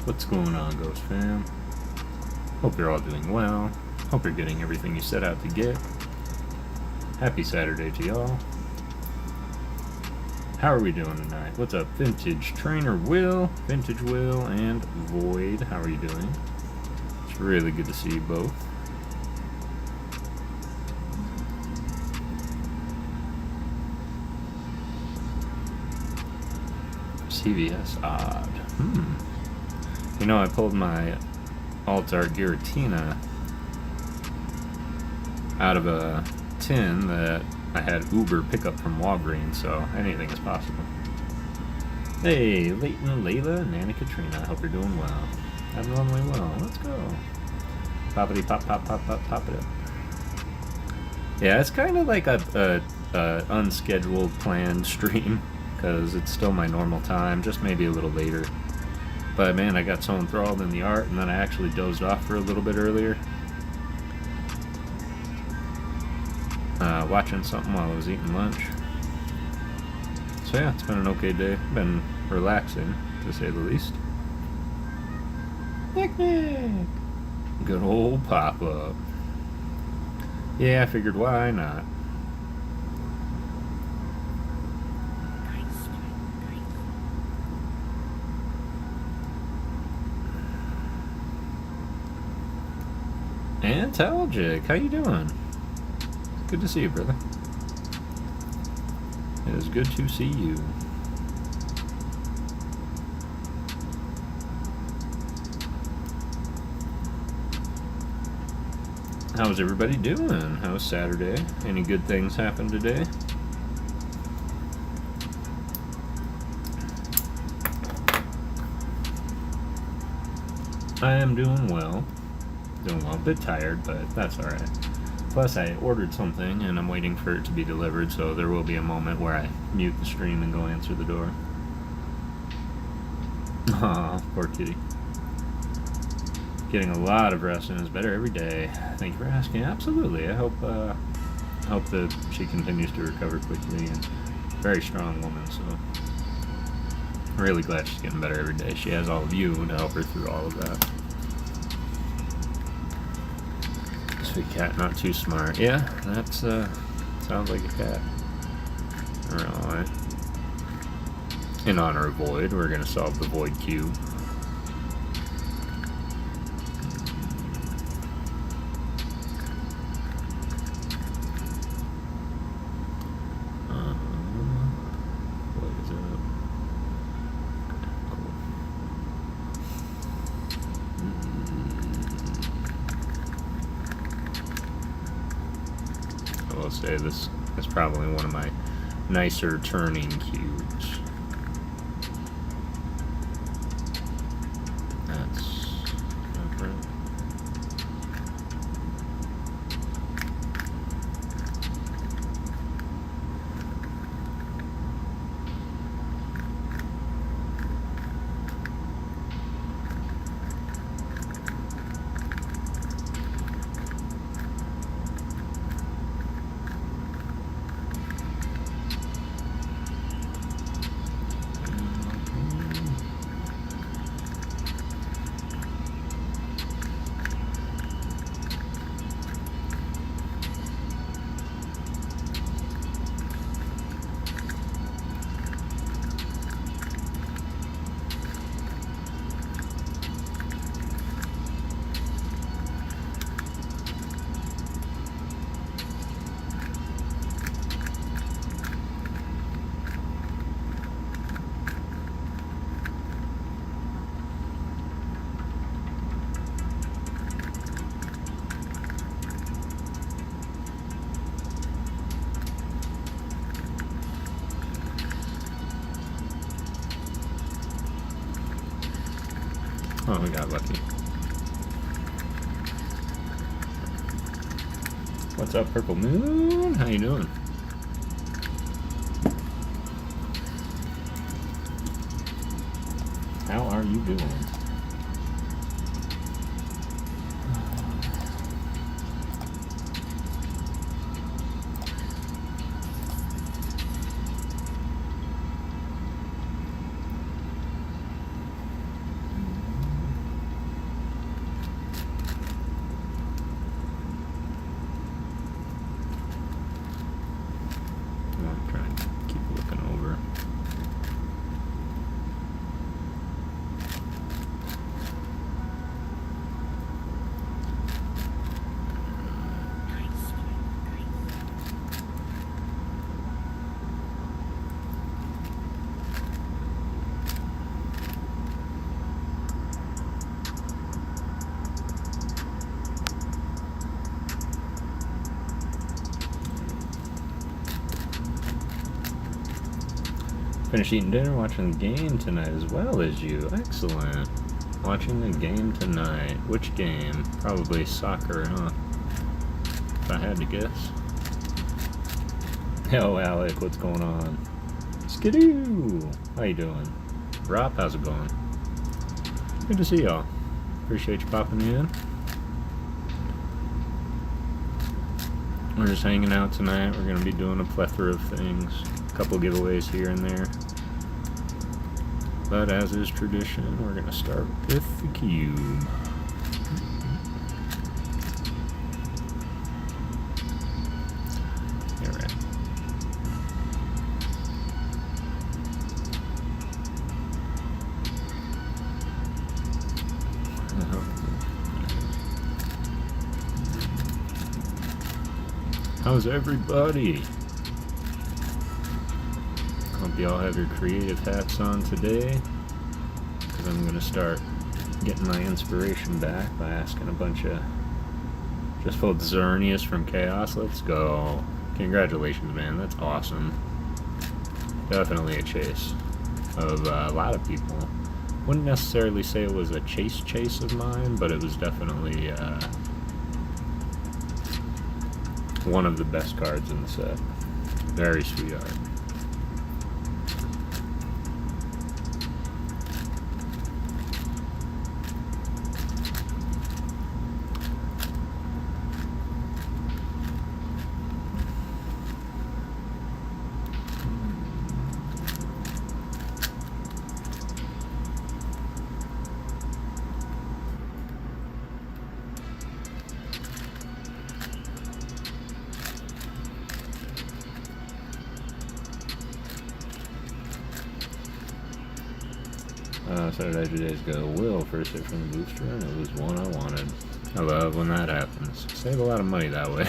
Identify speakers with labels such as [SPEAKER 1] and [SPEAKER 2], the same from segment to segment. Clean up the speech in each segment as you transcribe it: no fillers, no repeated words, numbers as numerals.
[SPEAKER 1] What's going on, Ghost fam? Hope you're all doing well. Hope you're getting everything you set out to get. Happy Saturday to y'all. How are we doing tonight? What's up, Vintage Trainer Will, Vintage Will, and Void? How are you doing? It's really good to see you both. CVS odd. You know, I pulled my Altar Giratina out of a tin that I had Uber pick up from Walgreens, so anything is possible. Hey, Leighton, Layla, and Anna Katrina. I hope you're doing well. Abnormally well. Let's go. Poppity pop pop pop pop pop it up. Yeah, it's kind of like a unscheduled planned stream because it's still my normal time, just maybe a little later. But man, I got so enthralled in the art, and then I actually dozed off for a little bit earlier. Watching something while I was eating lunch. So yeah, it's been an okay day. Been relaxing, to say the least. Picnic! Good old pop-up. Yeah, I figured why not. And Talgic, how you doing? Good to see you, brother. It is good to see you. How's everybody doing? How's Saturday? Any good things happen today? I am doing well. Doing well. A bit tired, but that's alright. Plus, I ordered something, and I'm waiting for it to be delivered, so there will be a moment where I mute the stream and go answer the door. Aw, poor kitty. Getting a lot of rest and is better every day. Thank you for asking. Absolutely. I hope that she continues to recover quickly, and very strong woman, so I'm really glad she's getting better every day. She has all of you to help her through all of that. Sweet cat, not too smart. Yeah, that's sounds like a cat. Alright. In honor of Void, we're gonna solve the Void cube. What is up? Cool. I will say this is probably one of my nicer turning cubes. That's okay. Oh, we got lucky. What's up, Purple Moon? How you doing? How are you doing? Finished eating dinner, watching the game tonight as well as you. Excellent. Watching the game tonight. Which game? Probably soccer, huh? If I had to guess. Yo, Alec, what's going on? Skidoo! How you doing? Rob, how's it going? Good to see y'all. Appreciate you popping in. We're just hanging out tonight. We're going to be doing a plethora of things. A couple giveaways here and there. But as is tradition, we're going to start with the cube. Alright. How's everybody? Hope y'all have your creative hats on today, because I'm going to start getting my inspiration back by asking a bunch of just full Xerneas from Chaos. Let's go. Congratulations, man. That's awesome. Definitely a chase of a lot of people. Wouldn't necessarily say it was a chase of mine, but it was definitely one of the best cards in the set. Very sweet art. Saturday 2 days ago, Will first hit from the booster, and it was one I wanted. I love when that happens. Save a lot of money that way.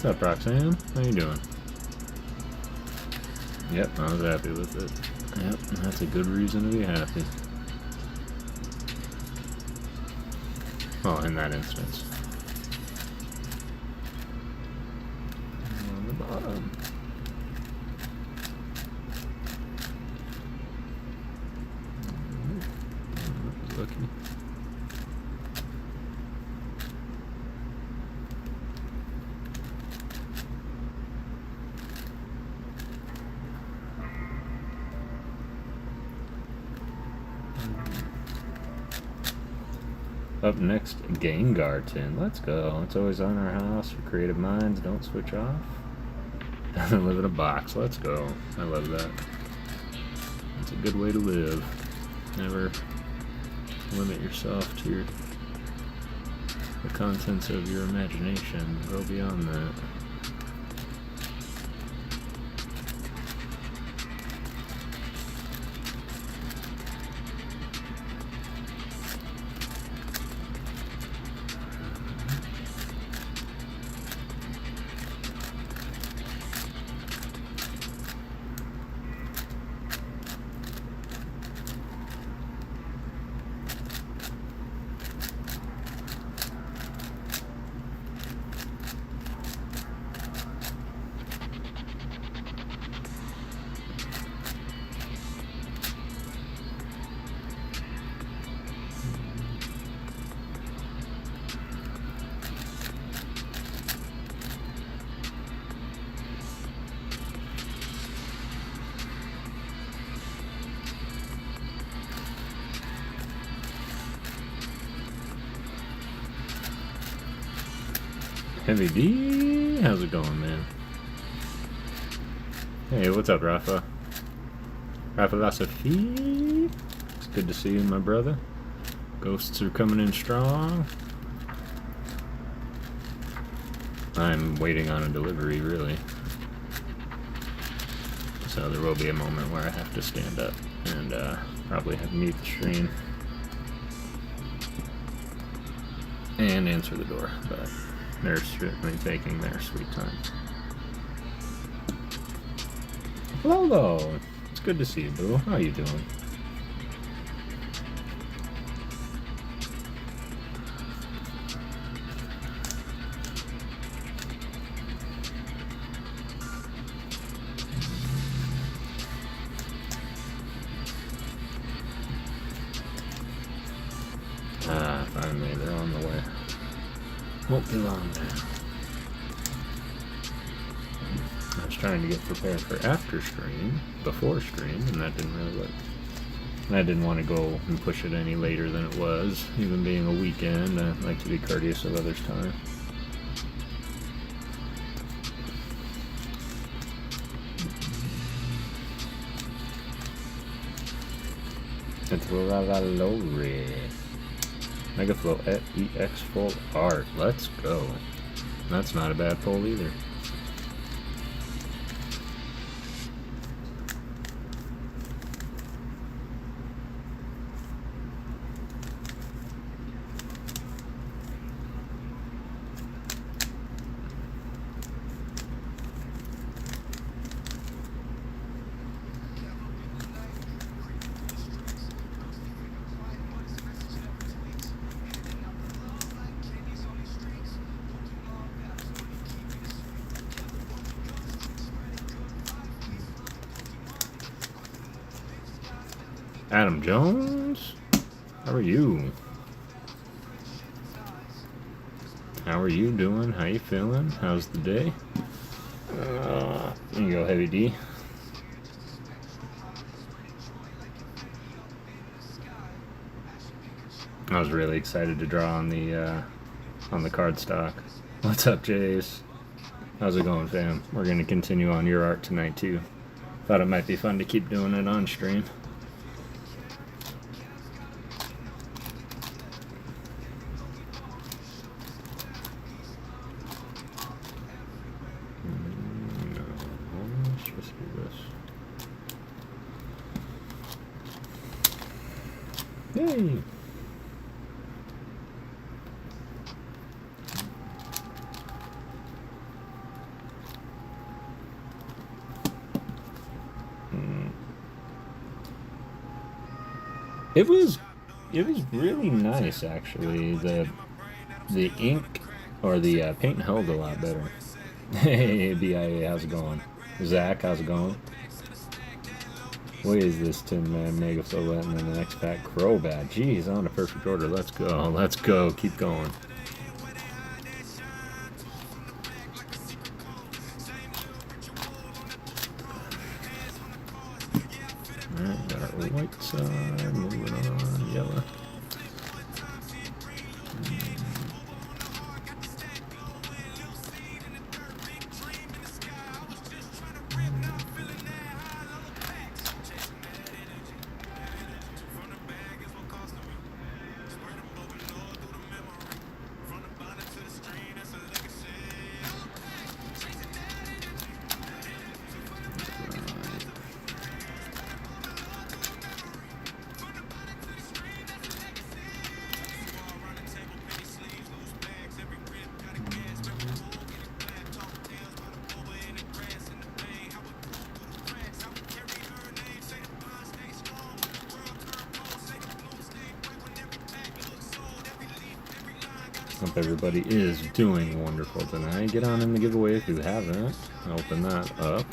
[SPEAKER 1] What's up, Roxanne? How you doing? Yep, I was happy with it. Yep, that's a good reason to be happy. Well, in that instance. On the bottom. Lucky. Up next, Gengar tin. Let's go. It's always on our house for creative minds. Don't switch off. Doesn't live in a box. Let's go. I love that. It's a good way to live. Never limit yourself to the contents of your imagination. Go beyond that. Heavy D, how's it going, man? Hey, what's up, Rafa? High philosophy. It's good to see you, my brother. Ghosts are coming in strong. I'm waiting on a delivery, really. So there will be a moment where I have to stand up and probably have to mute the stream and answer the door, but they're certainly taking their sweet time. Hello, it's good to see you, boo. How you doing? Finally, they're on the way. Won't be long now. I was trying to get prepared for after stream, before stream, and that didn't really work. And I didn't want to go and push it any later than it was, even being a weekend. I like to be courteous of others' time. It's Lori. Megaflow at EX full art. Let's go. That's not a bad poll either. Adam Jones, how are you? How are you doing? How you feeling? How's the day? There you go, Heavy D. I was really excited to draw on the card stock. What's up, Jace? How's it going, fam? We're gonna continue on your art tonight too. Thought it might be fun to keep doing it on stream. Yay! It was really nice, actually. The ink or the paint held a lot better. Hey, BIA, how's it going? Zach, how's it going? What is this Tin Man, Mega Fillet, and then the next pack Crobat? Jeez, on a perfect order. Let's go. Let's go. Keep going. Alright, got our white side. Moving on. Yellow. Hope everybody is doing wonderful tonight. Get on in the giveaway if you haven't. Open that up.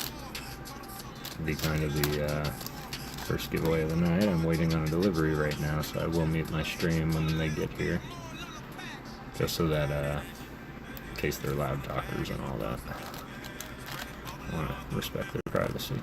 [SPEAKER 1] It'll be kind of the first giveaway of the night. I'm waiting on a delivery right now, so I will mute my stream when they get here. Just so that, in case they're loud talkers and all that. I want to respect their privacy.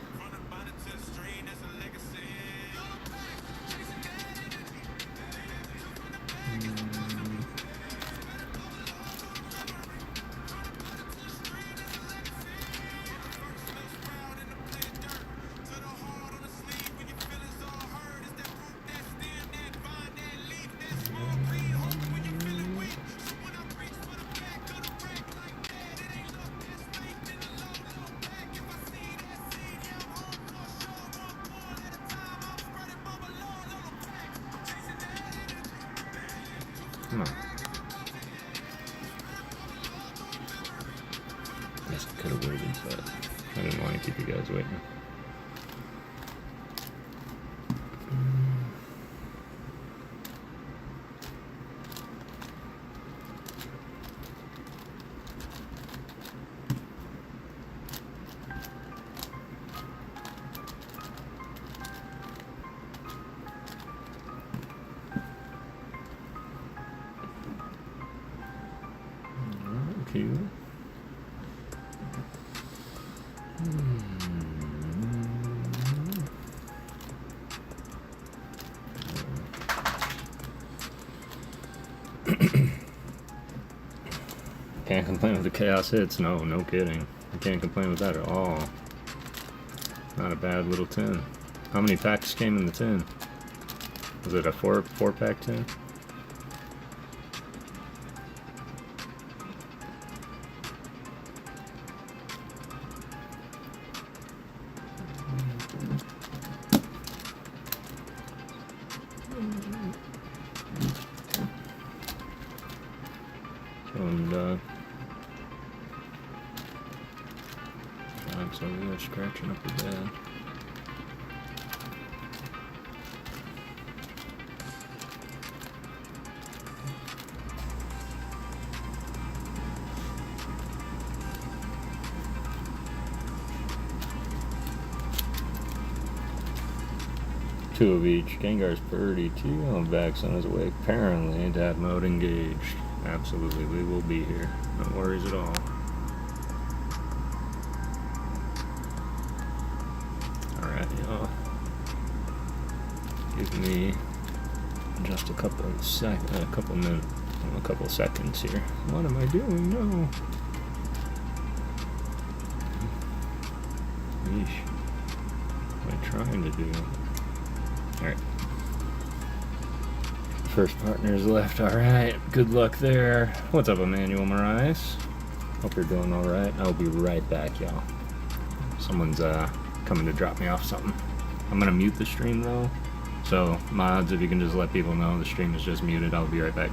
[SPEAKER 1] Come on. Guess I could have waited, but I didn't want to keep you guys waiting. Okay. Can't complain with the chaos hits. No kidding. I can't complain with that at all. Not a bad little tin. How many packs came in the tin? Was it a four pack tin? And so we are scratching up the bed. Two of each. Gengar's pretty too. On back, son is awake. Apparently, dad mode engaged. Absolutely, we will be here. No worries at all. Alright, y'all. Give me just a couple seconds here. What am I doing? No. Yeesh. What am I trying to do? Alright. First partner's left. Alright. Good luck there. What's up, Emmanuel Moraes? Hope you're doing alright. I'll be right back, y'all. Someone's coming to drop me off something. I'm gonna mute the stream though. So, mods, if you can just let people know the stream is just muted, I'll be right back.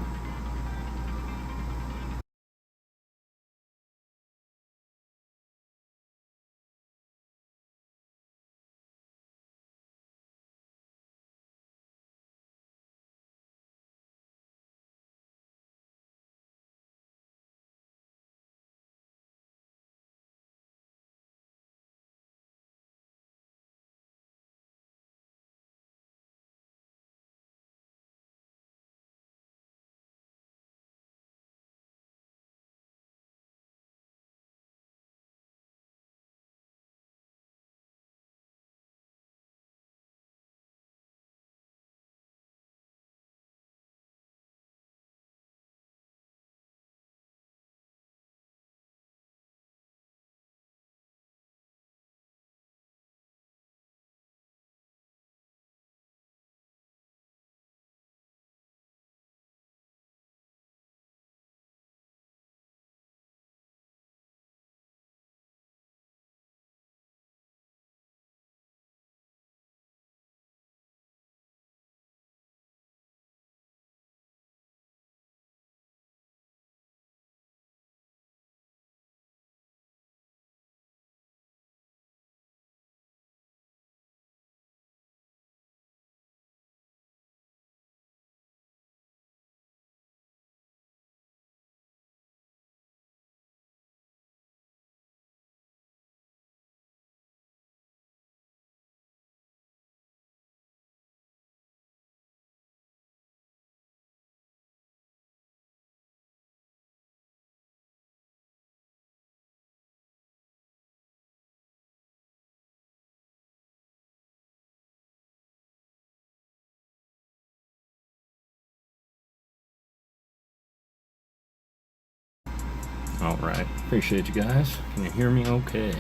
[SPEAKER 1] Alright, appreciate you guys. Can you hear me okay?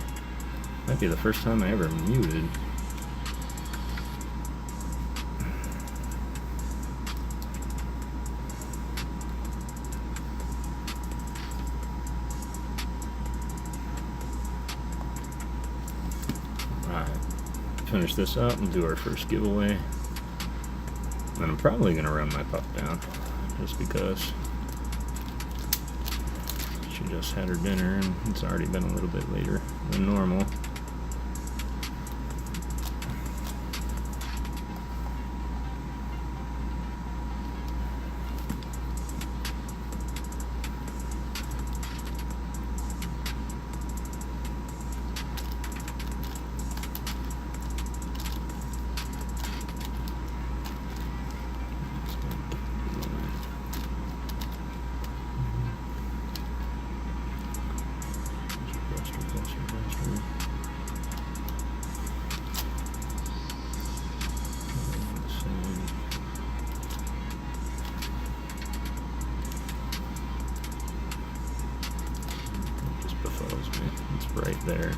[SPEAKER 1] Might be the first time I ever muted. Alright, finish this up and do our first giveaway. then I'm probably gonna run my pup down, just because she just had her dinner and it's already been a little bit later than normal. Right there.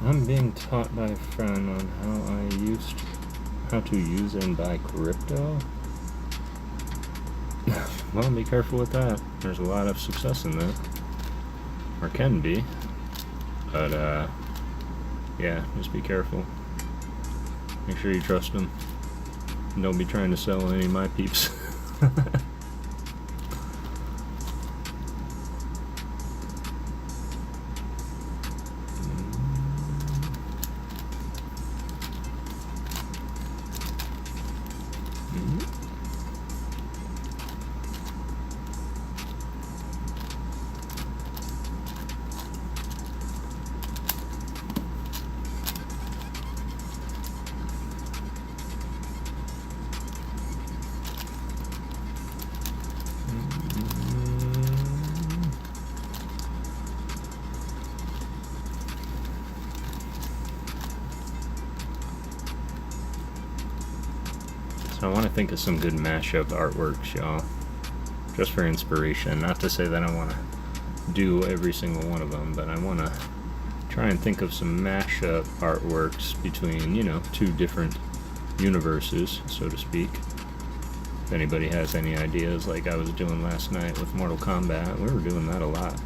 [SPEAKER 1] I'm being taught by a friend on how to use and buy crypto. Well, be careful with that. There's a lot of success in that, or can be. But yeah, just be careful. Make sure you trust them. Don't be trying to sell any of my peeps. So I want to think of some good mashup artworks, y'all, just for inspiration. Not to say that I want to do every single one of them, but I want to try and think of some mashup artworks between, you know, two different universes, so to speak. If anybody has any ideas, like I was doing last night with Mortal Kombat, we were doing that a lot.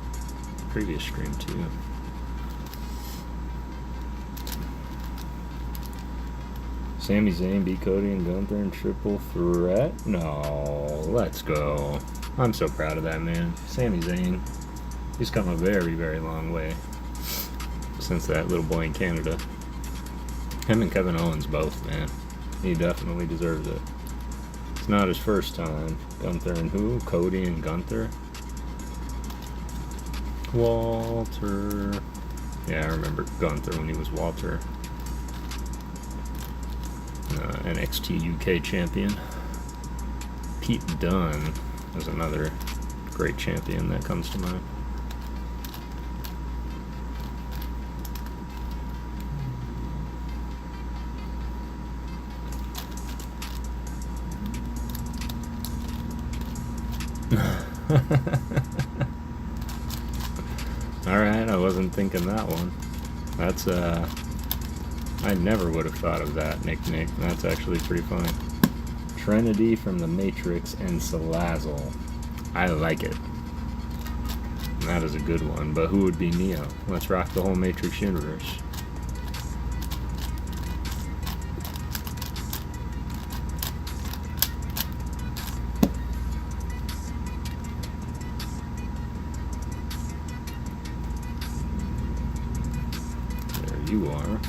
[SPEAKER 1] Previous stream too. Sami Zayn beat Cody and Gunther in triple threat? No, let's go. I'm so proud of that man. Sami Zayn, he's come a very, very long way since that little boy in Canada. Him and Kevin Owens both, man. He definitely deserves it. It's not his first time. Gunther and who? Cody and Gunther? Walter. Yeah, I remember Gunther when he was Walter. NXT UK champion. Pete Dunne is another great champion that comes to mind. Alright, I wasn't thinking that one. That's I never would have thought of that, Nick. That's actually pretty funny. Trinity from the Matrix and Salazzle. I like it. That is a good one, but who would be Neo? Let's rock the whole Matrix universe. There you are.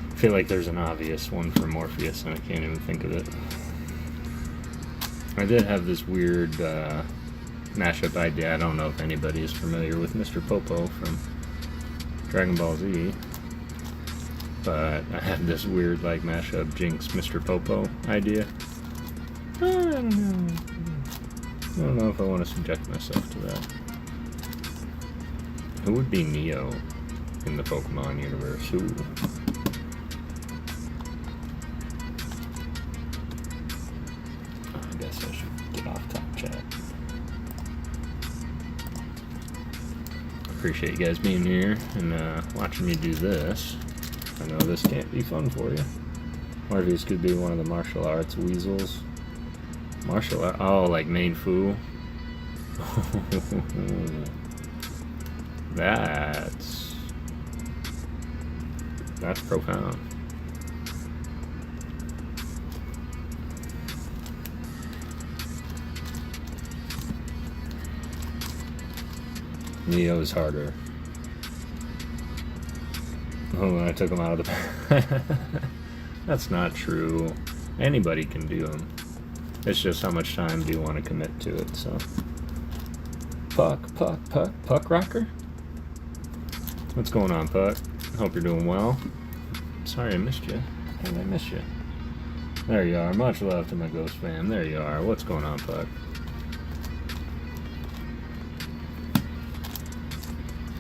[SPEAKER 1] I feel like there's an obvious one for Morpheus and I can't even think of it. I did have this weird mashup idea. I don't know if anybody is familiar with Mr. Popo from Dragon Ball Z, but I had this weird like mashup Jinx Mr. Popo idea. I don't know if I want to subject myself to that. Who would be Neo in the Pokemon universe? Who? I guess I should get off top chat. Appreciate you guys being here and watching me do this. I know this can't be fun for you. Morpheus could be one of the martial arts weasels. Martial art? Oh, like Main Fu? That's profound. Neo is harder. Oh, I took him out of the That's not true. Anybody can do them. It's just how much time do you want to commit to it, so. Puck Rocker? What's going on, Puck? Hope you're doing well. Sorry I missed you. How did I miss you? There you are. Much love to my Ghost fam. There you are. What's going on, Puck?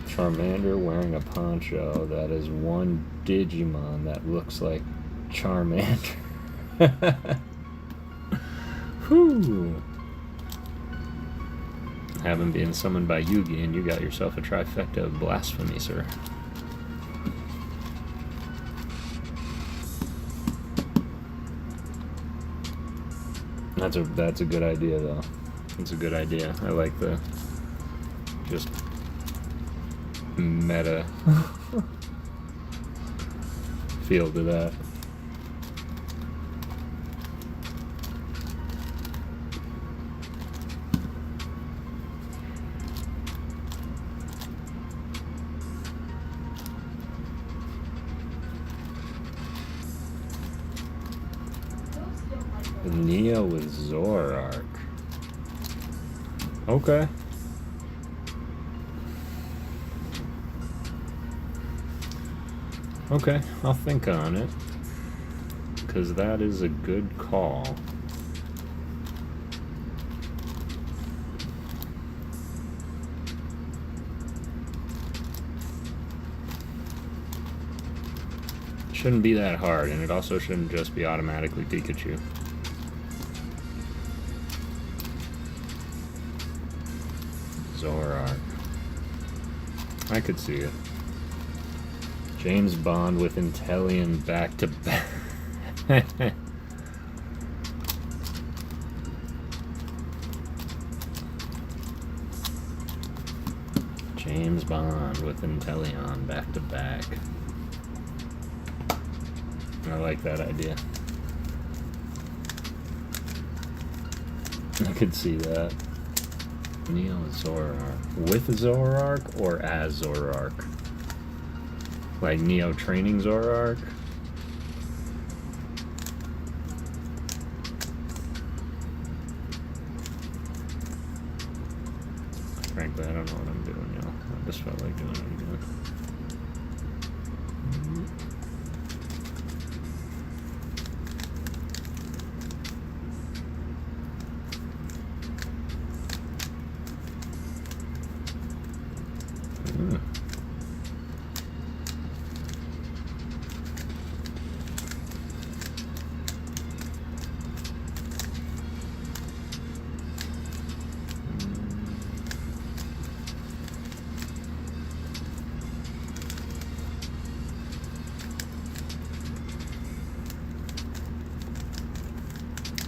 [SPEAKER 1] Charmander wearing a poncho. That is one Digimon that looks like Charmander. Whew. Having been summoned by Yugi, and you got yourself a trifecta of blasphemy, sir. That's a good idea, though. It's a good idea. I like the just meta feel to that. Neo with Zoroark. Okay. Okay, I'll think on it, because that is a good call. Shouldn't be that hard, and it also shouldn't just be automatically Pikachu. Zoroark. I could see it. James Bond with Intellion back to back. James Bond with Intellion back to back. I like that idea. I could see that. Neo Zoroark. With Zoroark or as Zoroark? Like Neo training Zoroark? Frankly, I don't know what I'm doing, y'all. I just felt like doing it again.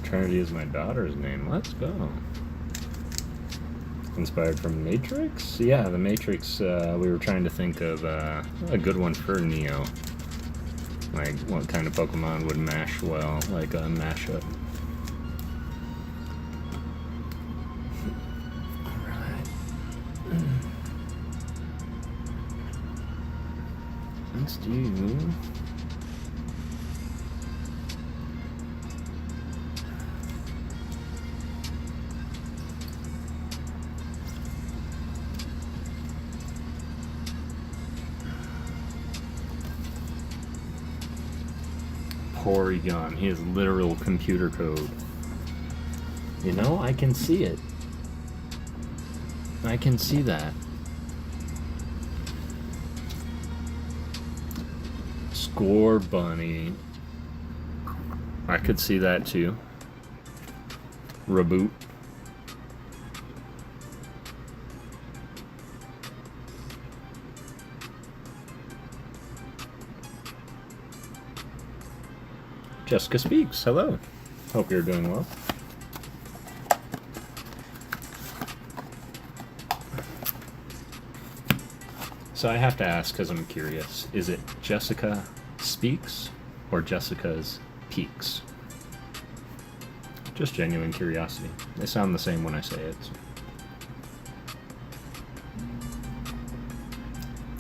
[SPEAKER 1] Trinity is my daughter's name. Let's go. Inspired from Matrix? Yeah, the Matrix, we were trying to think of a good one for Neo. Like, what kind of Pokemon would mash well, like a mashup. Alright. Let's do... Porygon. He has literal computer code. You know, I can see it. I can see that. Score Bunny. I could see that too. Reboot. Jessica Speaks. Hello. Hope you're doing well. So I have to ask because I'm curious. Is it Jessica Speaks or Jessica's Peaks? Just genuine curiosity. They sound the same when I say it.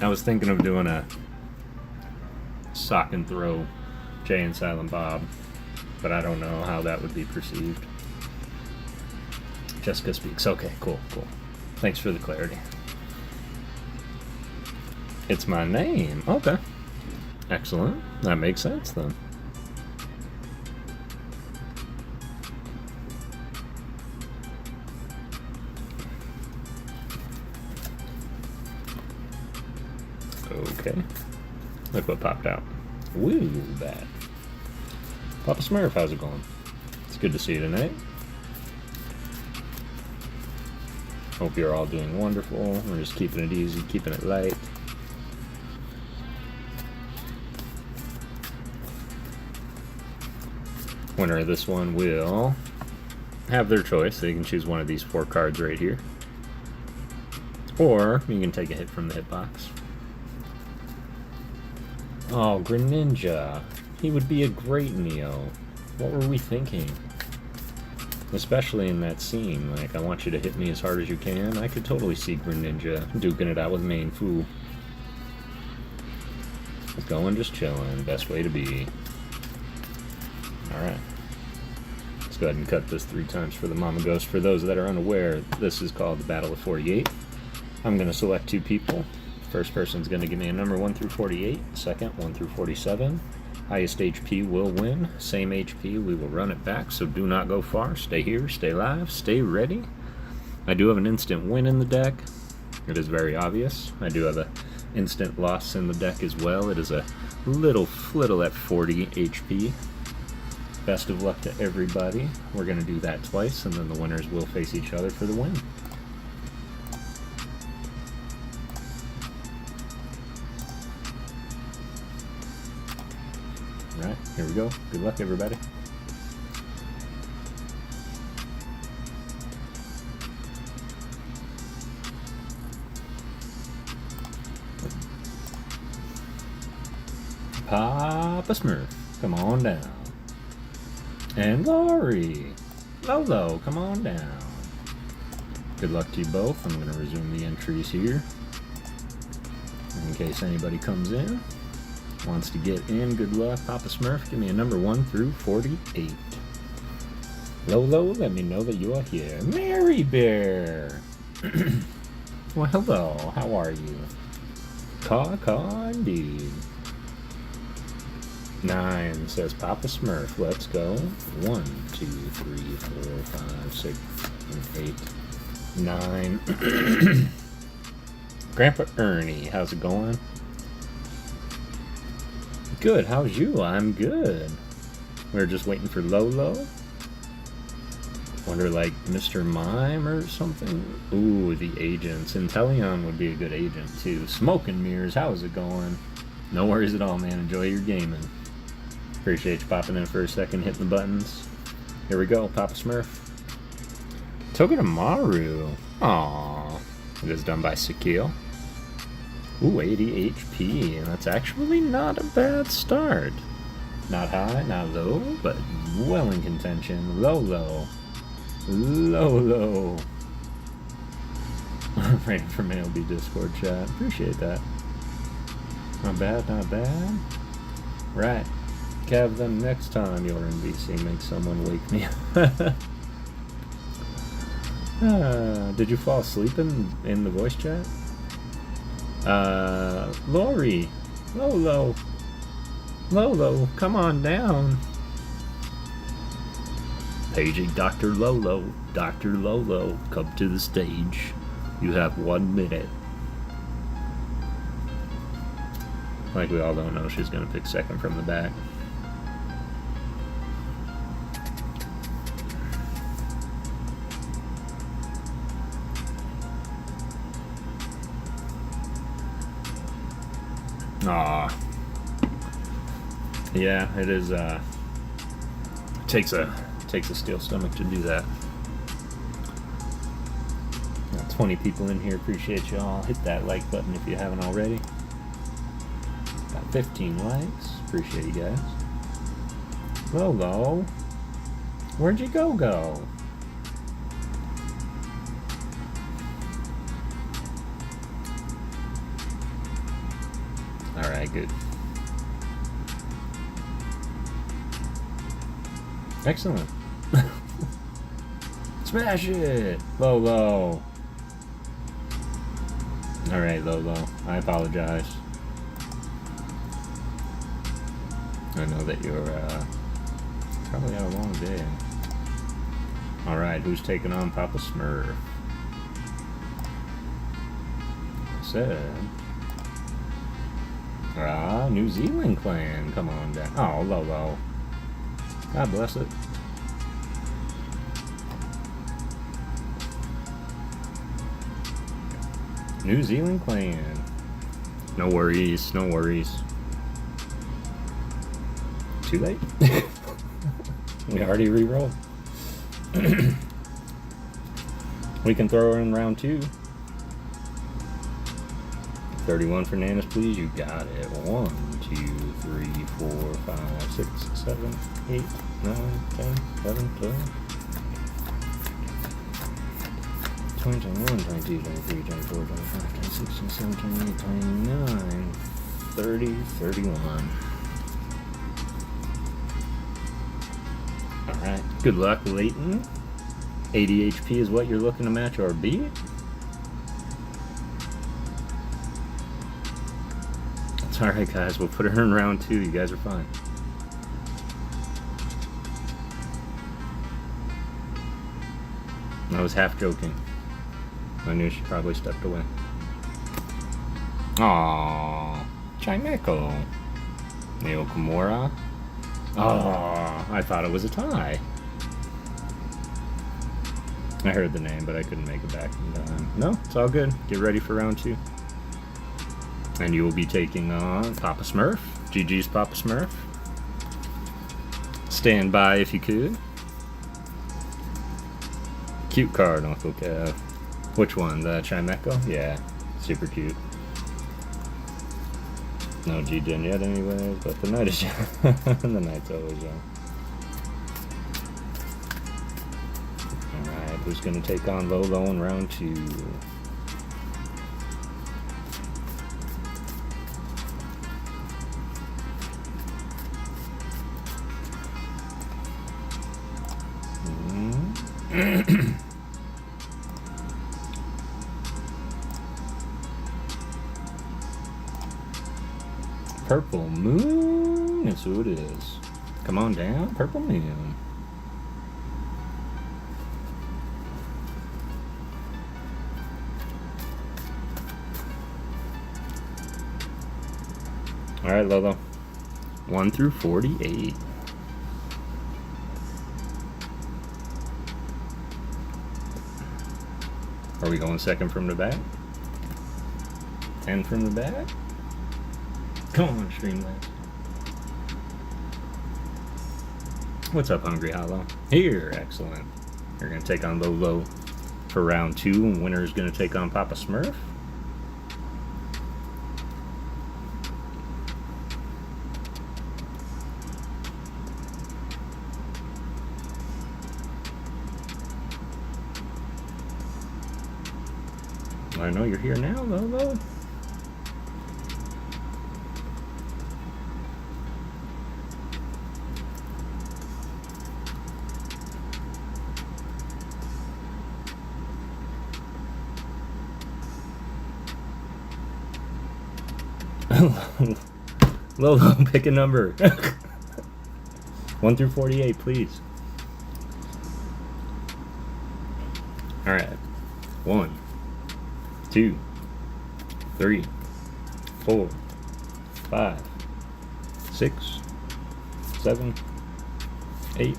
[SPEAKER 1] I was thinking of doing a sock and throw Jay and Silent Bob, but I don't know how that would be perceived. Jessica Speaks. Okay, cool. Thanks for the clarity. It's my name. Okay. Excellent. That makes sense then. Okay. Look what popped out. Woo, bad. Papa Smurf, how's it going? It's good to see you tonight. Hope you're all doing wonderful. We're just keeping it easy, keeping it light. Winner of this one will have their choice. They can choose one of these 4 cards right here. Or you can take a hit from the hitbox. Oh, Greninja. He would be a great Neo. What were we thinking? Especially in that scene. Like, I want you to hit me as hard as you can. I could totally see Greninja duking it out with Main Fu. Just going, just chilling. Best way to be. Alright. Let's go ahead and cut this 3 times for the Mama Ghost. For those that are unaware, this is called the Battle of 48. I'm going to select 2 people. First person's going to give me a number 1 through 48. Second, 1 through 47. Highest HP will win. Same HP, we will run it back, so do not go far. Stay here, stay live, stay ready. I do have an instant win in the deck. It is very obvious. I do have an instant loss in the deck as well. It is a little flittle at 40 HP. Best of luck to everybody. We're going to do that twice, and then the winners will face each other for the win. Alright, here we go. Good luck, everybody. Papa Smurf, come on down. And Lori, Lolo, come on down. Good luck to you both. I'm going to resume the entries here. In case anybody comes in, wants to get in, good luck. Papa Smurf, give me a number 1 through 48. Lolo, let me know that you are here. Mary Bear. Well, hello, how are you? Caw, indeed. 9 says Papa Smurf. Let's go. 1, 2, 3, 4, 5, 6, 7, 8, 9. Grandpa Ernie, how's it going? Good, how's you? I'm good. We're just waiting for Lolo. Wonder, like, Mr. Mime or something? Ooh, the agents. Inteleon would be a good agent, too. Smoke and Mirrors, how's it going? No worries at all, man. Enjoy your gaming. Appreciate you popping in for a second, hitting the buttons. Here we go, Papa Smurf. Togedemaru. Aww. It is done by Sakil. Ooh, 80 HP, and that's actually not a bad start. Not high, not low, but well in contention. Lolo. Right from ALB Discord chat. Appreciate that. Not bad, not bad. Right. Kev, then next time you're in BC, make someone wake me up. Did you fall asleep in the voice chat? Lori. Lolo. Lolo, come on down. Paging Dr. Lolo. Dr. Lolo, come to the stage. You have 1 minute. Like we all don't know she's gonna pick second from the back. Aw. Yeah, it is, takes a steel stomach to do that. Got 20 people in here, appreciate y'all. Hit that like button if you haven't already. Got 15 likes, appreciate you guys. Lolo, where'd you go? Alright, good. Excellent. Smash it! Lolo. Alright, Lolo. I apologize. I know that you're probably had a long day. Alright, who's taking on Papa Smurf? I said... New Zealand clan, come on down. Oh, Lolo. God bless it. New Zealand clan. No worries, no worries. Too late? We already re-rolled. We can throw her in round 2. 31 for Nanas, please. You got it. 1, 2, 3, 4, 5, 6, 7, 8, 9, 10, 11, 12. 20, 21, 22, 23, 24, 25, 26, 27, 28, 29, 30, 31. Alright. Good luck, Leighton. 80 HP is what you're looking to match or beat? It's alright, guys. We'll put her in round 2. You guys are fine. I was half joking. I knew she probably stepped away. Aww. Chimeco. Neo Kimura. Oh, I thought it was a tie. I heard the name, but I couldn't make it back in time. No, it's all good. Get ready for round 2. And you will be taking on Papa Smurf. GG's Papa Smurf. Stand by if you could. Cute card, Uncle Kev. Which one? The Chimeco? Yeah, super cute. No G-Gen yet anyways, but the night is young. The night's always young. Alright, who's gonna take on Lolo in round 2? Purple Moon, that's who it is. Come on down, Purple Moon. Alright, Lolo. 1 through 48. Are we going second from the back? 10 from the back? Come on, Streamlabs. What's up, Hungry Hollow? Here, excellent. You're going to take on Lolo for round 2, and winner is going to take on Papa Smurf. I know you're here now, Lolo. Lolo, pick a number. 1 through 48, please. Alright. 1, 2, 3, 4, 5, 6, 7, 8,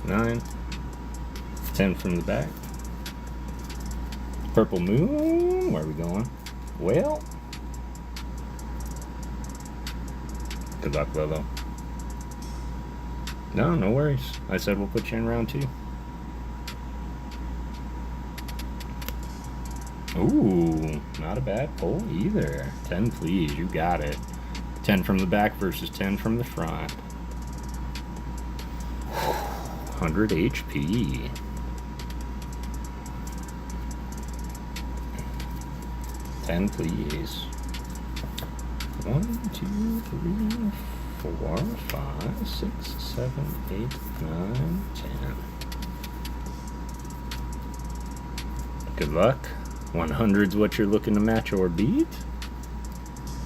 [SPEAKER 1] 9, 10 from the back. Purple moon. Where are we going? Well. Good luck, Lolo. No, no worries. I said we'll put you in round 2. Ooh, not a bad pull either. 10, please. You got it. 10 from the back versus 10 from the front. 100 HP. 10, please. 1, 2, 3, 4, 5, 6, 7, 8, 9, 10. Good luck. 100's what you're looking to match or beat.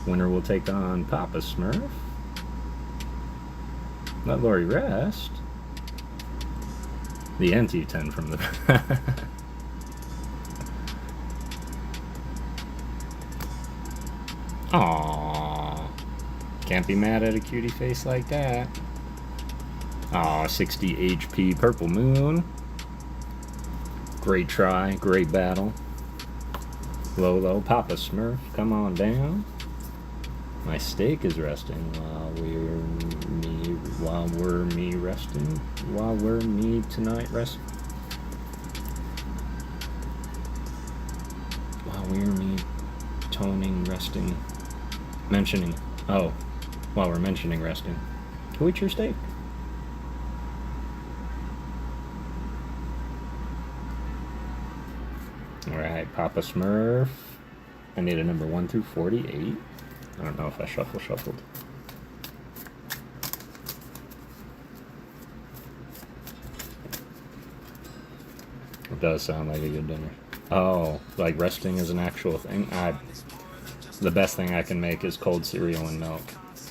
[SPEAKER 1] Winner will take on Papa Smurf. Let Lori rest. The NT10 from the Aww. Can't be mad at a cutie face like that. Aw, 60 HP Purple Moon. Great try, great battle. Lolo, Papa Smurf, come on down. My steak is resting while we're me tonight resting. While we're me toning resting. Mentioning. Oh, while we're mentioning resting. Go eat your steak. Alright, Papa Smurf. I need a number 1 through 48. I don't know if I shuffled. It does sound like a good dinner. Oh, like resting is an actual thing? The best thing I can make is cold cereal and milk.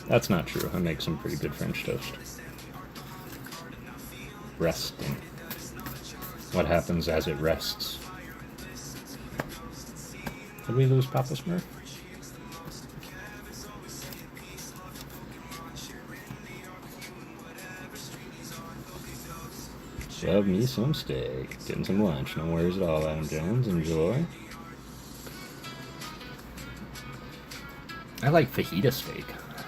[SPEAKER 1] That's not true. I make some pretty good French toast. Resting. What happens as it rests? Did we lose Papa Smurf? Love me some steak. Getting some lunch. No worries at all, Adam Jones. Enjoy. I like fajita steak.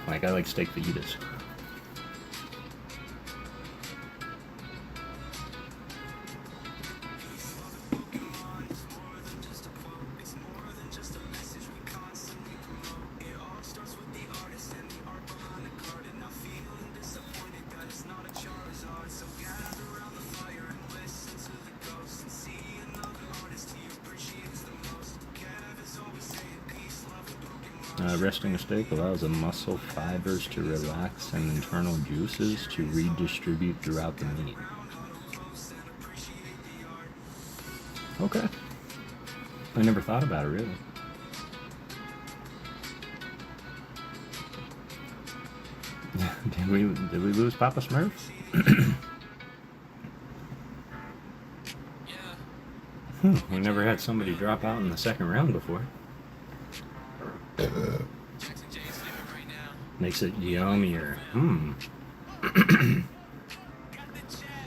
[SPEAKER 1] Like, I like steak fajitas. Resting a steak allows the muscle fibers to relax and internal juices to redistribute throughout the meat. Okay. I never thought about it, really. Did we lose Papa Smurf? We never had somebody drop out in the second round before. Makes it yummier.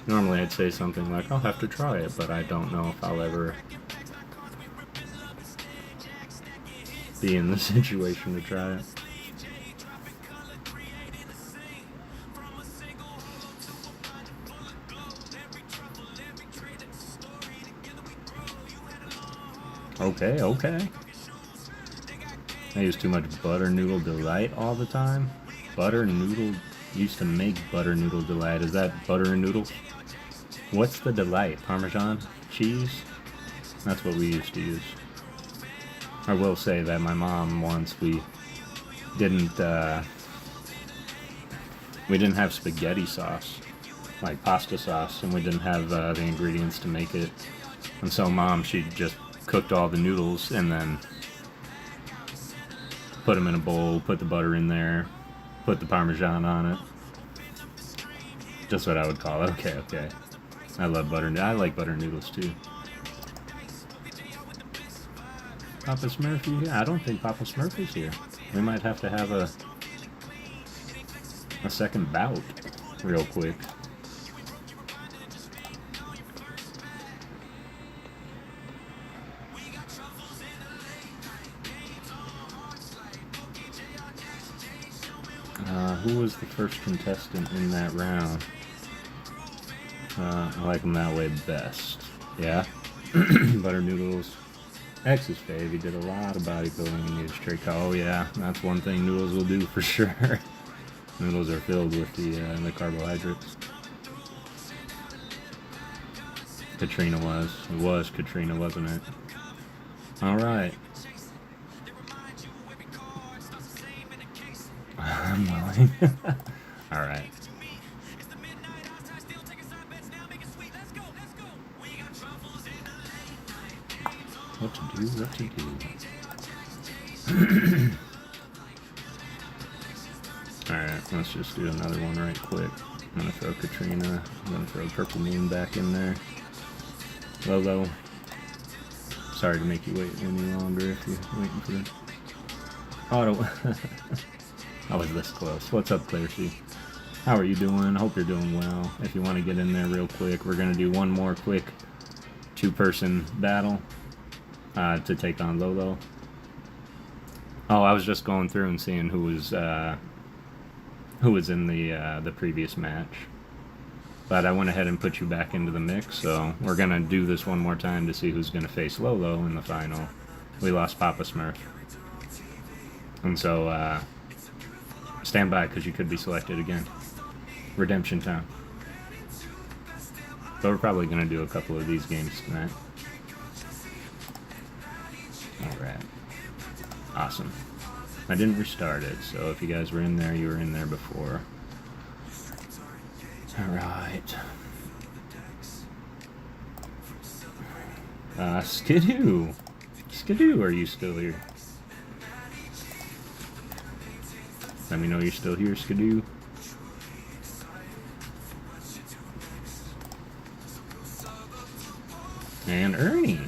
[SPEAKER 1] Normally I'd say something like, I'll have to try it, but I don't know if I'll ever be in the situation to try it. Okay. I use too much butter noodle delight all the time. Butter noodle used to make butter noodle delight. Is that butter and noodles? What's the delight? Parmesan cheese? That's what we used to use. I will say that my mom once we didn't have spaghetti sauce, like pasta sauce, and we didn't have the ingredients to make it. And so Mom, she just cooked all the noodles and then put them in a bowl, put the butter in there, put the Parmesan on it. Just what I would call it. Okay, okay. I love butter. I like butter noodles too. Papa Smurfy? Yeah, I don't think Papa Smurfy's here. We might have to have a second bout real quick. Who was the first contestant in that round? I like them that way best. Yeah? Butter noodles. X's fave, he did a lot of bodybuilding and used straight cut. Oh yeah, that's one thing noodles will do for sure. Noodles are filled with the carbohydrates. Katrina was. It was Katrina, wasn't it? Alright. I'm willing. Alright. What to do, what to do. Alright, let's just do another one right quick. I'm gonna throw Katrina. I'm gonna throw Purple Moon back in there. Lolo. Sorry to make you wait any longer if you're waiting for it. Auto. I was this close. What's up, Claire-C? How are you doing? Hope you're doing well. If you want to get in there real quick, we're gonna do one more quick two-person battle. To take on Lolo. Oh, I was just going through and seeing who was in the previous match. But I went ahead and put you back into the mix, so we're gonna do this one more time to see who's gonna face Lolo in the final. We lost Papa Smurf. And so, stand by, because you could be selected again. Redemption time. But we're probably gonna do a couple of these games tonight. Alright. Awesome. I didn't restart it, so if you guys were in there, you were in there before. Alright. Skidoo! Skidoo, are you still here? Let me know you're still here, Skidoo. And Ernie.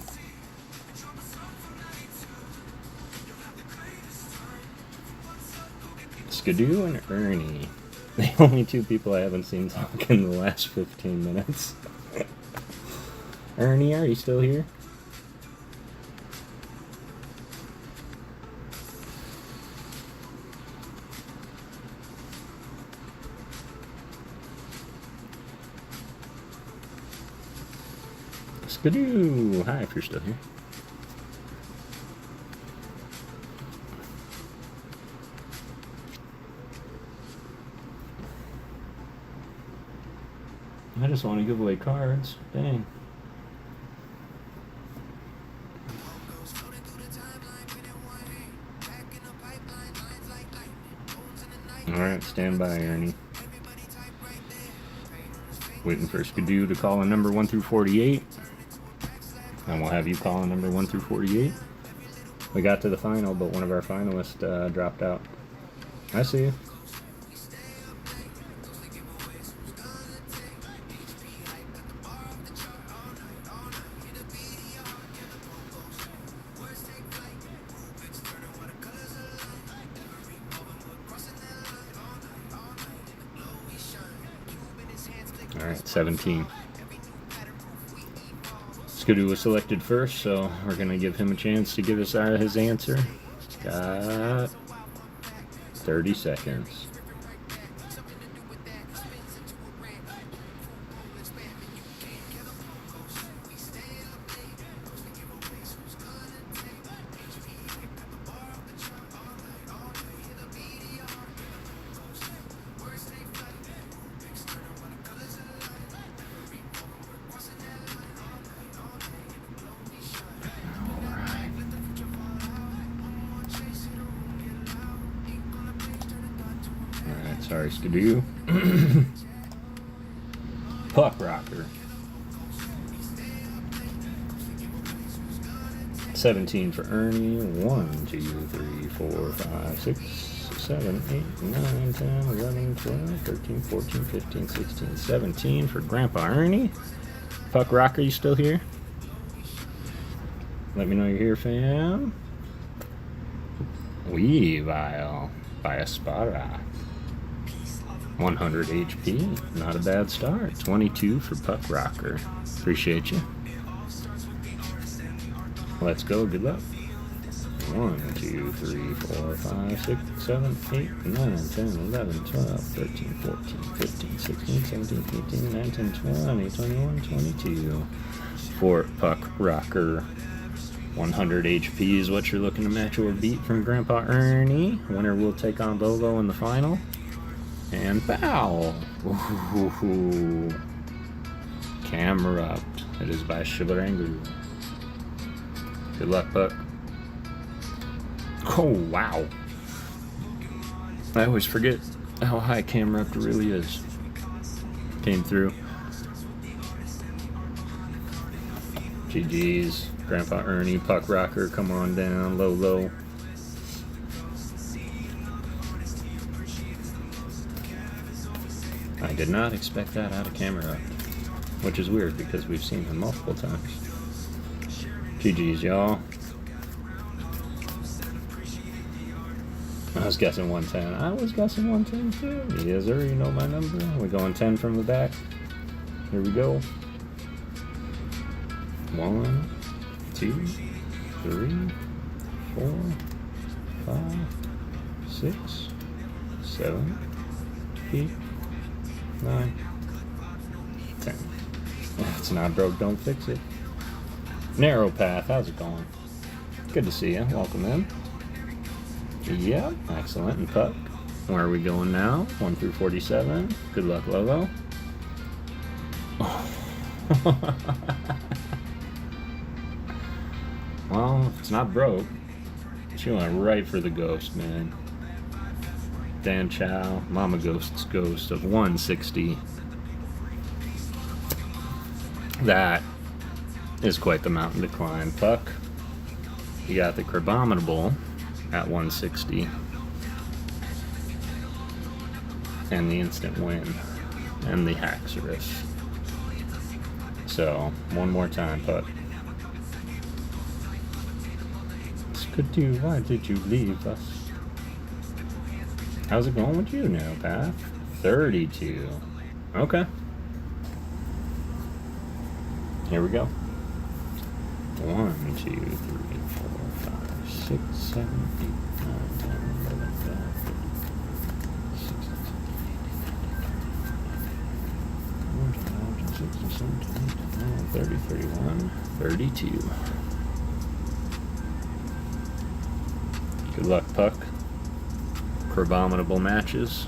[SPEAKER 1] Skidoo and Ernie. The only two people I haven't seen talk in the last 15 minutes. Ernie, are you still here? Skidoo! Hi, if you're still here. I just want to give away cards. Dang. Alright, stand by, Ernie. Waiting for Skidoo to call a number 1 through 48. And we'll have you call a number 1 through 48. We got to the final, but one of our finalists dropped out. I see you. Alright, 17. Skidoo was selected first, so we're going to give him a chance to give us his answer. Got 30 seconds. Sorry, Skidoo. Puck Rocker. 17 for Ernie. 1, 2, 3, 4, 5, 6, 7, 8, 9, 10, 11, 12, 13, 14, 15, 16, 17 for Grandpa Ernie. Puck Rocker, you still here? Let me know you're here, fam. Weavile by Espada. 100 HP. Not a bad start. 22 for Puck Rocker. Appreciate you. Let's go. Good luck. 1, 2, 3, 4, 5, 6, 7, 8, 9, 10, 11, 12, 13, 14, 15, 16, 17, 18, 19, 20, 21, 22. For Puck Rocker. 100 HP is what you're looking to match or beat from Grandpa Ernie. Winner will take on Lolo in the final. And bow! Ooh. Camera up. It is by Shibarangu. Good luck, Puck. Oh, wow. I always forget how high camera up really is. Came through. GG's. Grandpa Ernie, Puck Rocker, come on down, Lolo. I did not expect that out of camera, which is weird because we've seen him multiple times. GG's, y'all. I was guessing 110. I was guessing 110 too. Yes, sir, you know my number. We're going 10 from the back. Here we go. 1, 2, 3, 4, 5, 6, 7, 8, 9, 10. If it's not broke, don't fix it. Narrow Path, how's it going? Good to see you. Welcome in. Yep, excellent. And Puck, where are we going now? 1 through 47. Good luck, Lolo. Well, it's not broke. She went right for the ghost, man. Dan Chow, Mama Ghost's ghost of 160. That is quite the mountain to climb. Puck, you got the Crabominable at 160. And the instant win. And the Haxorus. So, one more time, Puck. Could do. Why did you leave us? How's it going with you now, Path? 32. Okay. Here we go. 1, 2, 3, 4, 5, 6, 7, 8, 9, 10, 11, 12, 13, 16, 17, 30, 31, 32. Good luck, Puck. Crabominable matches.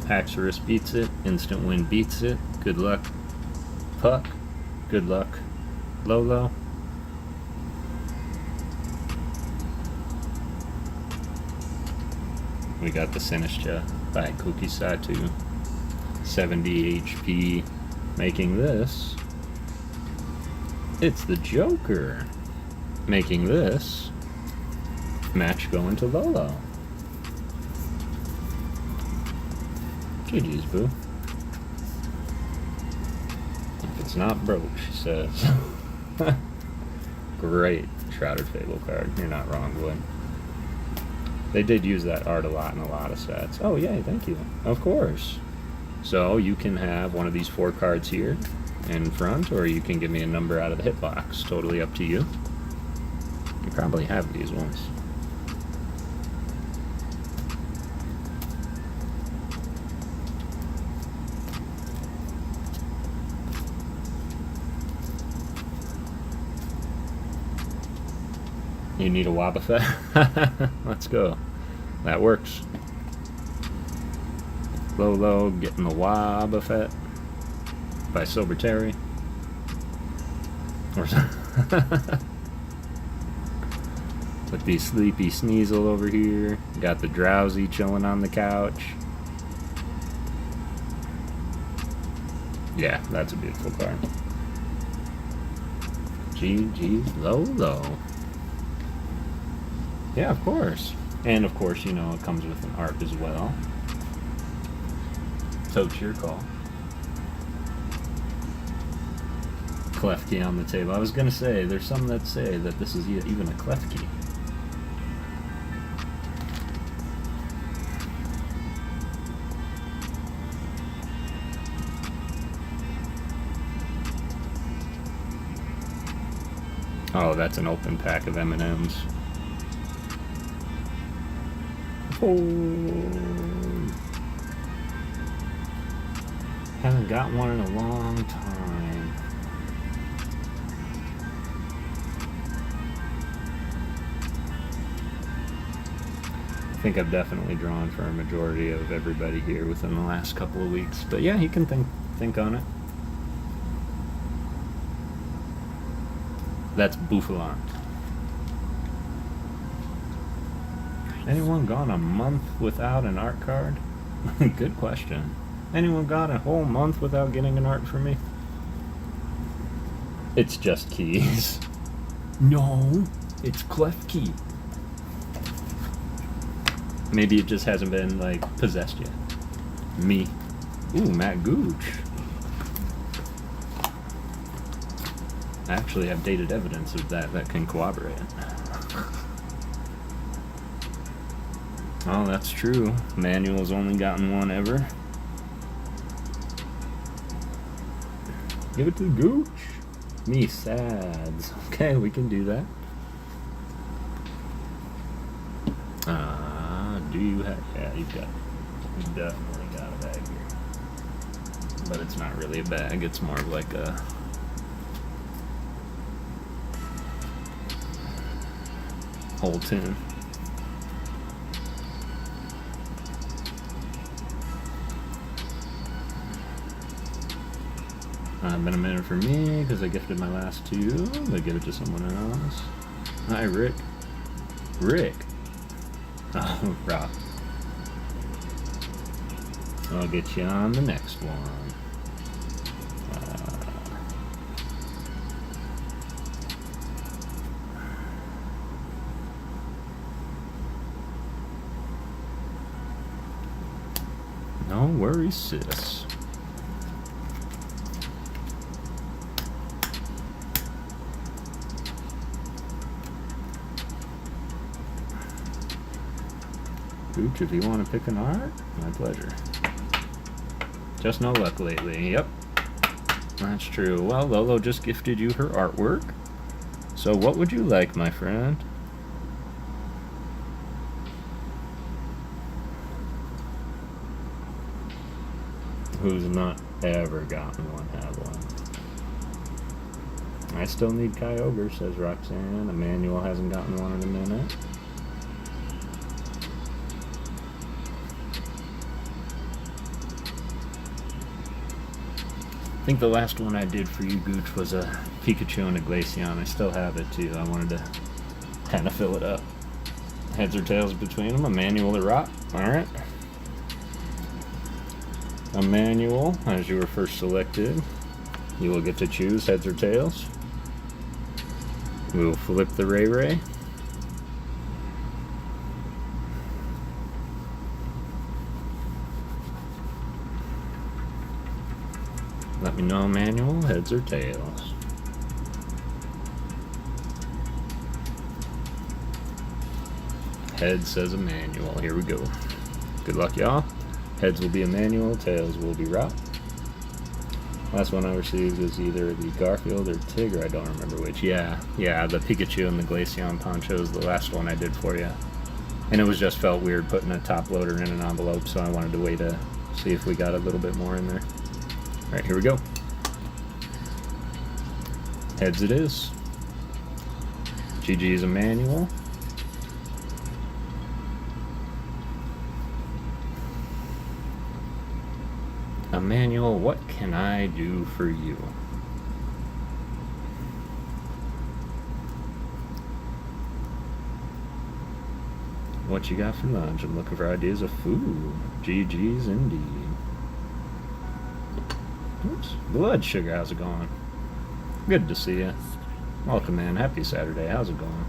[SPEAKER 1] Haxorus beats it. Instant win beats it. Good luck, Puck. Good luck, Lolo. We got the Sinistra by Cookie Satu. 70 HP. Making this. It's the Joker. Making this. Match going to Lolo. GG's, boo. If it's not broke, she says. Great Shrouded Fable card. You're not wrong, boy. They did use that art a lot in a lot of sets. Oh, yay, thank you. Of course. So you can have one of these 4 cards here in front, or you can give me a number out of the hitbox. Totally up to you. You probably have these ones. You need a Wobbuffet? Let's go. That works. Lolo getting the Wobbuffet by Sober Terry. With the Sleepy Sneasel over here. Got the Drowsy chilling on the couch. Yeah, that's a beautiful card. GG's Lolo. Yeah, of course. And of course, you know, it comes with an art as well. So it's your call. Clef key on the table. I was gonna say, there's some that say that this is even a clef key. Oh, that's an open pack of M&Ms. Oh. Haven't got one in a long time. I think I've definitely drawn for a majority of everybody here within the last couple of weeks. But yeah, you can think on it. That's Bouffalant. Anyone gone a month without an art card? Good question. Anyone gone a whole month without getting an art from me? It's just keys. No, it's clef key. Maybe it just hasn't been, like, possessed yet. Me. Ooh, Matt Gooch. I actually have dated evidence of that can corroborate. Oh, that's true. Manuel's only gotten one ever. Give it to Gooch. Me sads. Okay, we can do that. Do you have... Yeah, you've definitely got a bag here. But it's not really a bag, it's more of like a... whole tin. Been a minute for me because I gifted my last two. I give it to someone else. Hi, Rick. Rick. Oh, Rob. I'll get you on the next one. No worries, sis. Gooch, if you want to pick an art, my pleasure. Just no luck lately. Yep. That's true. Well, Lolo just gifted you her artwork. So what would you like, my friend? Who's not ever gotten one, have one. I still need Kyogre, says Roxanne. Emmanuel hasn't gotten one in a minute. I think the last one I did for you, Gooch, was a Pikachu and a Glaceon. I still have it, too. I wanted to kind of fill it up. Heads or tails between them. Emmanuel or Rock. Alright. Emmanuel, as you were first selected, you will get to choose heads or tails. We will flip the Ray Ray. Let me know, Emmanuel, heads or tails. Head says Emmanuel. Here we go. Good luck, y'all. Heads will be Emmanuel, tails will be Rock. Last one I received was either the Garfield or Tigger, I don't remember which. Yeah, the Pikachu and the Glaceon poncho is the last one I did for you. And it was just felt weird putting a top loader in an envelope, so I wanted to wait to see if we got a little bit more in there. Alright, here we go. Heads it is. GG's Emmanuel. Emmanuel, what can I do for you? What you got for lunch? I'm looking for ideas of food. GG's indeed. Oops. Blood Sugar, how's it going? Good to see you. Welcome, man. Happy Saturday. How's it going?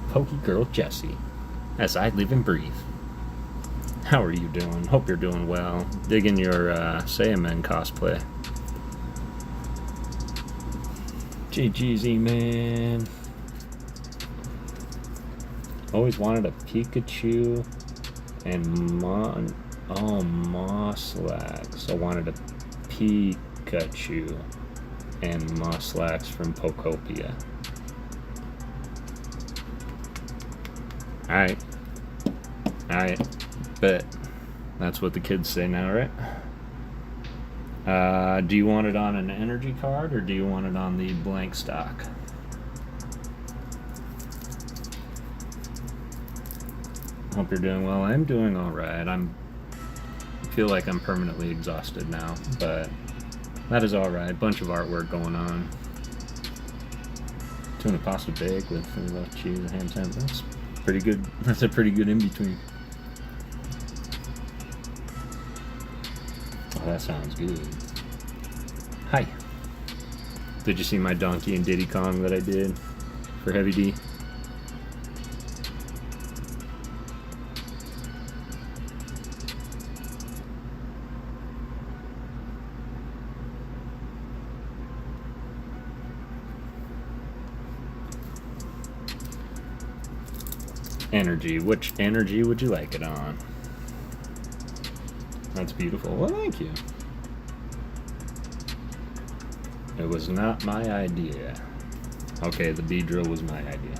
[SPEAKER 1] Pokey Girl Jessie. As I live and breathe. How are you doing? Hope you're doing well. Digging your Saiyaman cosplay. GGZ, man. Always wanted a Pikachu and Moslax. I wanted a Pikachu and Moslax from Pokopia. Alright. Bet. That's what the kids say now, right? Do you want it on an energy card or do you want it on the blank stock? Hope you're doing well. I'm doing alright. I feel like I'm permanently exhausted now, but that is alright. Bunch of artwork going on. Tuna pasta bake with cheese and ham sandwich. That's pretty good. That's a pretty good in-between. Oh, that sounds good. Hi. Did you see my Donkey and Diddy Kong that I did for Heavy D? Energy. Which energy would you like it on? That's beautiful. Well, thank you. It was not my idea. Okay, the Beedrill was my idea.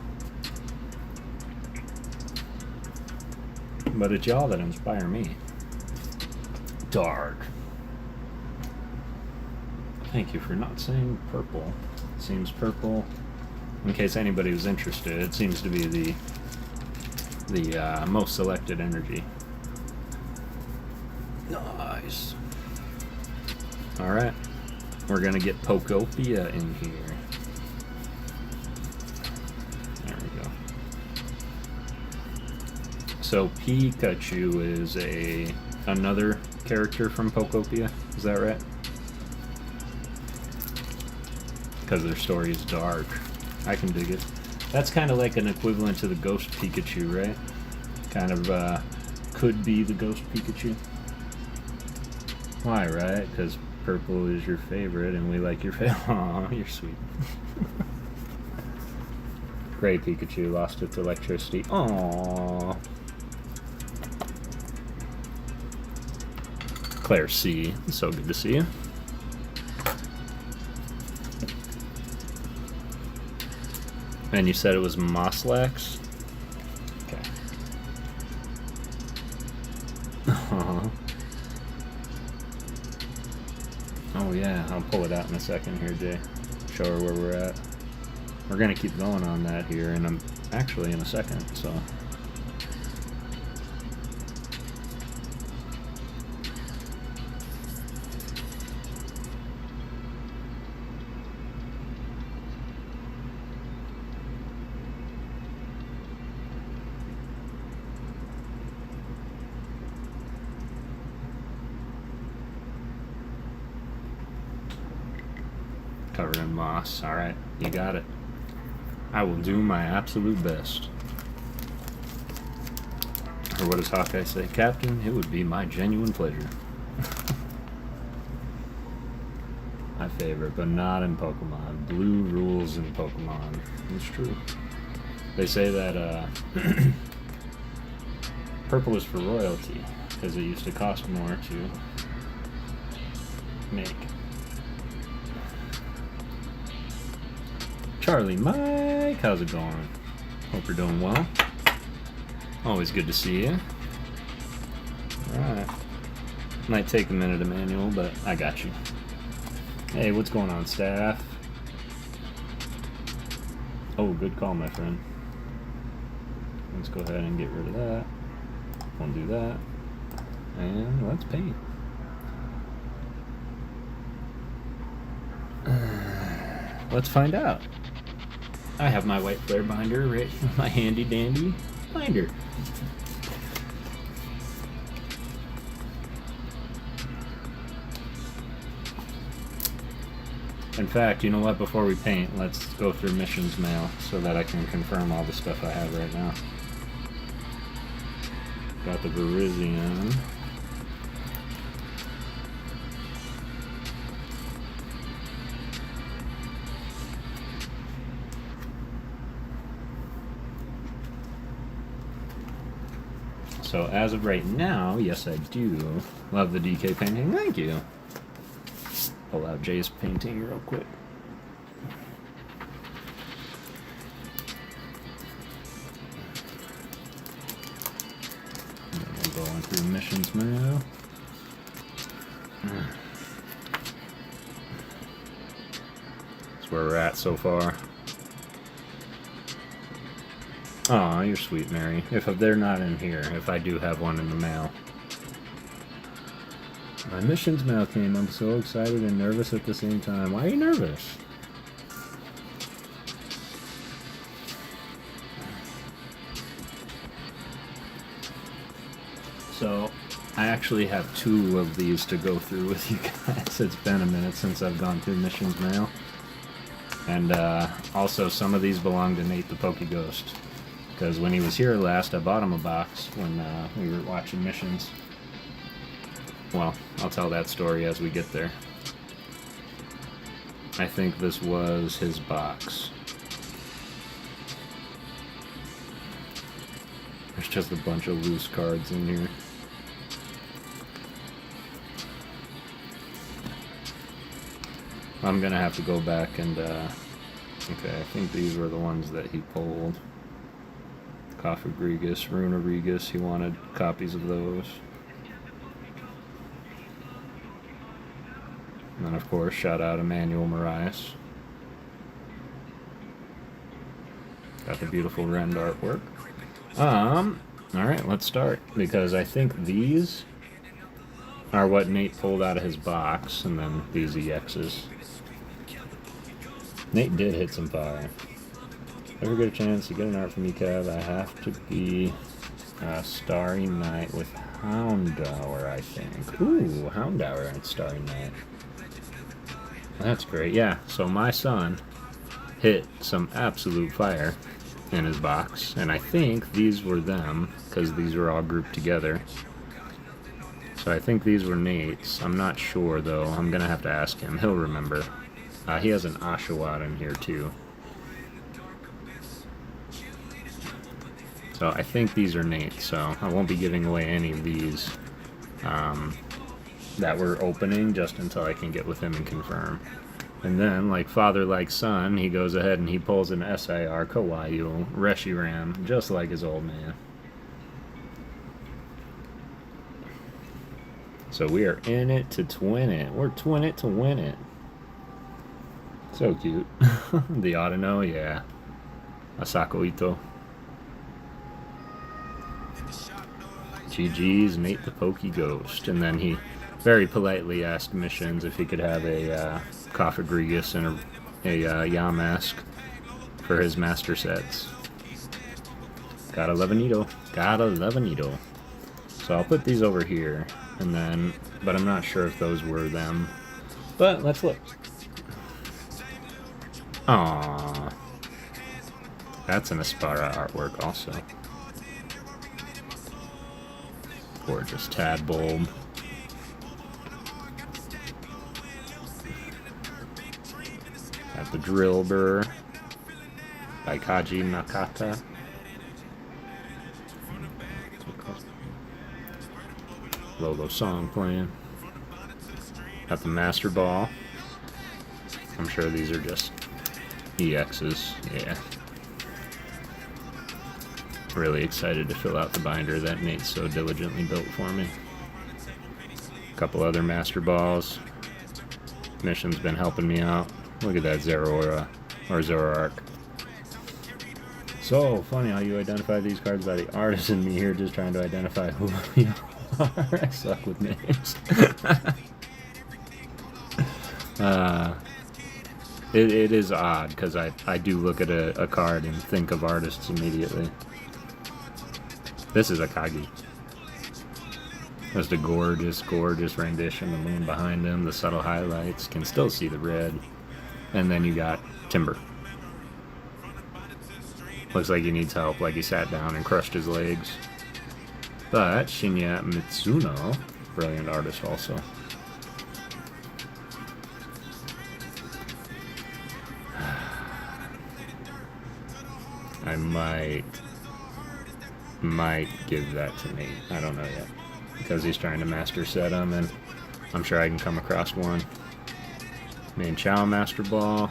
[SPEAKER 1] But it's y'all that inspire me. Dark. Thank you for not saying purple. It seems purple. In case anybody was interested, it seems to be the most selected energy. Nice. Alright. We're gonna get Pokopia in here. There we go. So Pikachu is another character from Pokopia, is that right? Because their story is dark. I can dig it. That's kind of like an equivalent to the Ghost Pikachu, right? Kind of could be the Ghost Pikachu. Why, right? Because purple is your favorite and we like your favorite. Aw, you're sweet. Gray Pikachu lost its electricity. Aww. Claire C. So good to see you. And you said it was Moslax? Okay. Oh yeah, I'll pull it out in a second here, Jay. Show her where we're at. We're gonna keep going on that here, and I'm actually in a second, so. Covered in moss. Alright, you got it. I will do my absolute best. Or what does Hawkeye say? Captain, it would be my genuine pleasure. My favorite, but not in Pokemon. Blue rules in Pokemon. It's true. They say that purple is for royalty, because it used to cost more to make. Charlie Mike, how's it going? Hope you're doing well. Always good to see you. Alright. Might take a minute, Emmanuel, but I got you. Hey, what's going on, staff? Oh, good call, my friend. Let's go ahead and get rid of that. We'll do that. And let's paint. Let's find out. I have my white flare binder, right? My handy dandy binder. In fact, you know what? Before we paint, let's go through missions mail so that I can confirm all the stuff I have right now. Got the Verizion. So as of right now, yes I do love the DK painting. Thank you. Pull out Jay's painting real quick. We're going through missions now. That's where we're at so far. Aw, you're sweet, Mary. If they're not in here, if I do have one in the mail. My missions mail came. I'm so excited and nervous at the same time. Why are you nervous? So, I actually have 2 of these to go through with you guys. It's been a minute since I've gone through missions mail. And also, some of these belong to Nate the PokéGhost. Because when he was here last, I bought him a box when we were watching missions. Well, I'll tell that story as we get there. I think this was his box. There's just a bunch of loose cards in here. I'm gonna have to go back and, okay, I think these were the ones that he pulled. Cofagrigus, Runarigus, he wanted copies of those. And then, of course, shout out Emmanuel Marias. Got the beautiful Rend artwork. Alright, let's start. Because I think these are what Nate pulled out of his box, and then these EXs. Nate did hit some fire. Ever get a chance to get an art from me, Kev? I have to be Starry Night with Houndour, I think. Ooh, Houndour and Starry Night. That's great. Yeah, so my son hit some absolute fire in his box, and I think these were them, because these were all grouped together. So I think these were Nate's. I'm not sure, though. I'm going to have to ask him. He'll remember. He has an Oshawott in here, too. So I think these are Nate's, so I won't be giving away any of these that we're opening just until I can get with him and confirm. And then, like father like son, he goes ahead and he pulls an SIR Kawaii Reshiram, just like his old man. So we are in it to twin it. We're twin it to win it. So cute. The Audino, yeah. Asako Ito. GG's Nate the PokéGhost. And then he very politely asked MiShins if he could have a Cofagrigus and a Yamask for his master sets. Gotta love a needle. Gotta love a needle. So I'll put these over here, and then, but I'm not sure if those were them. But let's look. Aww. That's an Aspara artwork also. Gorgeous Tadbulb. Got the Drillbur by Kaji Nakata. Lolo song playing. Got the Master Ball. I'm sure these are just EXs. Yeah. Really excited to fill out the binder that Nate so diligently built for me. A couple other Master Balls. MiShins been helping me out. Look at that Zeraora, or Zoroark. So funny how you identify these cards by the artist, and me here just trying to identify who you are. I suck with names. It is odd, because I do look at a card and think of artists immediately. This is Akagi. Just a gorgeous, gorgeous rendition. The moon behind him, the subtle highlights. Can still see the red. and then you got Timber. Looks like he needs help, like he sat down and crushed his legs. But Shinya Mitsuno, brilliant artist also. I might give that to Nate. I don't know yet, because he's trying to master set him, and I'm sure I can come across one. Main Chow Master Ball.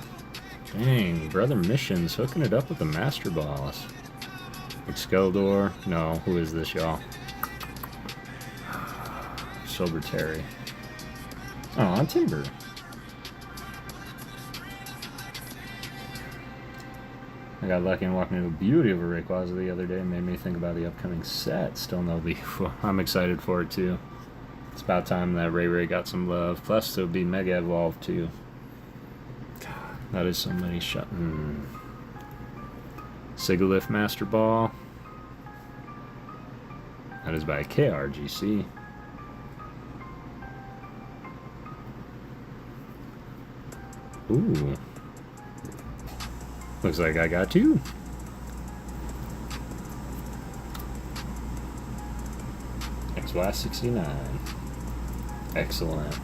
[SPEAKER 1] Dang, brother MiShins hooking it up with the Master Balls. Exceldor. No, who is this, y'all? Sober Terry. Aw, Timber. I got lucky and walked into the beauty of a Rayquaza the other day and made me think about the upcoming set. Still no beef. I'm excited for it too. It's about time that Ray got some love. Plus, it'll be Mega Evolved too. God, that is so many Sigilyph Master Ball. That is by KRGC. Ooh. Looks like I got two. XY69. Excellent.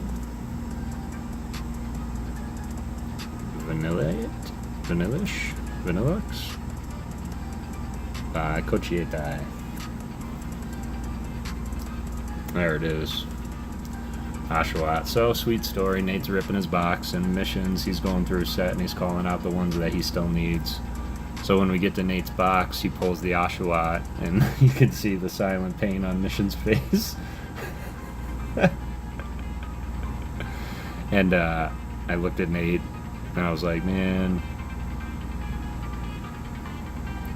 [SPEAKER 1] Vanillish? Vanillux? By Kochietai. There it is. Oshawott. So, sweet story. Nate's ripping his box, and MiShins, he's going through his set, and he's calling out the ones that he still needs. So when we get to Nate's box, he pulls the Oshawott, and you can see the silent pain on MiShins' face. And I looked at Nate, and I was like, man.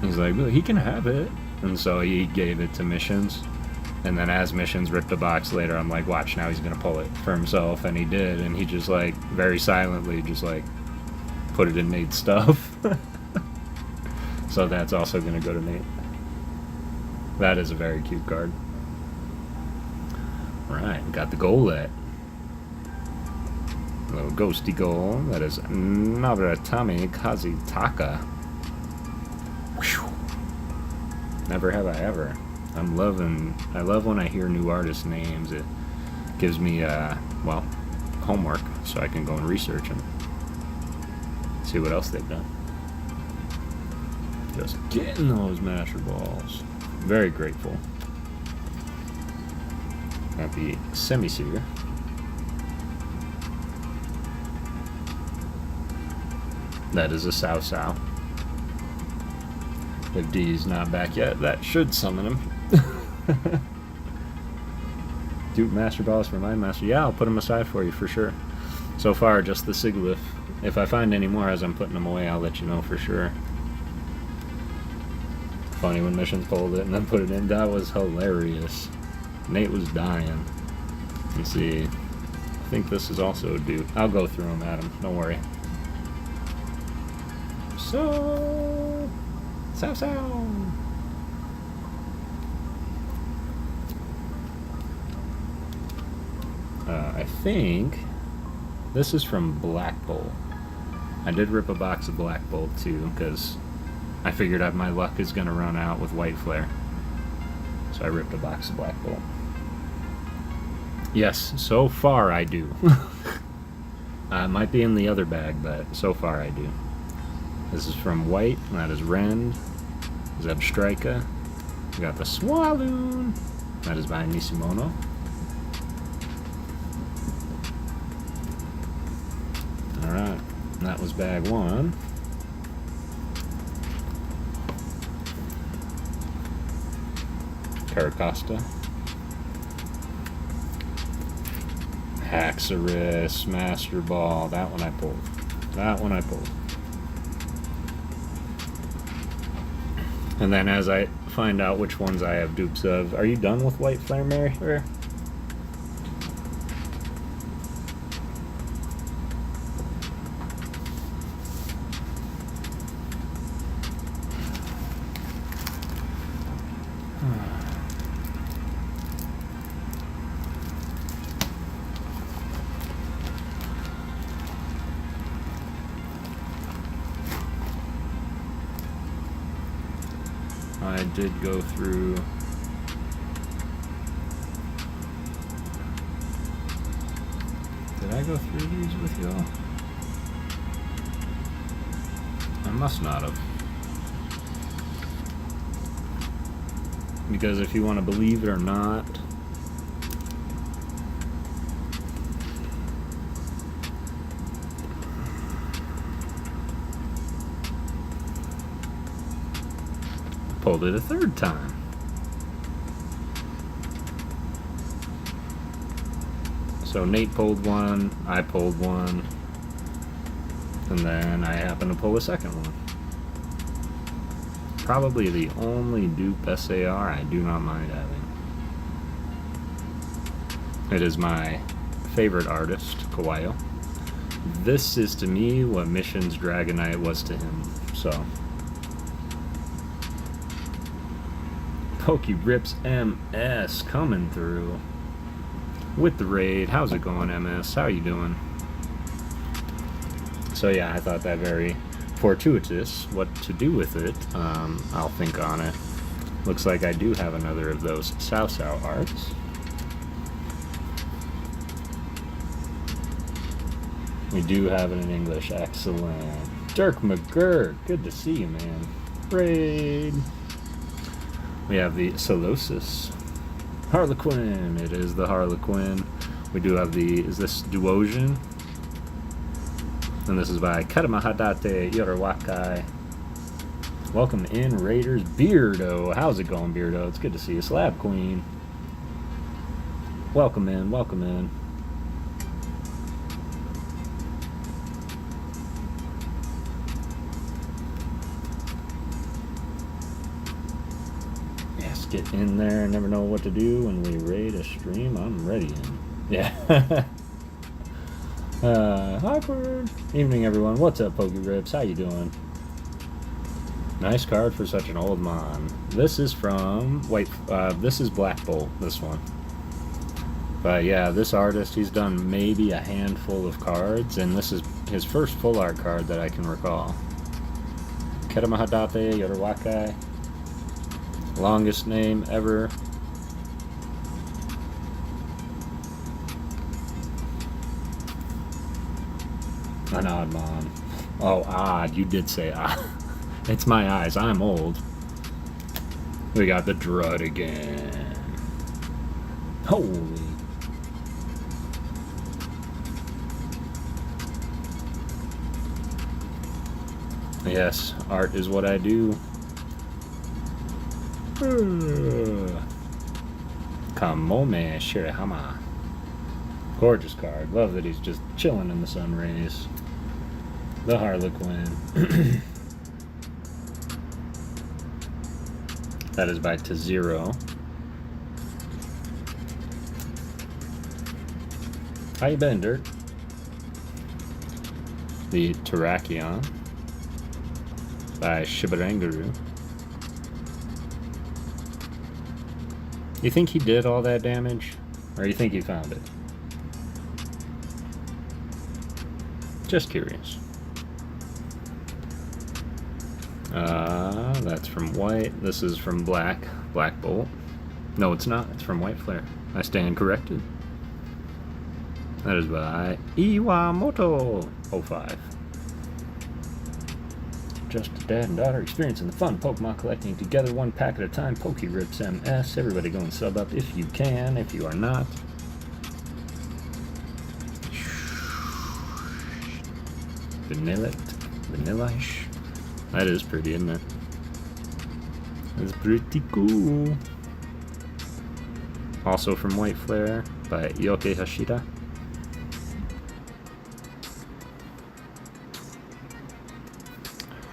[SPEAKER 1] He's like, well, he can have it. And so he gave it to MiShins. And then as MiShins ripped the box later, I'm like, watch, now he's going to pull it for himself. And he did. And he just, like, very silently just, like, put it in Nate's stuff. So that's also going to go to Nate. That is a very cute card. Alright, got the Golett. A little ghosty goal. That is Naratame Kazitaka. Whew. Never have I ever. I love when I hear new artist names. It gives me, well, homework, so I can go and research them. See what else they've done. Just getting those Master Balls. Very grateful. Got the Semi-Seer. That is a Sao Sao. If D's not back yet, that should summon him. Dupe Master Balls for my Master. Yeah, I'll put them aside for you for sure. So far, just the Sigilyph. If I find any more as I'm putting them away, I'll let you know for sure. Funny when MiShins pulled it and then put it in. That was hilarious. Nate was dying. Let's see. I think this is also a dupe. I'll go through them, Adam. Don't worry. So... Sao Sao! I think this is from Black Bolt. I did rip a box of Black Bolt too, because I figured out my luck is going to run out with White Flare. So I ripped a box of Black Bolt. Yes, so far I do. Might be in the other bag, but so far I do. This is from White, and that is Rend. Zebstrika. We got the Swaloon. That is by Nisimono. Alright, that was bag one. Caracosta. Haxorus, Master Ball. That one I pulled. That one I pulled. And then as I find out which ones I have dupes of, are you done with White Flare, Mary? Or? I did go through. Did I go through these with y'all? I must not have. Because if you want to believe it or not, I pulled it a third time. So Nate pulled one, I pulled one, and then I happened to pull a second one. Probably the only dupe SAR I do not mind having. It is my favorite artist, Kawaii. This is to me what MiShins Dragonite was to him, so. PokéRips MS coming through with the raid. How's it going, MS? How you doing? So yeah, I thought that very fortuitous. What to do with it, I'll think on it. Looks like I do have another of those Sao arts. We do have it in English. Excellent. Dirk McGurk, good to see you, man. Raid. We have the Solosis. Harlequin. It is the Harlequin. We do have the, is this Duosian? And this is by Katamahadate Yorawakai. Welcome in, Raiders. Beardo. How's it going, Beardo? It's good to see you. Slab Queen. Welcome in, welcome in. Yes, get in there. Never know what to do when we raid a stream. I'm ready in. Yeah. Awkward. Evening, everyone. What's up, PokéRips? How you doing? Nice card for such an old mon. This is from this is Black Bolt, this one. But yeah, this artist, he's done maybe a handful of cards, and this is his first full art card that I can recall. Katamahadate Yorawakai. Longest name ever. An odd mon. Oh, odd. You did say odd. It's my eyes. I'm old. We got the Drud again. Holy. Yes, art is what I do. Kamome Shirahama. Gorgeous card. Love that he's just chilling in the sun rays. The Harlequin. That is by Tazero. How you been, Dirt? The Terrakion by Shibaranguru. You think he did all that damage? Or you think he found it? Just curious. That's from white. This is from black. Black Bolt. No, it's not. It's from White Flare. I stand corrected. That is by Iwamoto 05. Just a dad and daughter experiencing the fun of Pokemon collecting together one pack at a time. PokéRips MS. Everybody go and sub up if you can. If you are not, vanilla-ish. That is pretty, isn't it? That's pretty cool. Also from White Flare by Yoke Hashida.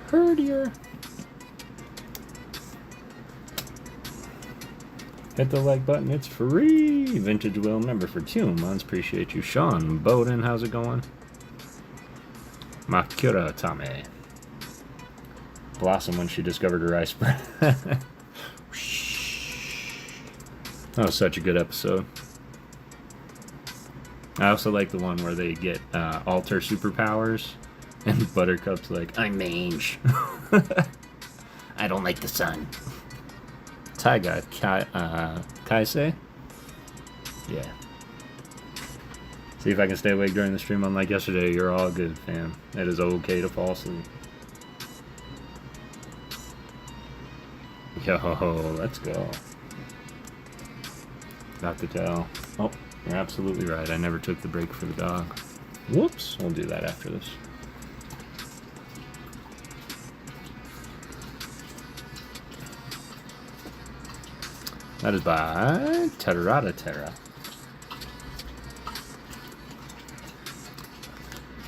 [SPEAKER 1] Herdier. Hit the like button, it's free. Vintage Will member for 2 months. Appreciate you. Sean Bowden, how's it going? Makura Tame. Blossom when she discovered her ice breath. That was such a good episode. I also like the one where they get alter superpowers, and Buttercup's like, I'm mange. I don't like the sun. Taiga Kaisei. Yeah. See if I can stay awake during the stream. Unlike yesterday, you're all good, fam. It is okay to fall asleep. Yo, let's go. Got to tell. Oh, you're absolutely right. I never took the break for the dog. Whoops. We'll do that after this. That is by Terrata Terra.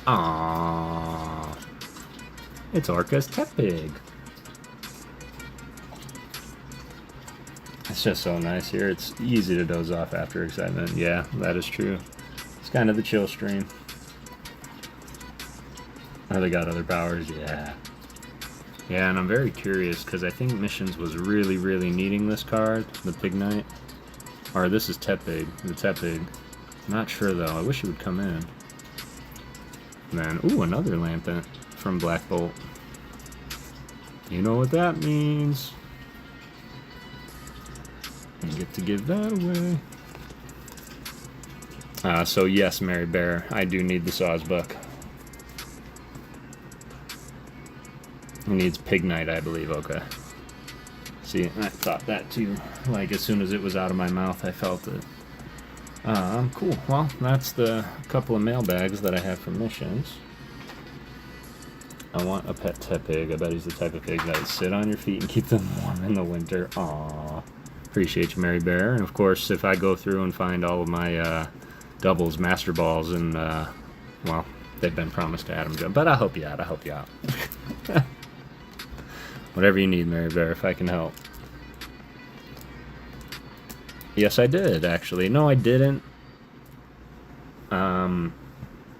[SPEAKER 1] Aww. It's Orca's Tepig. It's just so nice here. It's easy to doze off after excitement. Yeah, that is true. It's kind of the chill stream. Oh, they got other powers? Yeah. Yeah, and I'm very curious because I think MiShins was really, really needing this card, the Pig Knight. Or this is Tepig, the Tepig. Not sure though. I wish it would come in. And then, ooh, another Lampent from Black Bolt. You know what that means. I get to give that away. So yes, Mary Bear, I do need the Sawsbuck. He needs Pig Knight, I believe. Okay. See, I thought that too. Like, as soon as it was out of my mouth, I felt it. Cool. Well, that's the couple of mailbags that I have from MiShins. I want a pet Tepig. I bet he's the type of pig that would sit on your feet and keep them warm in the winter. Aww. Appreciate you, Mary Bear. And of course, if I go through and find all of my doubles, Master Balls, and, well, they've been promised to Adam Joe. But I'll help you out. I'll help you out. Whatever you need, Mary Bear, if I can help. Yes, I did, actually. No, I didn't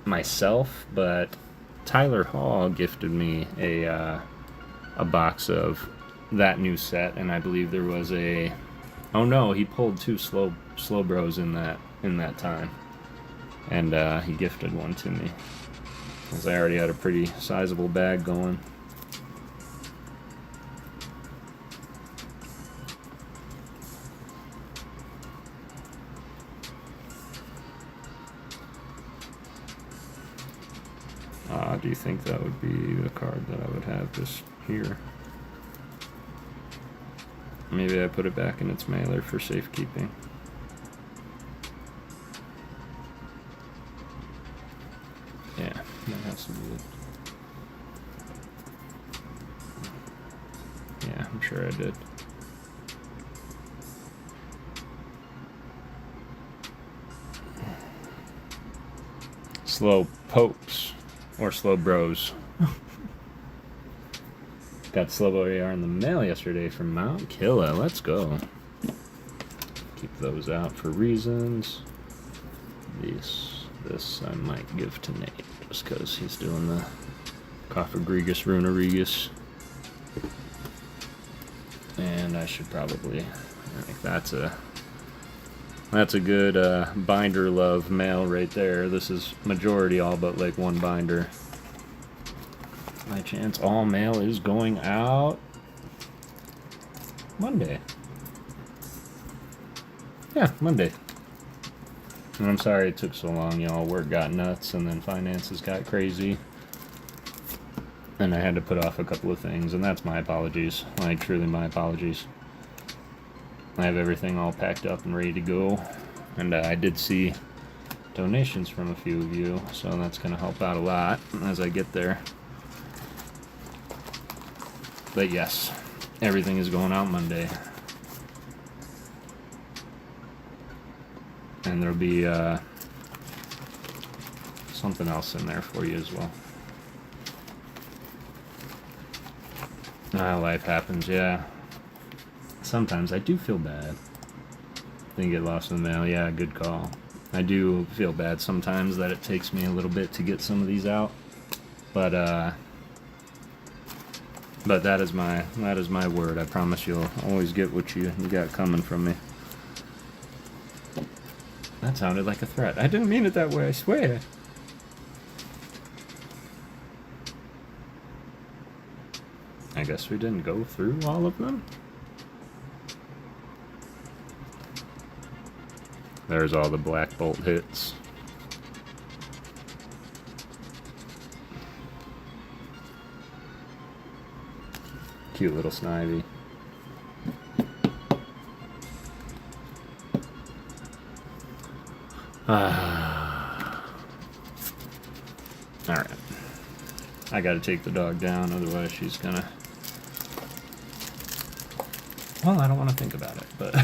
[SPEAKER 1] myself, but Tyler Hall gifted me a box of that new set, and I believe there was a... Oh no, he pulled 2 slow bros in that time. And he gifted one to me. Because I already had a pretty sizable bag going. Do you think that would be the card that I would have just here? Maybe I put it back in its mailer for safekeeping. Yeah, that has to be it. Yeah, I'm sure I did. Slow pokes. Or slow bros. Got Slow AR in the mail yesterday from Mount Killa. Let's go. Keep those out for reasons. This I might give to Nate just because he's doing the Cofagrigus Runarigus. And I should probably, I think that's a good binder love mail right there. This is majority all but like one binder. My chance all mail is going out Monday. Yeah, Monday. And I'm sorry it took so long, y'all. Work got nuts and then finances got crazy. And I had to put off a couple of things, and that's my apologies. Like, truly my apologies. I have everything all packed up and ready to go. And I did see donations from a few of you, so that's going to help out a lot as I get there. But yes, everything is going out Monday. And there'll be something else in there for you as well. Life happens, yeah. Sometimes I do feel bad. Didn't get lost in the mail. Yeah, good call. I do feel bad sometimes that it takes me a little bit to get some of these out. But that is my word. I promise you'll always get what you got coming from me. That sounded like a threat. I didn't mean it that way, I swear. I guess we didn't go through all of them. There's all the black bolt hits. Cute little Snivy. Alright. I gotta take the dog down, otherwise she's gonna... Well, I don't want to think about it, but...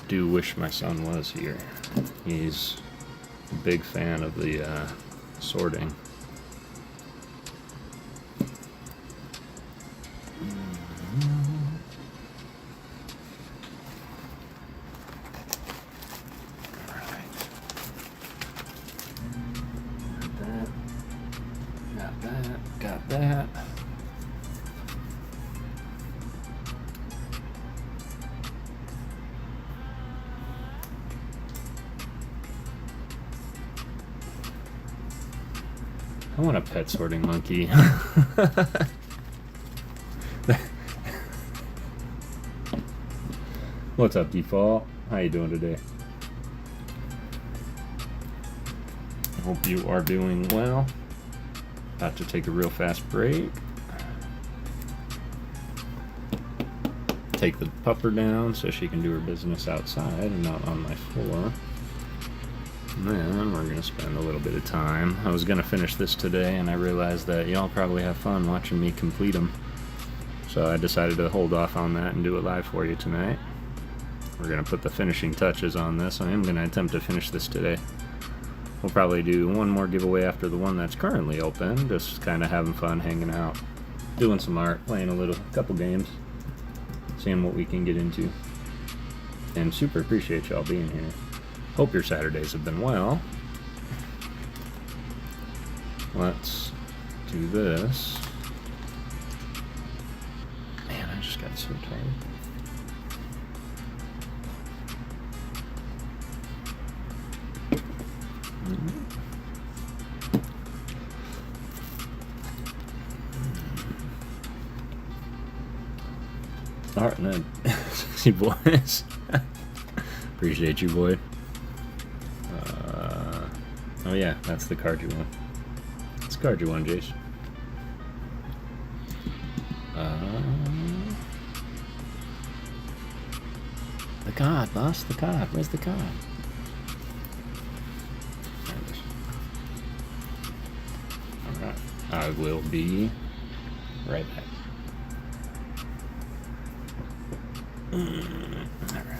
[SPEAKER 1] do wish my son was here. He's a big fan of the sorting. Got that. I want a pet sorting monkey. What's up, Default? How you doing today? I hope you are doing well. About to take a real fast break. Take the pupper down so she can do her business outside and not on my floor. And then we're going to spend a little bit of time. I was going to finish this today, and I realized that y'all probably have fun watching me complete them. So I decided to hold off on that and do it live for you tonight. We're going to put the finishing touches on this. I am going to attempt to finish this today. We'll probably do one more giveaway after the one that's currently open. Just kind of having fun, hanging out, doing some art, playing a couple games, seeing what we can get into. And super appreciate y'all being here. Hope your Saturdays have been well. Let's do this. Man, I just got so tired. Alright, then. See, boys. Appreciate you, boy. Oh yeah, that's the card you want. It's the card you want, Jace. The card, boss. The card. Where's the card? There it is. Alright. I will be right back. Alright.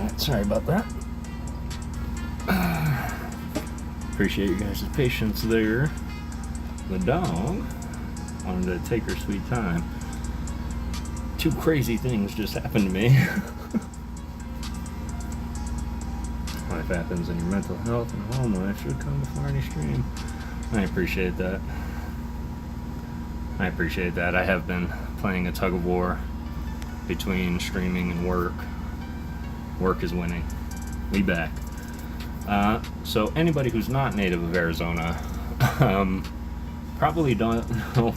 [SPEAKER 1] Alright, sorry about that. Appreciate you guys' patience there. The dog wanted to take her sweet time. Two crazy things just happened to me. Life happens in your mental health and home life should come before any stream. I appreciate that. I appreciate that. I have been playing a tug of war between streaming and work. Work is winning. We back. So anybody who's not native of Arizona probably don't know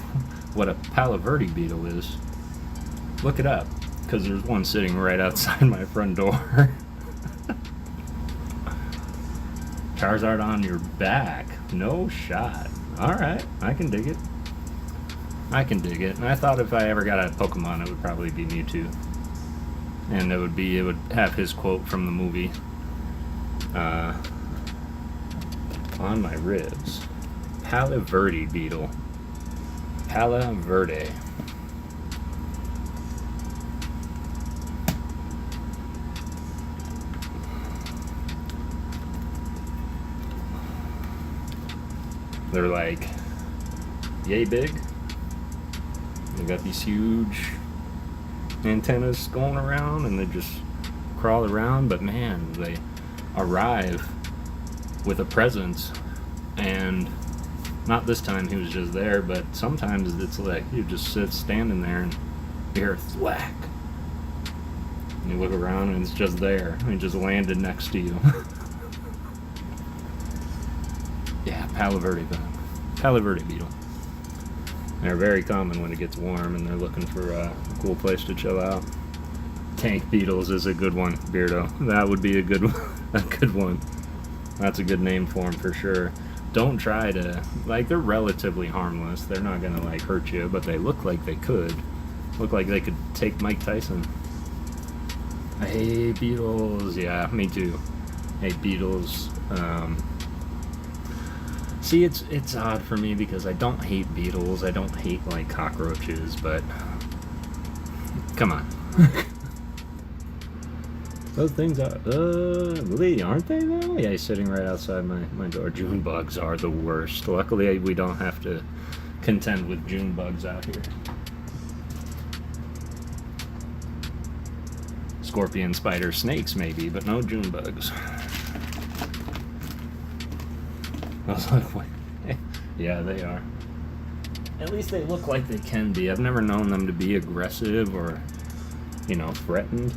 [SPEAKER 1] what a Palo Verde beetle is. Look it up, because there's one sitting right outside my front door. Charizard on your back? No shot. Alright, I can dig it. I can dig it. And I thought if I ever got a Pokemon, it would probably be Mewtwo. And it would have his quote from the movie on my ribs. Palo Verde beetle. Palo Verde. They're like yay big. They got these huge antennas going around and they just crawl around, but man, they arrive with a presence. And not this time he was just there, but sometimes it's like you just sit standing there and you hear a thwack. And you look around and it's just there. It just landed next to you. Yeah, Palo Verde beetle. They're very common when it gets warm and they're looking for a cool place to chill out. Tank beetles is a good one, Beardo. That would be a good one. That's a good name for them for sure. Don't try to, like, they're relatively harmless. They're not gonna like hurt you, but they look like they could. Look like they could take Mike Tyson. I hate beetles. Yeah, me too. Hate beetles. See, it's odd for me because I don't hate beetles. I don't hate like cockroaches, but come on. Those things are ugly, aren't they though? Yeah, he's sitting right outside my door. June bugs are the worst. Luckily, we don't have to contend with June bugs out here. Scorpion, spider, snakes maybe, but no June bugs. I was like, wait. Yeah, they are. At least they look like they can be. I've never known them to be aggressive or, you know, threatened.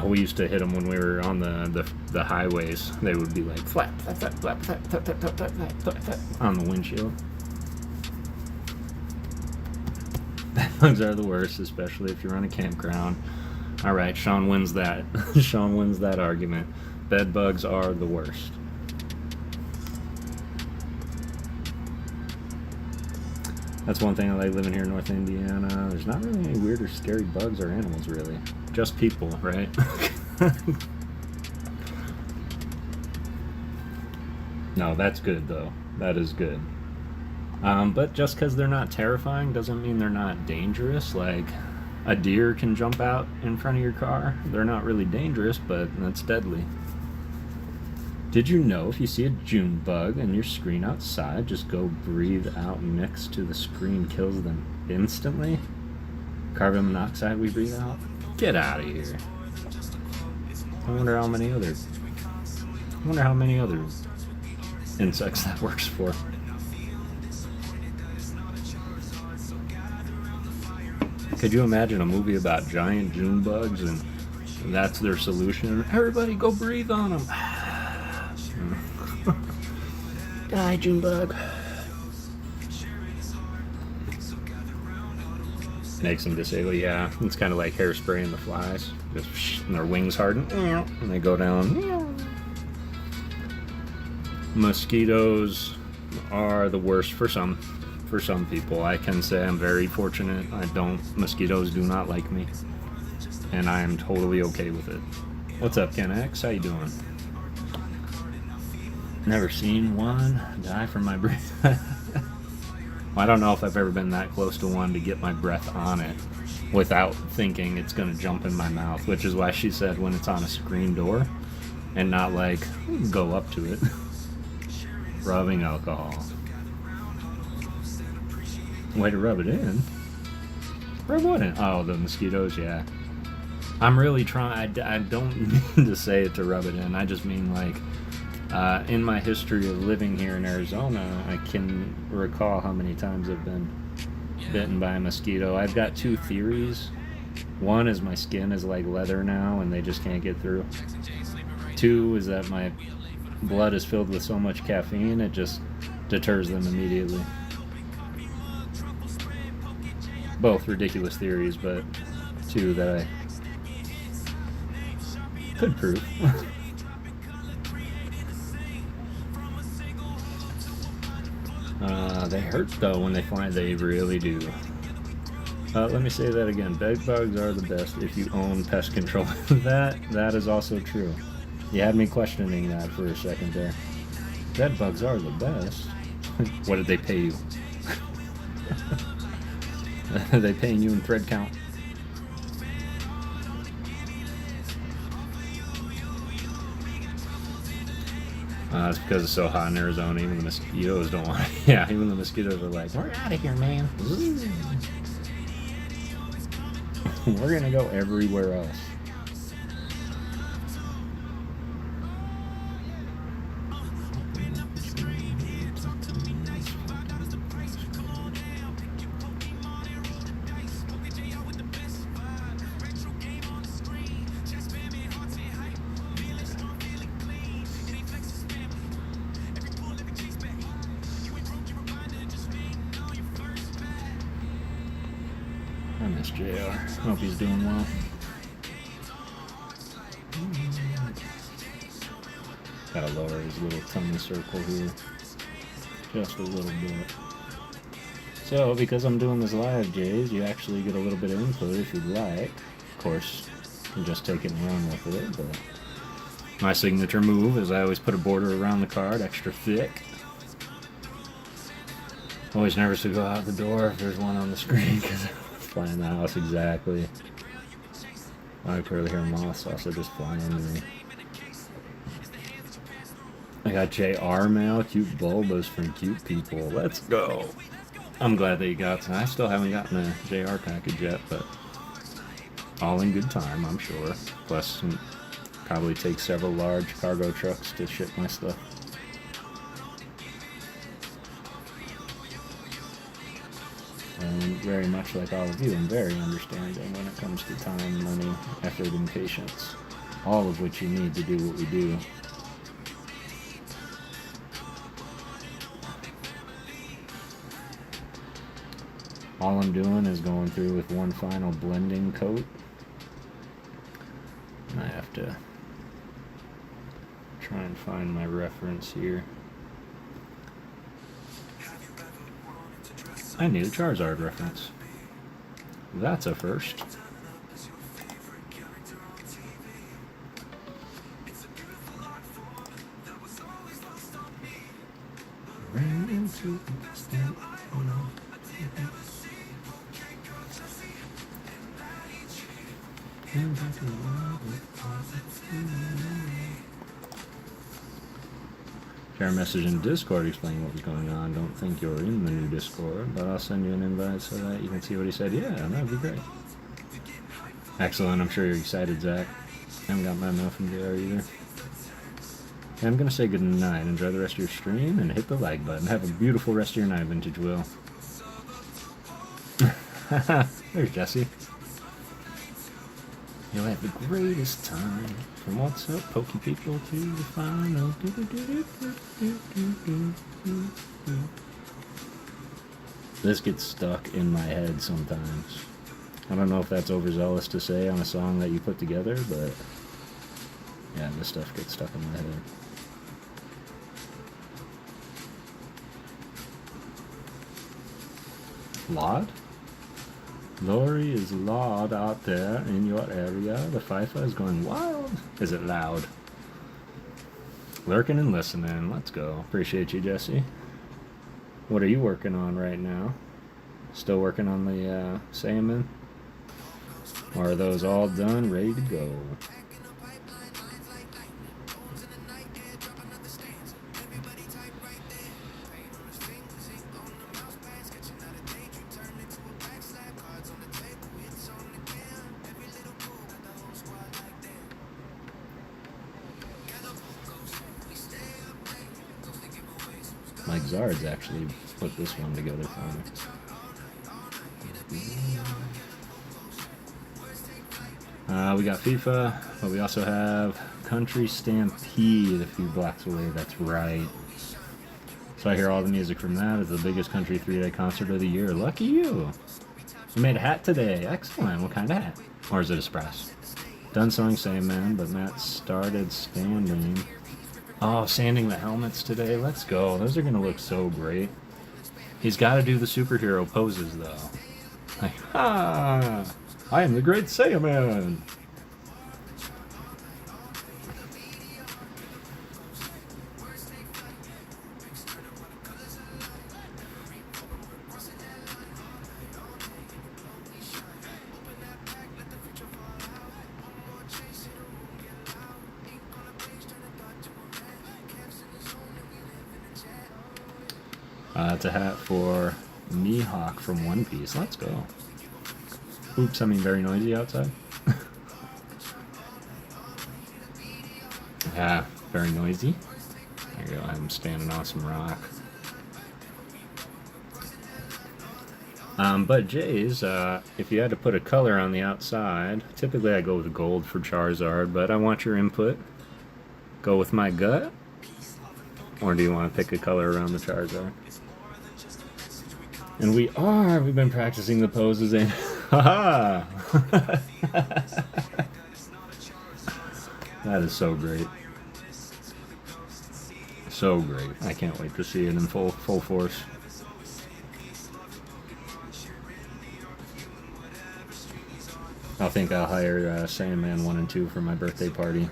[SPEAKER 1] We used to hit them when we were on the highways. They would be like flap, flap, flap, flap, flap, flap, flap, flap, flap, flap, flap, flap, on the windshield. Bugs are the worst, especially if you're on a campground. All right, Sean wins that. Sean wins that argument. Bed bugs are the worst. That's one thing I like living here in North Indiana. There's not really any weird or scary bugs or animals, really. Just people, right? No, that's good, though. That is good. But just because they're not terrifying doesn't mean they're not dangerous. Like, a deer can jump out in front of your car. They're not really dangerous, but that's deadly. Did you know if you see a June bug on your screen outside, just go breathe out next to the screen, kills them instantly? Carbon monoxide we breathe out? Get out of here. I wonder how many other insects that works for. Could you imagine a movie about giant June bugs and that's their solution? Everybody go breathe on them. Die, June bug. Makes them disabled. Yeah, it's kind of like hairspray in the flies. Just and their wings harden and they go down. Mosquitoes are the worst for some people. I can say I'm very fortunate. Mosquitoes do not like me, and I am totally okay with it. What's up, Ken X? How you doing? Never seen one die from my breath. I don't know if I've ever been that close to one to get my breath on it without thinking it's going to jump in my mouth, which is why she said when it's on a screen door and not like go up to it. Rubbing alcohol. Way to rub it in. Rub what in? Oh, the mosquitoes, yeah. I'm really trying. I don't mean to say it to rub it in. I just mean like in my history of living here in Arizona, I can recall how many times I've been bitten by a mosquito. I've got two theories. One is my skin is like leather now and they just can't get through. Two is that my blood is filled with so much caffeine it just deters them immediately. Both ridiculous theories, but two that I could prove. They hurt though when they fly. They really do. Let me say that again. Bed bugs are the best if you own pest control. that is also true. You had me questioning that for a second there. Bed bugs are the best. What did they pay you? Are they paying you in thread count? It's because it's so hot in Arizona. Even the mosquitoes don't want it. Yeah, even the mosquitoes are like, we're out of here, man. We're gonna go everywhere else. I miss JR. Hope he's doing well. Gotta lower his little tummy circle here. Just a little bit. So, because I'm doing this live, Jays, you actually get a little bit of input if you'd like. Of course, you can just take it and run with it, but my signature move is I always put a border around the card, extra thick. Always nervous to go out the door if there's one on the screen, because flying the house, exactly. I clearly hear moths also just flying into me. I got JR mail, cute bulbas from cute people. Let's go. I'm glad that you got some. I still haven't gotten a JR package yet, but all in good time, I'm sure. Plus, probably take several large cargo trucks to ship my stuff. And very much like all of you, I'm very understanding when it comes to time, money, effort, and patience. All of which you need to do what we do. All I'm doing is going through with one final blending coat. And I have to try and find my reference here. I need a Charizard reference. That's a first. Share a message in Discord explaining what was going on. Don't think you're in the new Discord, but I'll send you an invite so that you can see what he said. Yeah, that'd be great. Excellent. I'm sure you're excited, Zach. I haven't got my mail from JR either. And I'm going to say good night. Enjoy the rest of your stream and hit the like button. Have a beautiful rest of your night, Vintage Will. There's Jesse. You'll have the greatest time. From what's up, Poke People, to the final. This gets stuck in my head sometimes. I don't know if that's overzealous to say on a song that you put together, but yeah, this stuff gets stuck in my head. Laud? Lori is loud out there in your area. The FIFA is going wild. Is it loud? Lurking and listening. Let's go. Appreciate you, Jesse. What are you working on right now? Still working on the salmon? Or are those all done, ready to go? Mike Zard's actually put this one together for me. We got FIFA, but we also have Country Stampede a few blocks away. That's right. So I hear all the music from that. It's the biggest country 3-day concert of the year. Lucky you. You made a hat today. Excellent. What kind of hat? Or is it Express? Done sewing, same man, but Matt started standing. Oh, sanding the helmets today. Let's go. Those are going to look so great. He's got to do the superhero poses, though. Like, ha! I am the great Saiyaman! It's a hat for Mihawk from One Piece. Let's go. Oops, I mean very noisy outside. Yeah, very noisy. There you go, I'm standing on some rock. But Jays, if you had to put a color on the outside, typically I go with gold for Charizard, but I want your input. Go with my gut? Or do you want to pick a color around the Charizard? And we've been practicing the poses and haha! That is so great. So great. I can't wait to see it in full force. I think I'll hire Sandman 1 and 2 for my birthday party.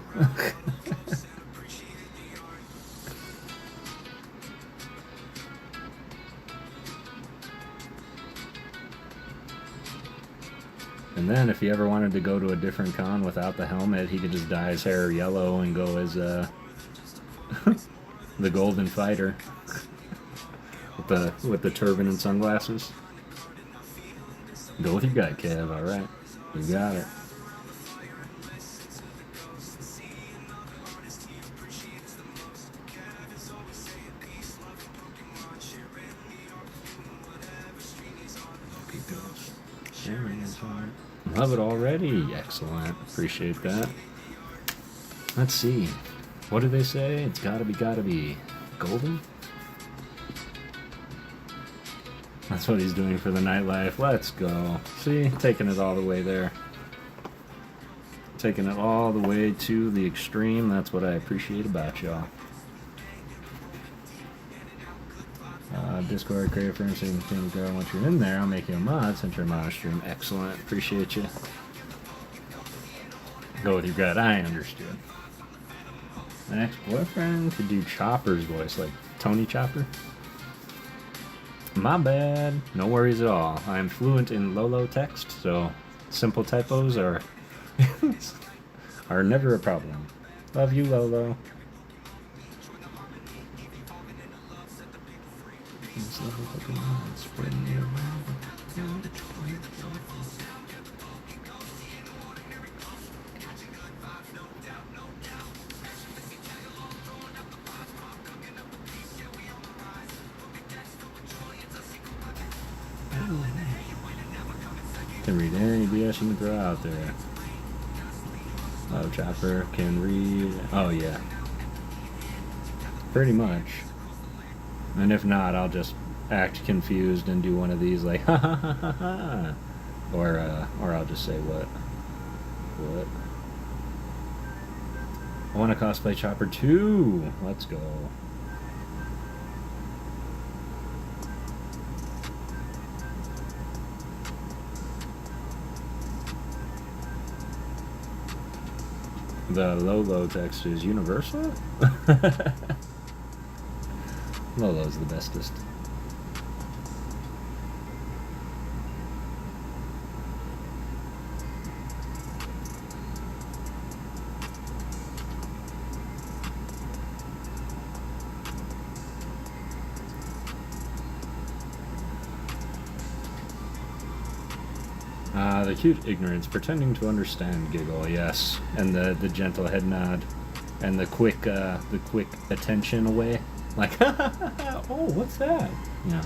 [SPEAKER 1] And then if he ever wanted to go to a different con without the helmet, he could just dye his hair yellow and go as the Golden Fighter with the turban and sunglasses. Go with your gut, Kev. All right, you got it. Love it already. Excellent. Appreciate that. Let's see. What do they say? It's gotta be golden? That's what he's doing for the nightlife. Let's go. See? Taking it all the way there. Taking it all the way to the extreme. That's what I appreciate about y'all. Discord creator for instance, once you're in there, I'll make you a mod since you're a mod stream. Excellent. Appreciate you. Go with your gut. I understood. My ex-boyfriend could do Chopper's voice, like Tony Chopper. My bad. No worries at all. I'm fluent in Lolo text, so simple typos are never a problem. Love you, Lolo. Can read any BS you can throw out there. Oh, Chopper can read. Oh, yeah. Pretty much. And if not, I'll just act confused and do one of these like ha ha ha ha ha, or I'll just say what. I want to cosplay Chopper too. Let's go. The Lolo text is universal? Lolo's the bestest. The cute ignorance, pretending to understand giggle, yes. And the gentle head nod. And the quick attention away. Like, oh, what's that? Yeah.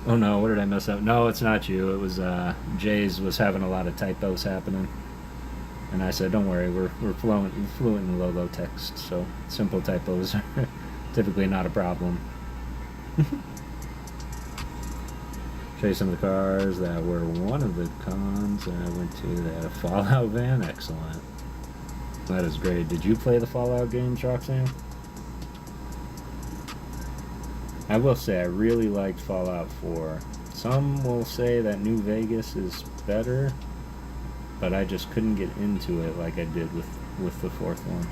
[SPEAKER 1] Oh no, what did I mess up? No, it's not you. It was, Jay's was having a lot of typos happening. And I said, don't worry, we're fluent in low text, so simple typos are typically not a problem. Show you some of the cars that were one of the cons that I went to. They had a Fallout van. Excellent. That is great. Did you play the Fallout games, Roxanne? I will say I really liked Fallout 4. Some will say that New Vegas is better, but I just couldn't get into it like I did with the fourth one.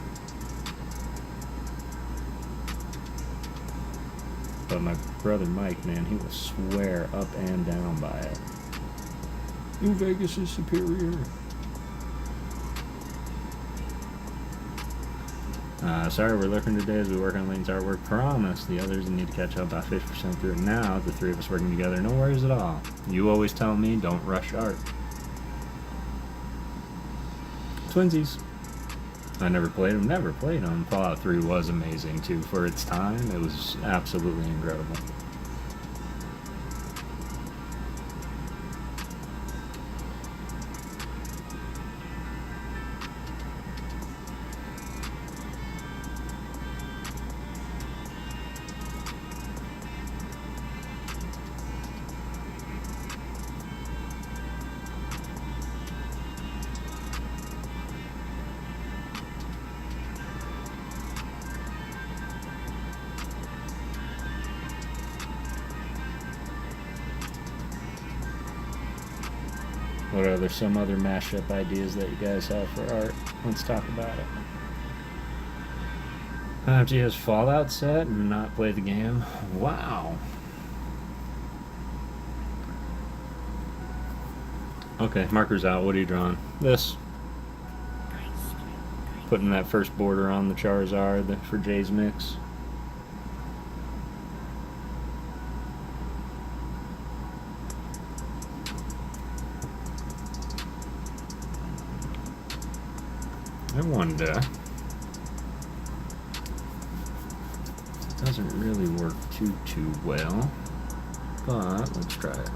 [SPEAKER 1] But my brother Mike, man, he will swear up and down by it. New Vegas is superior. Sorry we're lurking today as we work on Lane's artwork. Promise the others need to catch up about 50% through it now. The three of us working together, no worries at all. You always tell me, don't rush art. Twinsies. I never played them. Fallout 3 was amazing too. For its time, it was absolutely incredible. What are there some other mashup ideas that you guys have for art? Let's talk about it. She has Fallout set and not play the game. Wow. Okay, marker's out. What are you drawing? This. Putting that first border on the Charizard for Jay's mix. I wonder. It doesn't really work too well, but let's try it.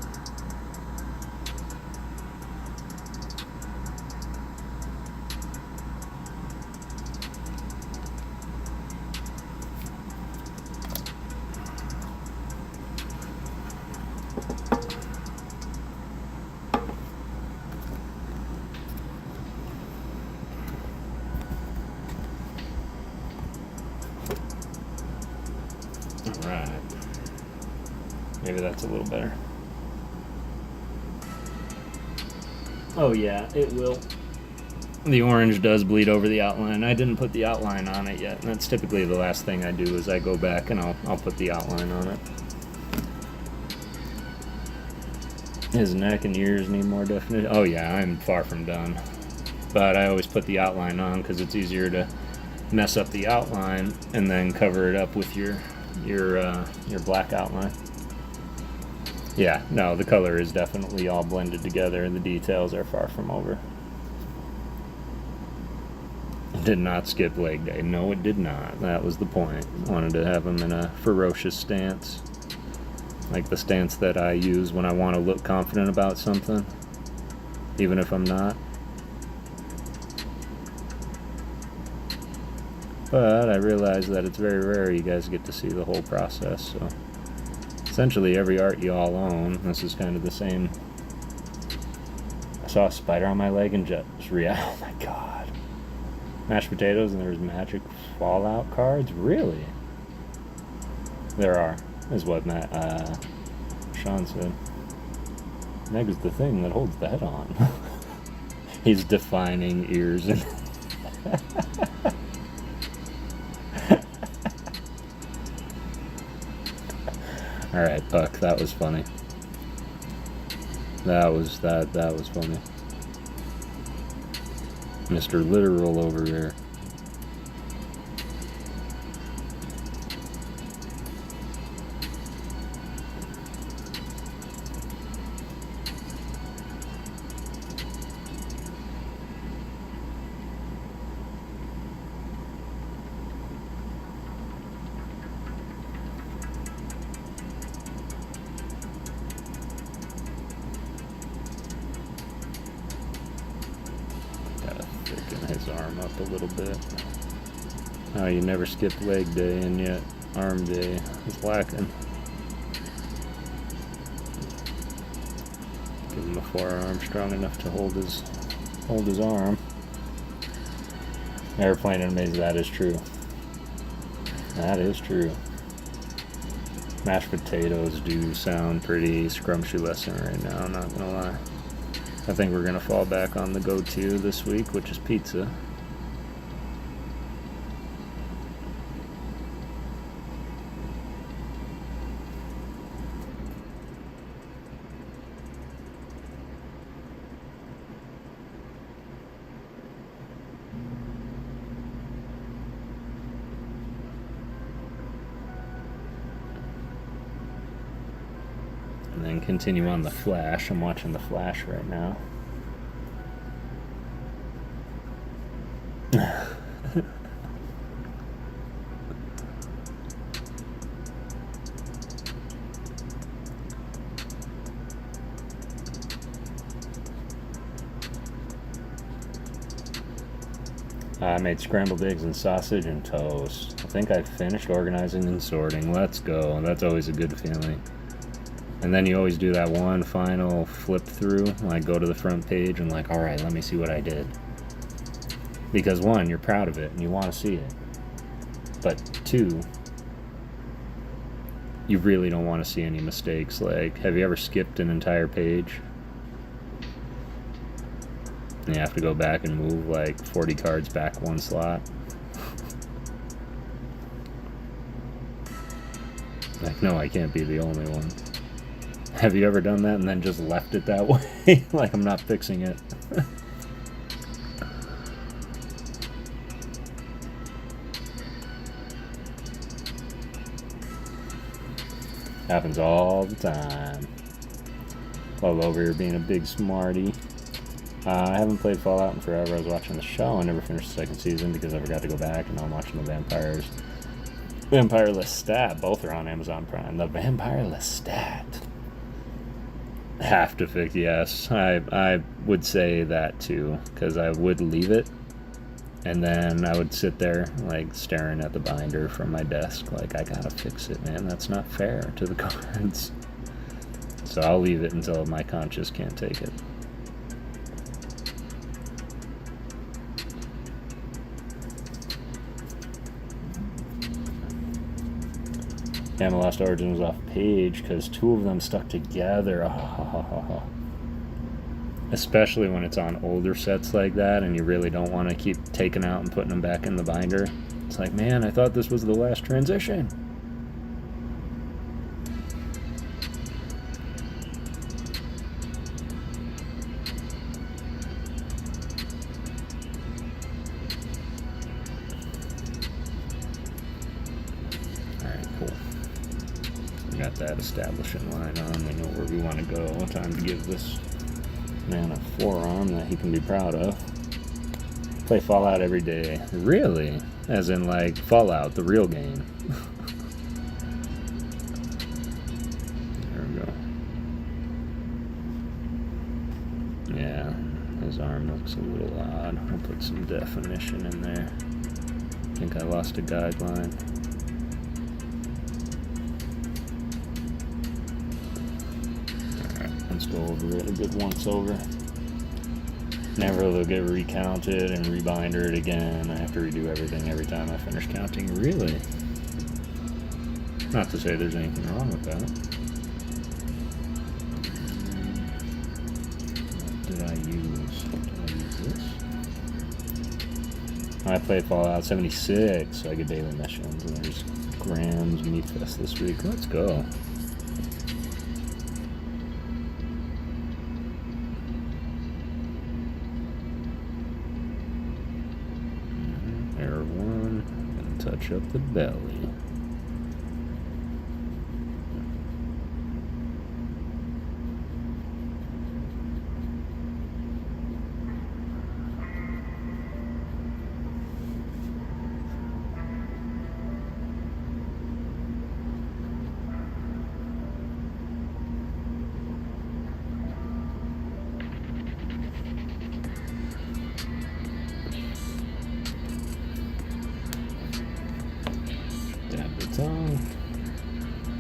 [SPEAKER 1] Alright. Maybe that's a little better. Oh yeah, it will. The orange does bleed over the outline. I didn't put the outline on it yet. That's typically the last thing I do is I go back and I'll put the outline on it. His neck and ears need more definition. Oh yeah, I'm far from done. But I always put the outline on because it's easier to mess up the outline and then cover it up with your black outline. Yeah, no, the color is definitely all blended together and the details are far from over. Did not skip leg day. No, it did not. That was the point. Wanted to have him in a ferocious stance. Like the stance that I use when I want to look confident about something, even if I'm not. But I realize that it's very rare you guys get to see the whole process, so essentially every art you all own, this is kind of the same. I saw a spider on my leg and just oh my god. Mashed potatoes and there's magic Fallout cards? Really? There are, is what Sean said. Meg is the thing that holds the head on. He's defining ears and Alright, Puck, that was funny. That was funny. Mr. Literal over here. arm up a little bit. Oh, you never skipped leg day, and yet arm day is lacking. Give him a forearm strong enough to hold his arm. Airplane and maze, that is true. That is true. Mashed potatoes do sound pretty scrumptious right now, I'm not gonna lie. I think we're gonna fall back on the go-to this week, which is pizza. And then continue on the Flash. I'm watching the Flash right now. I made scrambled eggs and sausage and toast. I think I finished organizing and sorting. Let's go. That's always a good feeling. And then you always do that one final flip through, like go to the front page and like, all right, let me see what I did. Because one, you're proud of it and you want to see it. But two, you really don't want to see any mistakes. Like, have you ever skipped an entire page? And you have to go back and move like 40 cards back one slot. Like, no, I can't be the only one. Have you ever done that and then just left it that way? Like, I'm not fixing it. Happens all the time. Love over here being a big smarty. I haven't played Fallout in forever. I was watching the show. I never finished the second season because I forgot to go back, and now I'm watching the Vampire Lestat. Both are on Amazon Prime. The Vampire Lestat. Have to fix, yes. I would say that too, because I would leave it, and then I would sit there like staring at the binder from my desk like, I gotta fix it, man. That's not fair to the cards. So I'll leave it until my conscience can't take it. Damn, Lost Origin was off page because two of them stuck together. Oh. Especially when it's on older sets like that and you really don't want to keep taking out and putting them back in the binder. It's like, man, I thought this was the last transition. Got that establishing line on. We know where we want to go. Time to give this man a forearm that he can be proud of. Play Fallout every day. Really? As in like Fallout, the real game. There we go. Yeah, his arm looks a little odd. I'll put some definition in there. I think I lost a guideline. Let's go over it a good once over. Never will get recounted and rebindered again. I have to redo everything every time I finish counting. Really? Not to say there's anything wrong with that. What did I use? Did I use this? I played Fallout 76, so I get daily missions, and there's Graham's Meat Fest this week. Let's go. Error 1, gonna touch up the belly.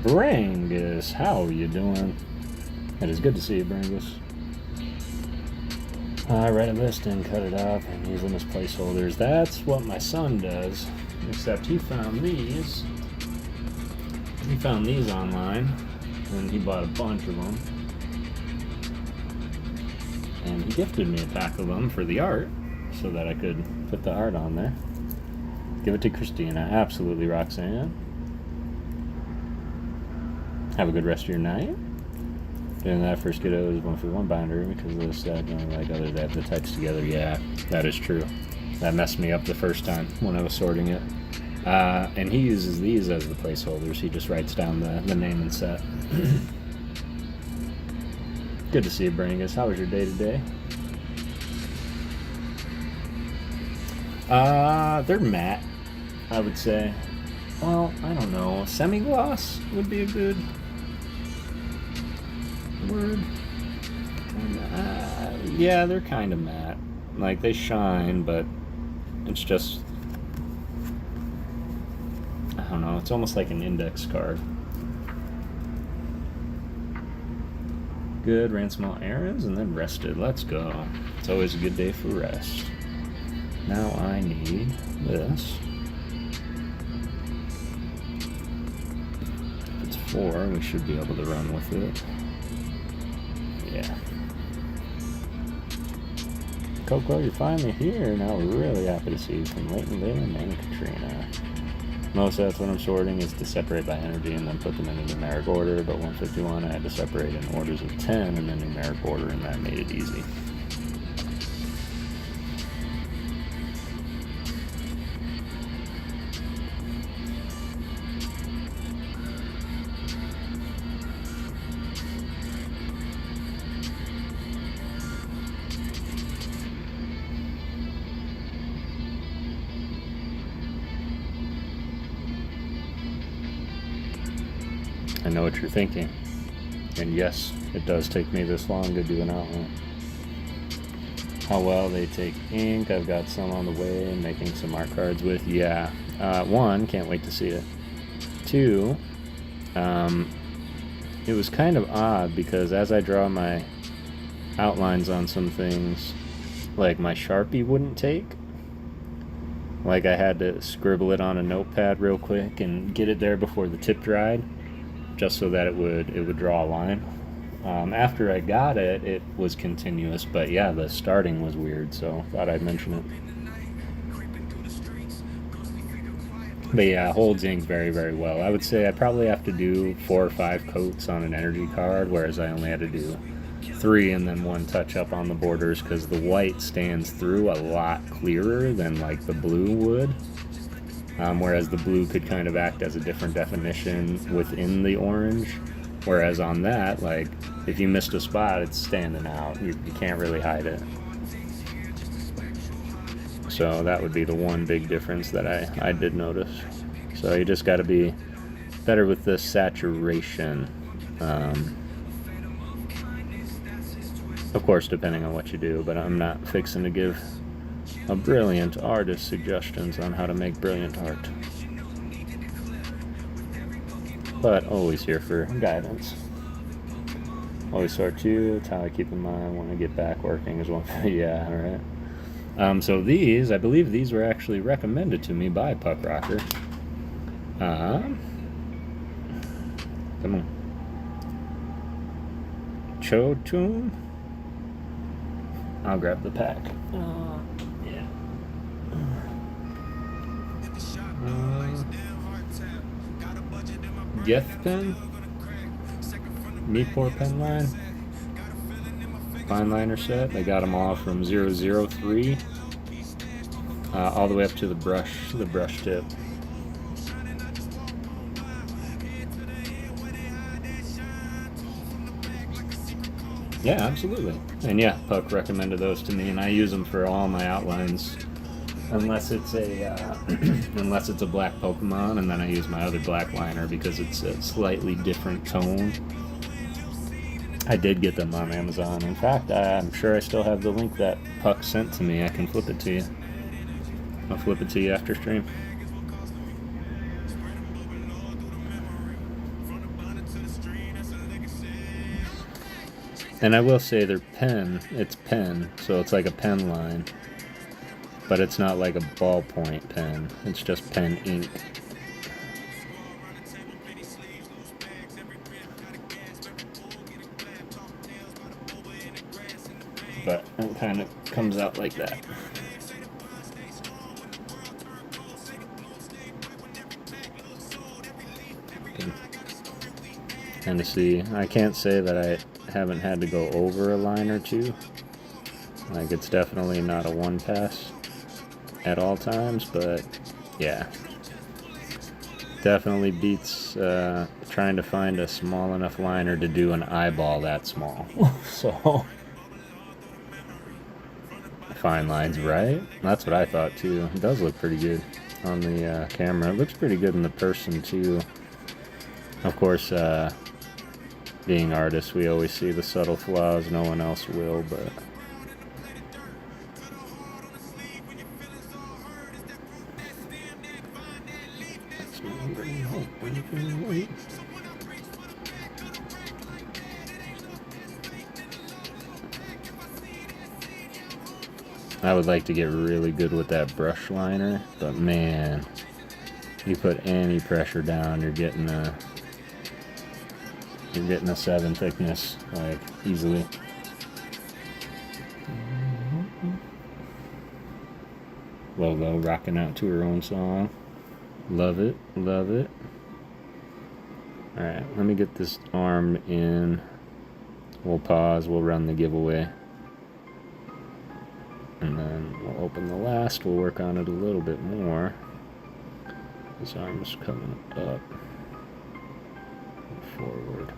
[SPEAKER 1] Brangus, how are you doing? It is good to see you, Brangus. I read a list and cut it up and use them as placeholders. That's what my son does, except he found these. He found these online, and he bought a bunch of them. And he gifted me a pack of them for the art, so that I could put the art on there. Give it to Christina. Absolutely, Roxanne. Have a good rest of your night. Doing that first kiddo is 1-for-1 binder because of the set, like others that have the types together. Yeah, that is true. That messed me up the first time when I was sorting it. And he uses these as the placeholders. He just writes down the name and set. Good to see you, Brangus. How was your day today? They're matte, I would say. Well, I don't know. Semi-gloss would be a good word. Yeah, they're kind of matte. Like, they shine, but it's just, I don't know, it's almost like an index card. Good, ran small errands and then rested. Let's go. It's always a good day for rest. Now I need this. If it's 4, we should be able to run with it. Yeah. Coco, you're finally here. Now we're really happy to see you from Leighton, Leyland, and Katrina. Most that's what I'm sorting is to separate by energy and then put them in a numeric order, but 151 I had to separate in orders of 10 in a numeric order, and that made it easy. I know what you're thinking, and yes, it does take me this long to do an outline. How well they take ink. I've got some on the way and making some art cards with. Yeah. 1, can't wait to see it. 2, it was kind of odd because as I draw my outlines on some things, like my Sharpie wouldn't take. Like I had to scribble it on a notepad real quick and get it there before the tip dried, just so that it would draw a line. After I got it, it was continuous, but yeah, the starting was weird, so thought I'd mention it. But yeah, holds ink very, very well. I would say I probably have to do 4 or 5 coats on an energy card, whereas I only had to do 3 and then 1 touch up on the borders because the white stands through a lot clearer than like the blue would. Whereas the blue could kind of act as a different definition within the orange. Whereas on that, like, if you missed a spot, it's standing out. You can't really hide it. So that would be the one big difference that I did notice. So you just got to be better with the saturation. Of course, depending on what you do, but I'm not fixing to give a brilliant artist suggestions on how to make brilliant art. But always here for guidance. Always sort 2, that's how I keep in mind when I get back working as well. Yeah, alright. So these, I believe these were actually recommended to me by Puck Rocker. Come on. Chotun? I'll grab the pack. Yeah. Gethpen? Meatport pen line? Fine liner set. They got them all from 003 all the way up to the brush tip. Yeah, absolutely. And yeah, Puck recommended those to me, and I use them for all my outlines, unless it's a unless it's a black Pokemon, and then I use my other black liner because it's a slightly different tone. I did get them on Amazon. In fact, I'm sure I still have the link that Puck sent to me. I can flip it to you. I'll flip it to you after stream. And I will say they're pen. It's pen, so it's like a pen line. But it's not like a ballpoint pen. It's just pen ink. But it kind of comes out like that. And to see, I can't say that I haven't had to go over a line or two. Like, it's definitely not a one pass at all times, but yeah. Definitely beats trying to find a small enough liner to do an eyeball that small. So, fine lines, right? That's what I thought too. It does look pretty good on the camera. It looks pretty good in the person too. Of course, being artists, we always see the subtle flaws. No one else will, but I would like to get really good with that brush liner, but man, you put any pressure down, you're getting a 7 thickness, like, easily. Logo rocking out to her own song. Love it, love it. Alright, let me get this arm in. We'll pause, we'll run the giveaway. And then we'll open the last, we'll work on it a little bit more. This arm's coming up and forward.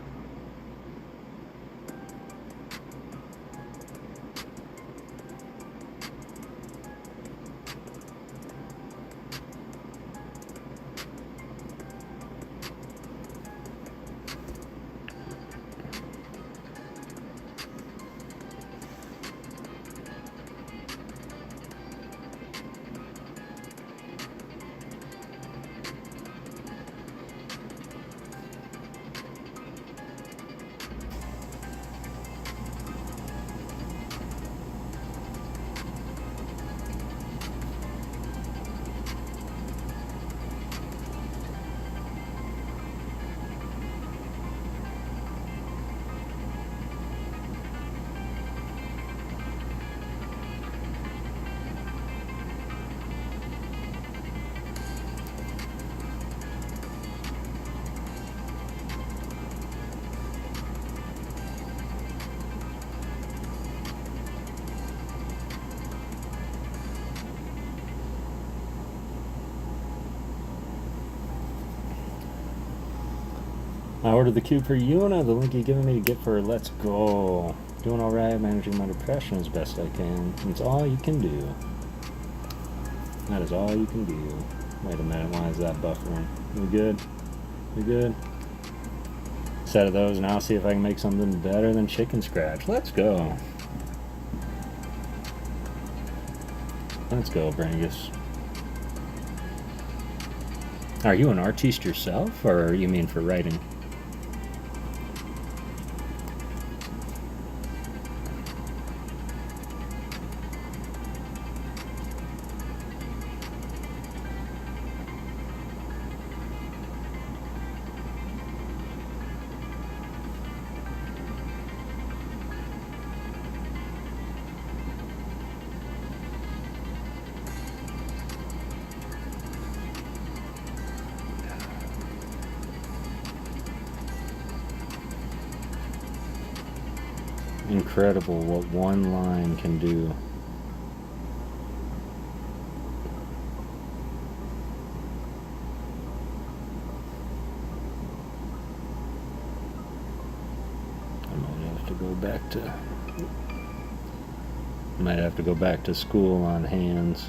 [SPEAKER 1] I ordered the cube for Yuna, the link you've given me to get for her. Let's go. Doing alright, managing my depression as best I can. It's all you can do. That is all you can do. Wait a minute, why is that buffering? We good? We good? Set of those, now see if I can make something better than chicken scratch. Let's go. Let's go, Brangus. Are you an artiste yourself, or you mean for writing? Incredible what one line can do. I might have to go back to school on hands.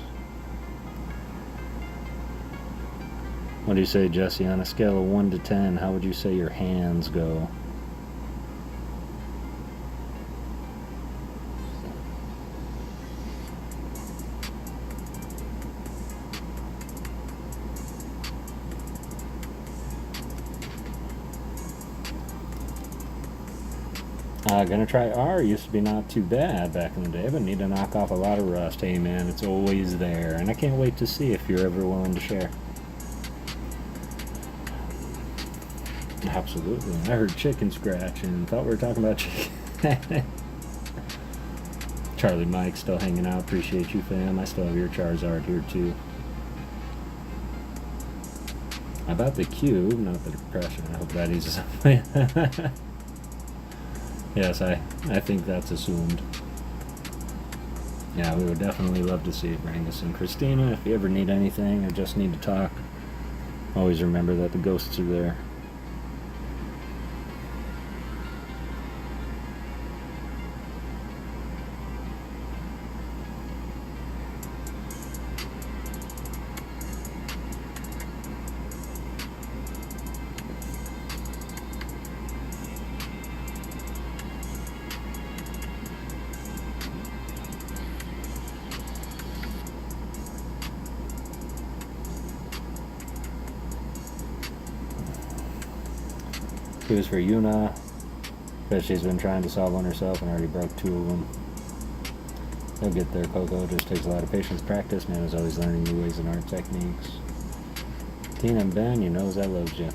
[SPEAKER 1] What do you say, Jesse? On a scale of 1 to 10, how would you say your hands go? Gonna try R. Used to be not too bad back in the day, but need to knock off a lot of rust. Hey man, it's always there, and I can't wait to see if you're ever willing to share. Absolutely. I heard chicken scratch and thought we were talking about chicken. Charlie Mike still hanging out. Appreciate you, fam. I still have your Charizard here too. About the cube, not the depression. I hope that eases up. Yes, I think that's assumed. Yeah, we would definitely love to see it, Rangus and Christina. If you ever need anything or just need to talk, always remember that the ghosts are there. Cues for Yuna, because she's been trying to solve one herself and already broke 2 of them. They'll get there, Coco. Just takes a lot of patience, practice. Man is always learning new ways and art techniques. Tina and Ben, you knows I loves you.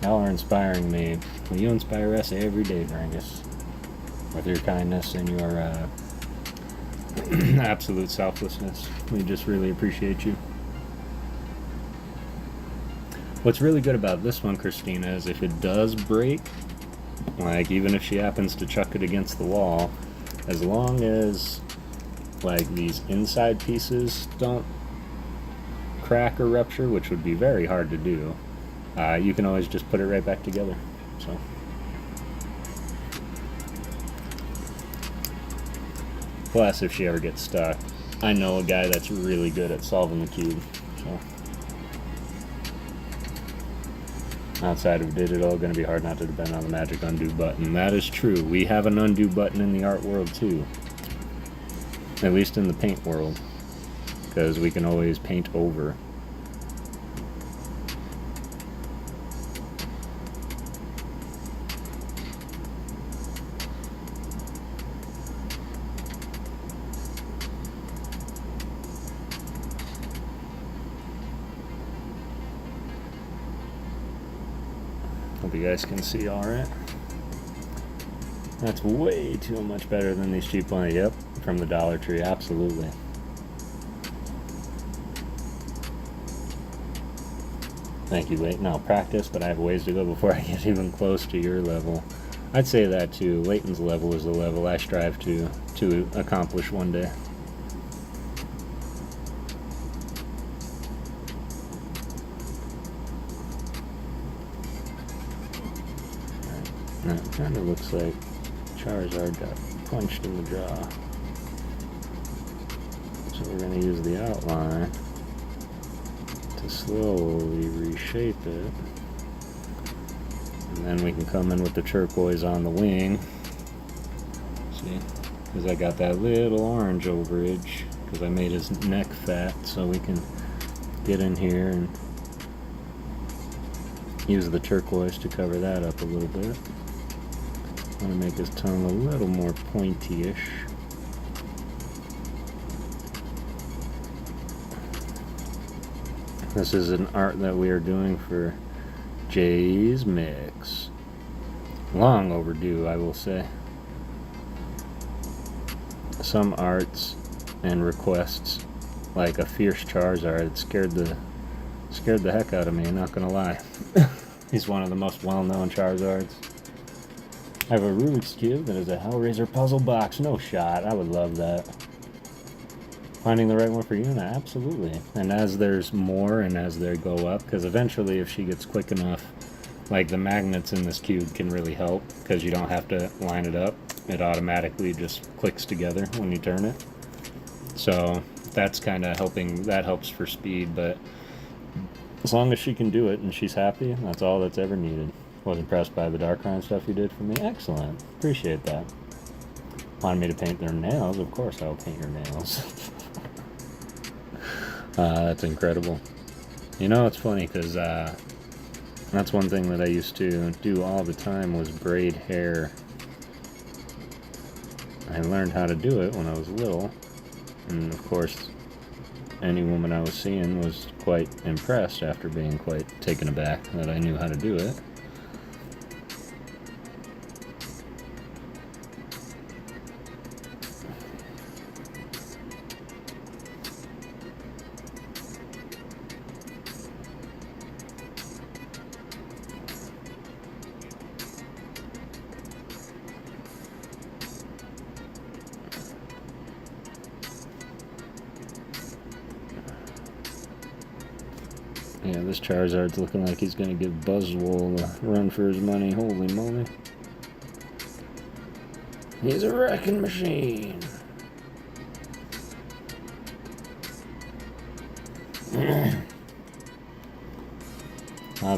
[SPEAKER 1] Y'all are inspiring me. Well, you inspire us every day, Rangus. With your kindness and your absolute selflessness. We just really appreciate you. What's really good about this one, Christina, is if it does break, like even if she happens to chuck it against the wall, as long as like these inside pieces don't crack or rupture, which would be very hard to do, you can always just put it right back together. So. Plus, if she ever gets stuck, I know a guy that's really good at solving the cube. So. Outside of digital, going to be hard not to depend on the magic undo button. That is true. We have an undo button in the art world too. At least in the paint world. Because we can always paint over. Hope you guys can see alright. That's way too much better than these cheap ones. Yep, from the Dollar Tree, absolutely. Thank you, Leighton. I'll practice, but I have ways to go before I get even close to your level. I'd say that too. Leighton's level is the level I strive to accomplish one day. Now it kind of looks like Charizard got punched in the jaw. So we're going to use the outline to slowly reshape it. And then we can come in with the turquoise on the wing. See? Because I got that little orange overage. Because I made his neck fat, so we can get in here and use the turquoise to cover that up a little bit. I want to make his tongue a little more pointy-ish. This is an art that we are doing for Jay's Mix. Long overdue, I will say. Some arts and requests, like a fierce Charizard, it scared the heck out of me, not gonna lie. He's one of the most well-known Charizards. I have a Rubik's Cube that is a Hellraiser puzzle box. No shot. I would love that. Finding the right one for Yuna, absolutely. And as there's more and as they go up, because eventually if she gets quick enough, like the magnets in this cube can really help, because you don't have to line it up. It automatically just clicks together when you turn it. So that's kind of helping, that helps for speed, but as long as she can do it and she's happy, that's all that's ever needed. Was impressed by the Darkrai stuff you did for me. Excellent. Appreciate that. Wanted me to paint their nails? Of course I'll paint your nails. That's incredible. You know, it's funny because that's one thing that I used to do all the time was braid hair I learned how to do it when I was little, and of course any woman I was seeing was quite impressed after being quite taken aback that I knew how to do it. Yeah, this Charizard's looking like he's gonna give Buzzwole a run for his money. Holy moly. He's a wrecking machine.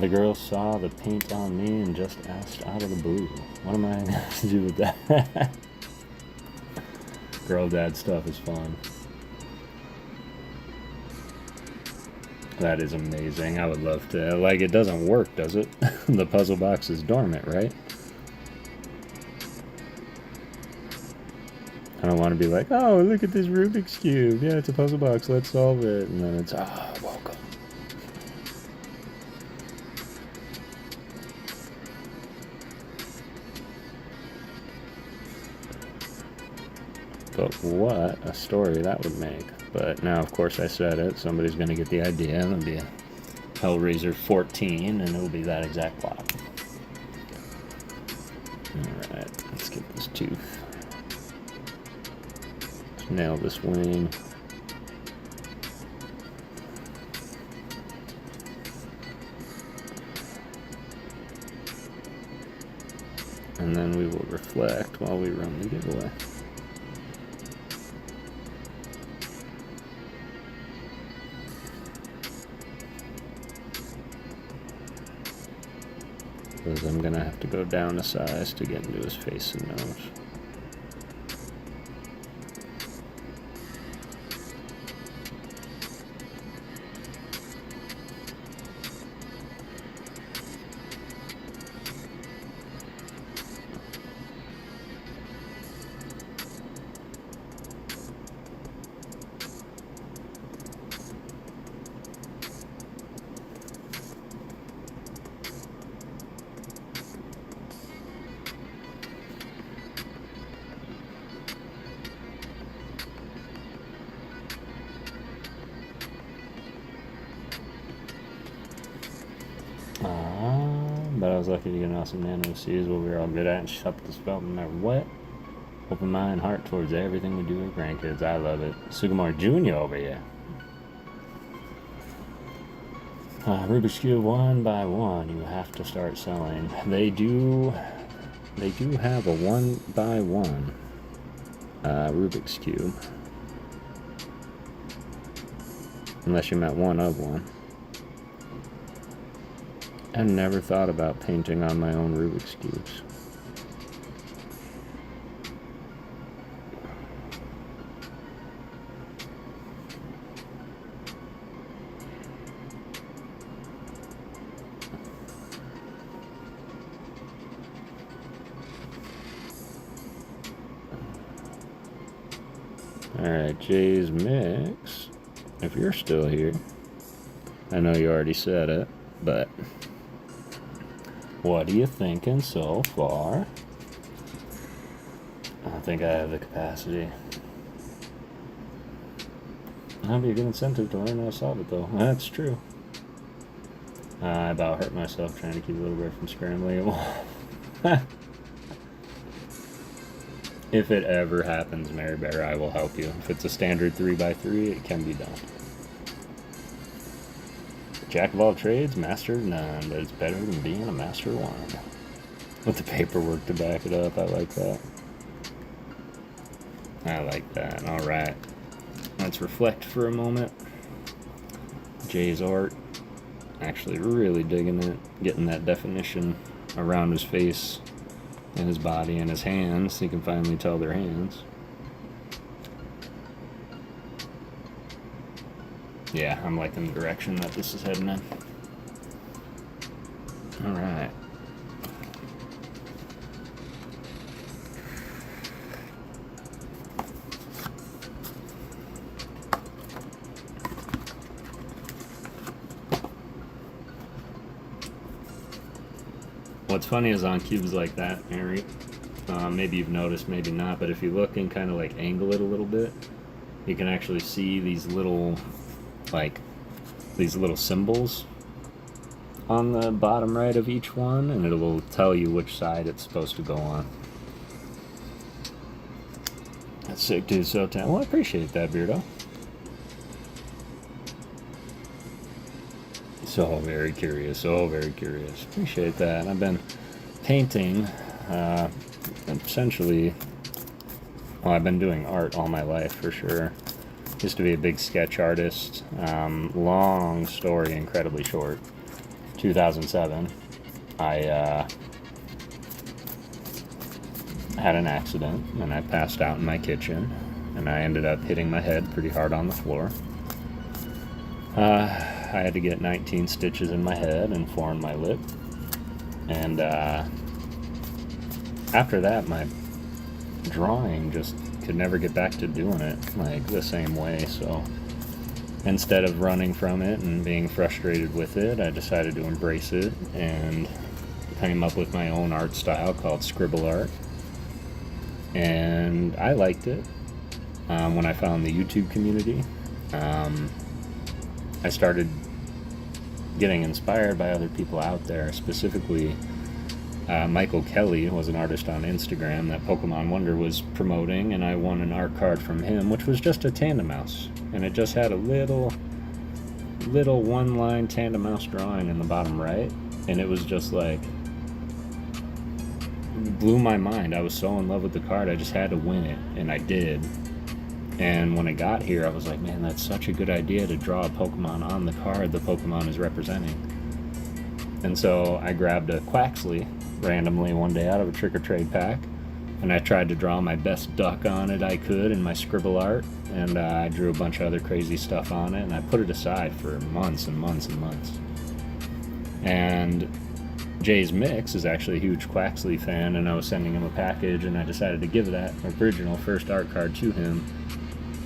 [SPEAKER 1] The girl saw the paint on me and just asked out of the blue, what am I going to do with that? Girl dad stuff is fun. That is amazing. I would love to. Like, it doesn't work, does it? The puzzle box is dormant, right? I don't want to be like, oh, look at this Rubik's Cube. Yeah, it's a puzzle box. Let's solve it. And then it's, welcome. But what a story that would make. But now, of course, I said it. Somebody's going to get the idea. It'll be a Hellraiser 14, and it'll be that exact plot. Alright, let's get this tooth. Let's nail this wing. And then we will reflect while we run the giveaway. Because I'm going to have to go down a size to get into his face and nose. But I was lucky to get an awesome nano seeds what we were all good at and shut the spell no matter what. Open mind and heart towards everything we do with grandkids. I love it. Sugimori Jr. over here. Rubik's Cube 1 by 1. You have to start selling. They do have a 1 by 1 Rubik's Cube. Unless you meant 1 of 1. I never thought about painting on my own Rubik's Cubes. Alright, Jay's Mix. If you're still here, I know you already said it, but what are you thinking so far? I don't think I have the capacity. That'd be a good incentive to learn how to solve it, though. That's true. I about hurt myself trying to keep a little bit from scrambling it. If it ever happens, Mary Bear, I will help you. If it's a standard 3x3, it can be done. Jack of all trades, master of none, but it's better than being a master of one. With the paperwork to back it up, I like that. I like that. Alright. Let's reflect for a moment. Jay's art. Actually really digging it. Getting that definition around his face and his body and his hands so you can finally tell they're hands. Yeah, I'm liking the direction that this is heading in. Alright. What's funny is on cubes like that, Harry, maybe you've noticed, maybe not, but if you look and kind of like angle it a little bit, you can actually see these little, like, these little symbols on the bottom right of each one, and it will tell you which side it's supposed to go on. That's sick, dude. So well, I appreciate that, Beardo. So very curious, so very curious. Appreciate that. I've been painting, essentially, well, I've been doing art all my life, for sure. Used to be a big sketch artist. Long story, incredibly short. 2007, I had an accident, and I passed out in my kitchen, and I ended up hitting my head pretty hard on the floor. I had to get 19 stitches in my head and 4 in my lip, and after that, my drawing just could never get back to doing it like the same way. So instead of running from it and being frustrated with it, I decided to embrace it and came up with my own art style called scribble art, and I liked it. When I found the YouTube community, I started getting inspired by other people out there. Specifically, Michael Kelly was an artist on Instagram that Pokemon Wonder was promoting, and I won an art card from him, which was just a Tandem Mouse, and it just had a little one-line Tandem Mouse drawing in the bottom right, and it was just like, blew my mind. I was so in love with the card, I just had to win it, and I did. And when I got here, I was like, man, that's such a good idea to draw a Pokemon on the card the Pokemon is representing. And so I grabbed a Quaxley randomly one day out of a trick-or-trade pack, and I tried to draw my best duck on it I could in my scribble art, and I drew a bunch of other crazy stuff on it, and I put it aside for months and months and months. And Jay's Mix is actually a huge Quaxley fan, and I was sending him a package, and I decided to give that original first art card to him.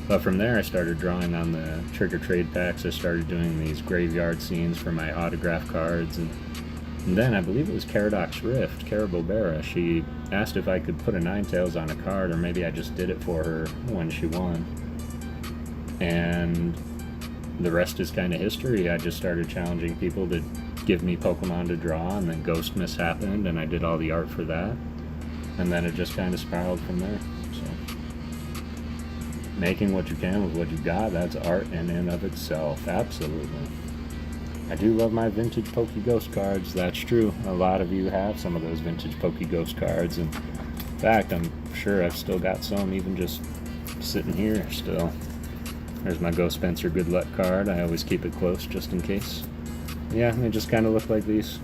[SPEAKER 1] But from there, I started drawing on the trick-or-trade packs. I started doing these graveyard scenes for my autograph cards, and then I believe it was Caradox Rift, Cara Bobera. She asked if I could put a Ninetales on a card, or maybe I just did it for her when she won. And the rest is kind of history. I just started challenging people to give me Pokemon to draw, and then Ghost Miss happened, and I did all the art for that. And then it just kind of spiraled from there. Making what you can with what you got, that's art in and of itself. Absolutely. I do love my vintage PokéGhost cards, that's true. A lot of you have some of those vintage PokéGhost cards, and in fact, I'm sure I've still got some even just sitting here still. There's my Ghost Spencer Good Luck card. I always keep it close just in case. Yeah, they just kind of look like these.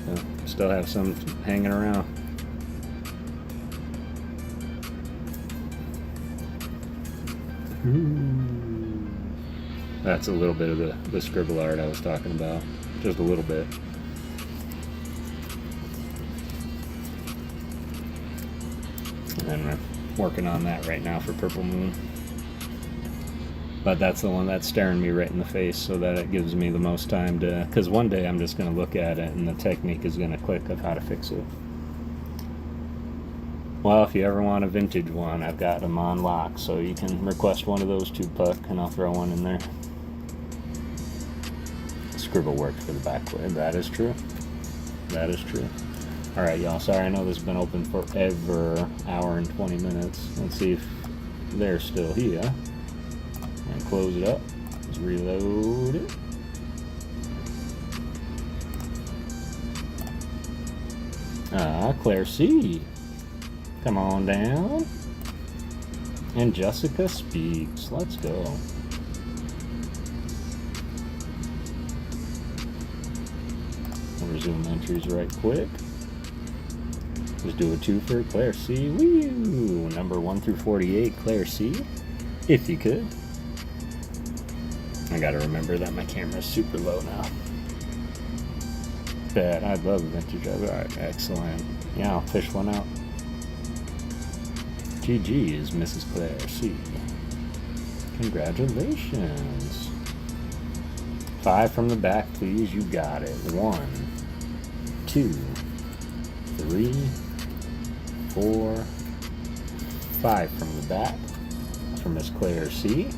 [SPEAKER 1] So, still have some hanging around. That's a little bit of the scribble art I was talking about. Just a little bit. And I'm working on that right now for Purple Moon. But that's the one that's staring me right in the face, so that it gives me the most time to... Because one day I'm just going to look at it and the technique is going to click of how to fix it. Well, if you ever want a vintage one, I've got them on lock, so you can request one of those too, Puck, and I'll throw one in there. Scribble worked for the backplate. That is true. That is true. Alright, y'all. Sorry, I know this has been open forever. Hour and 20 minutes. Let's see if they're still here. And close it up. Let's reload it. Claire C. Come on down. And Jessica Speaks. Let's go. We'll resume entries right quick. Let's do a 2 for Claire C. Woo! Number 1 through 48, Claire C. If you could. I gotta remember that my camera's super low now. Bet. I love vintage. Alright, excellent. Yeah, I'll fish one out. GG is Mrs. Claire C. Congratulations. 5 from the back, please. You got it. 1, 2, 3, 4, 5 from the back for Miss Claire C.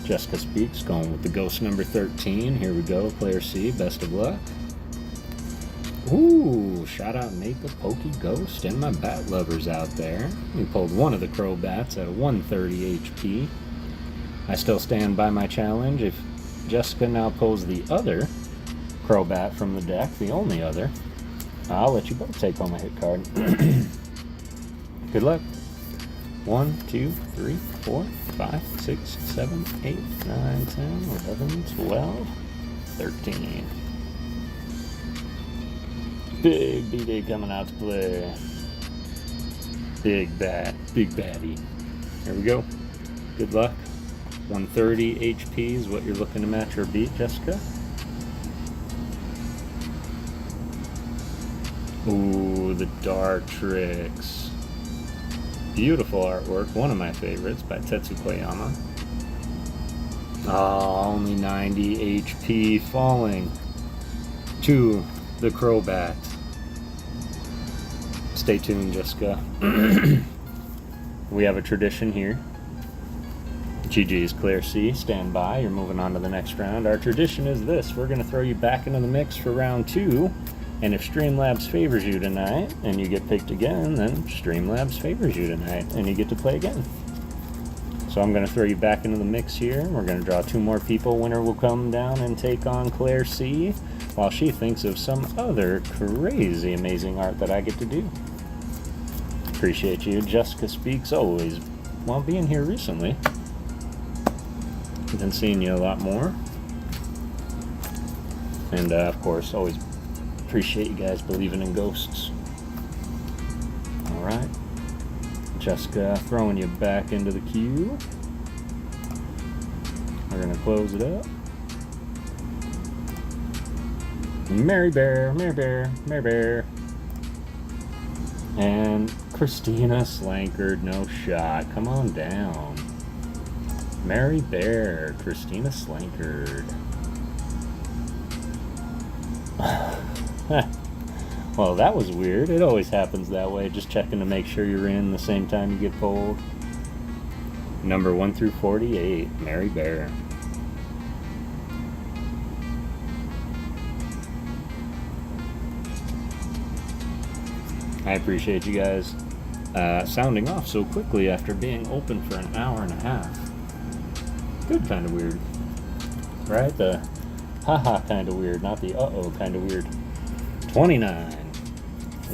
[SPEAKER 1] Jessica Speaks going with the ghost number 13. Here we go, Claire C. Best of luck. Ooh, shout out Nate the PokéGhost and my bat lovers out there. We pulled one of the crow bats at 130 HP. I still stand by my challenge. If Jessica now pulls the other crow bat from the deck, the only other, I'll let you both take home a hit card. Good luck. 1, 2, 3, 4, 5, 6, 7, 8, 9, 10, 11, 12, 13. Big B-Day coming out to play. Big bat, big baddie. Here we go. Good luck. 130 HP is what you're looking to match or beat, Jessica. Ooh, the Dark Tricks. Beautiful artwork, one of my favorites by Tetsu Koyama. Oh, only 90 HP falling to the Crowbat. Stay tuned, Jessica. We have a tradition here. GG's Claire C, stand by. You're moving on to the next round. Our tradition is this. We're going to throw you back into the mix for round 2. And if Streamlabs favors you tonight, and you get picked again, then Streamlabs favors you tonight, and you get to play again. So I'm going to throw you back into the mix here. We're going to draw 2 more people. Winner will come down and take on Claire C, while she thinks of some other crazy, amazing art that I get to do. Appreciate you. Jessica Speaks always. Well, being here recently, I've been seeing you a lot more. And, of course, always appreciate you guys believing in ghosts. Alright. Jessica, throwing you back into the queue. We're going to close it up. Mary Bear, Mary Bear, Mary Bear. And Christina Slankard, no shot. Come on down. Mary Bear, Christina Slankard. Well, that was weird. It always happens that way. Just checking to make sure you're in the same time you get pulled. Number 1 through 48, Mary Bear. I appreciate you guys sounding off so quickly after being open for an hour and a half. Good kind of weird. Right? The haha kind of weird, not the uh-oh kind of weird. 29.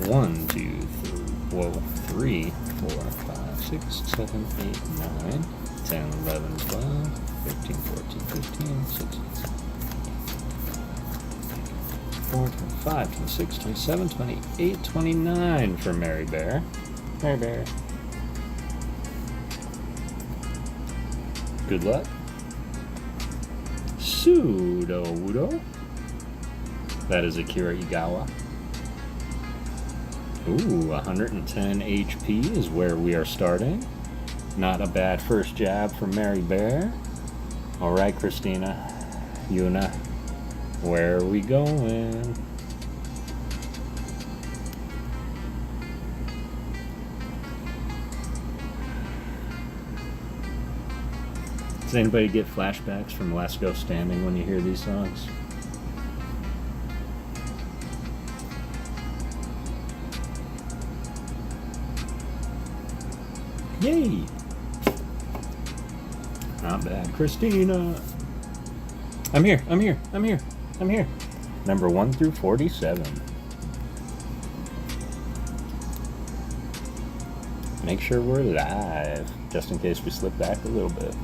[SPEAKER 1] 1, 2, 3, 4, 5, 6, 7, 8, 9, 10, 11, 12, 13, 14, 15, 16, 4, 25, 26, 27, 28, 29 for Mary Bear. Mary Bear. Good luck. Pseudo-Wudo. That is Akira Igawa. Ooh, 110 HP is where we are starting. Not a bad first jab from Mary Bear. Alright, Christina. Yuna. Where are we going? Does anybody get flashbacks from Last Ghost Standing when you hear these songs? Yay! Not bad. Christina! I'm here, I'm here, I'm here, I'm here. Number 1 through 47. Make sure we're live, just in case we slip back a little bit.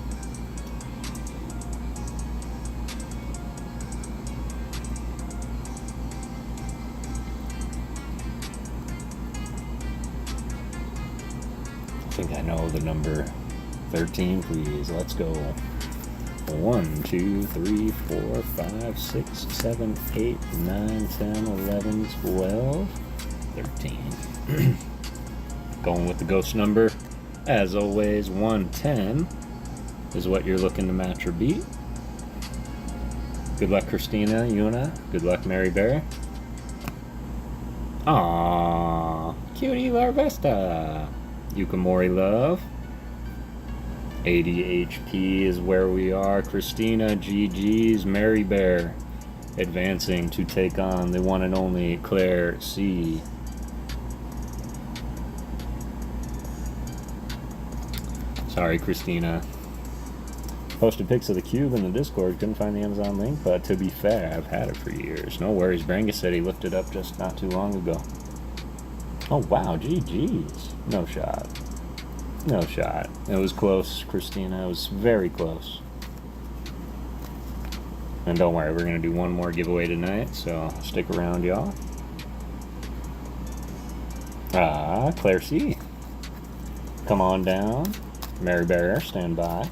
[SPEAKER 1] I think I know the number 13, please. Let's go. 1, 2, 3, 4, 5, 6, 7, 8, 9, 10, 11, 12, 13. Going with the ghost number. As always, 110 is what you're looking to match or beat. Good luck, Christina, Yuna. Good luck, Mary Bear. Aww, Cutie Larvesta. Yukamori Love. 80 HP is where we are. Christina, GG's, Mary Bear. Advancing to take on the one and only Claire C. Sorry, Christina. Posted pics of the cube in the Discord. Couldn't find the Amazon link, but to be fair, I've had it for years. No worries. Brangus said he looked it up just not too long ago. Oh, wow. GG's. No shot. No shot. It was close, Christina. It was very close. And don't worry, we're going to do one more giveaway tonight, so stick around, y'all. Ah, Claire C. Come on down. Mary Bear, stand by.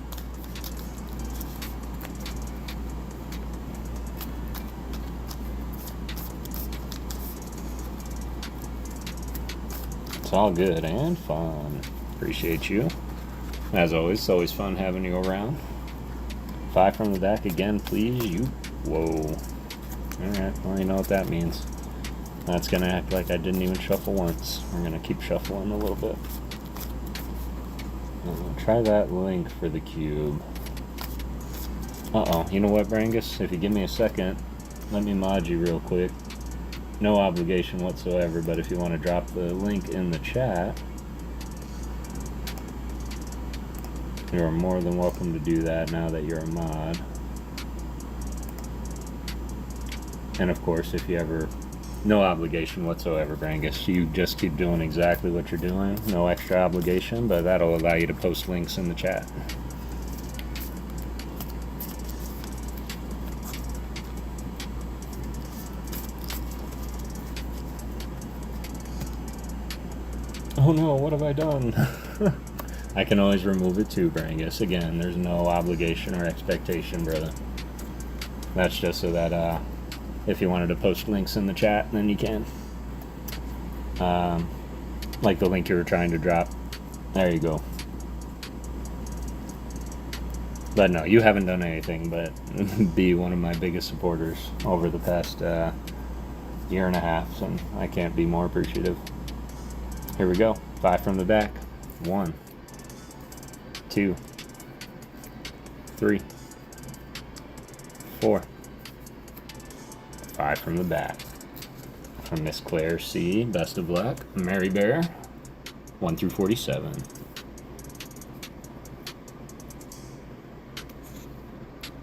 [SPEAKER 1] It's all good and fun. Appreciate you. As always, it's always fun having you around. 5 from the back again, please. You. Whoa. Alright, well, you know what that means. That's gonna act like I didn't even shuffle once. We're gonna keep shuffling a little bit. Try that link for the cube. Uh-oh. You know what, Brangus? If you give me a second, let me mod you real quick. No obligation whatsoever, but if you want to drop the link in the chat, you are more than welcome to do that now that you're a mod. And of course, if you ever... No obligation whatsoever, Brangus. You just keep doing exactly what you're doing. No extra obligation, but that'll allow you to post links in the chat. Oh no, what have I done? I can always remove it too, Brangus. Again, there's no obligation or expectation, brother. That's just so that if you wanted to post links in the chat, then you can. Like the link you were trying to drop. There you go. But no, you haven't done anything but be one of my biggest supporters over the past year and a half, and I can't be more appreciative. Here we go. 5 from the back. 1, 2, 3, 4. 5 from the back. From Miss Claire C. Best of luck. Mary Bear. 1 through 47.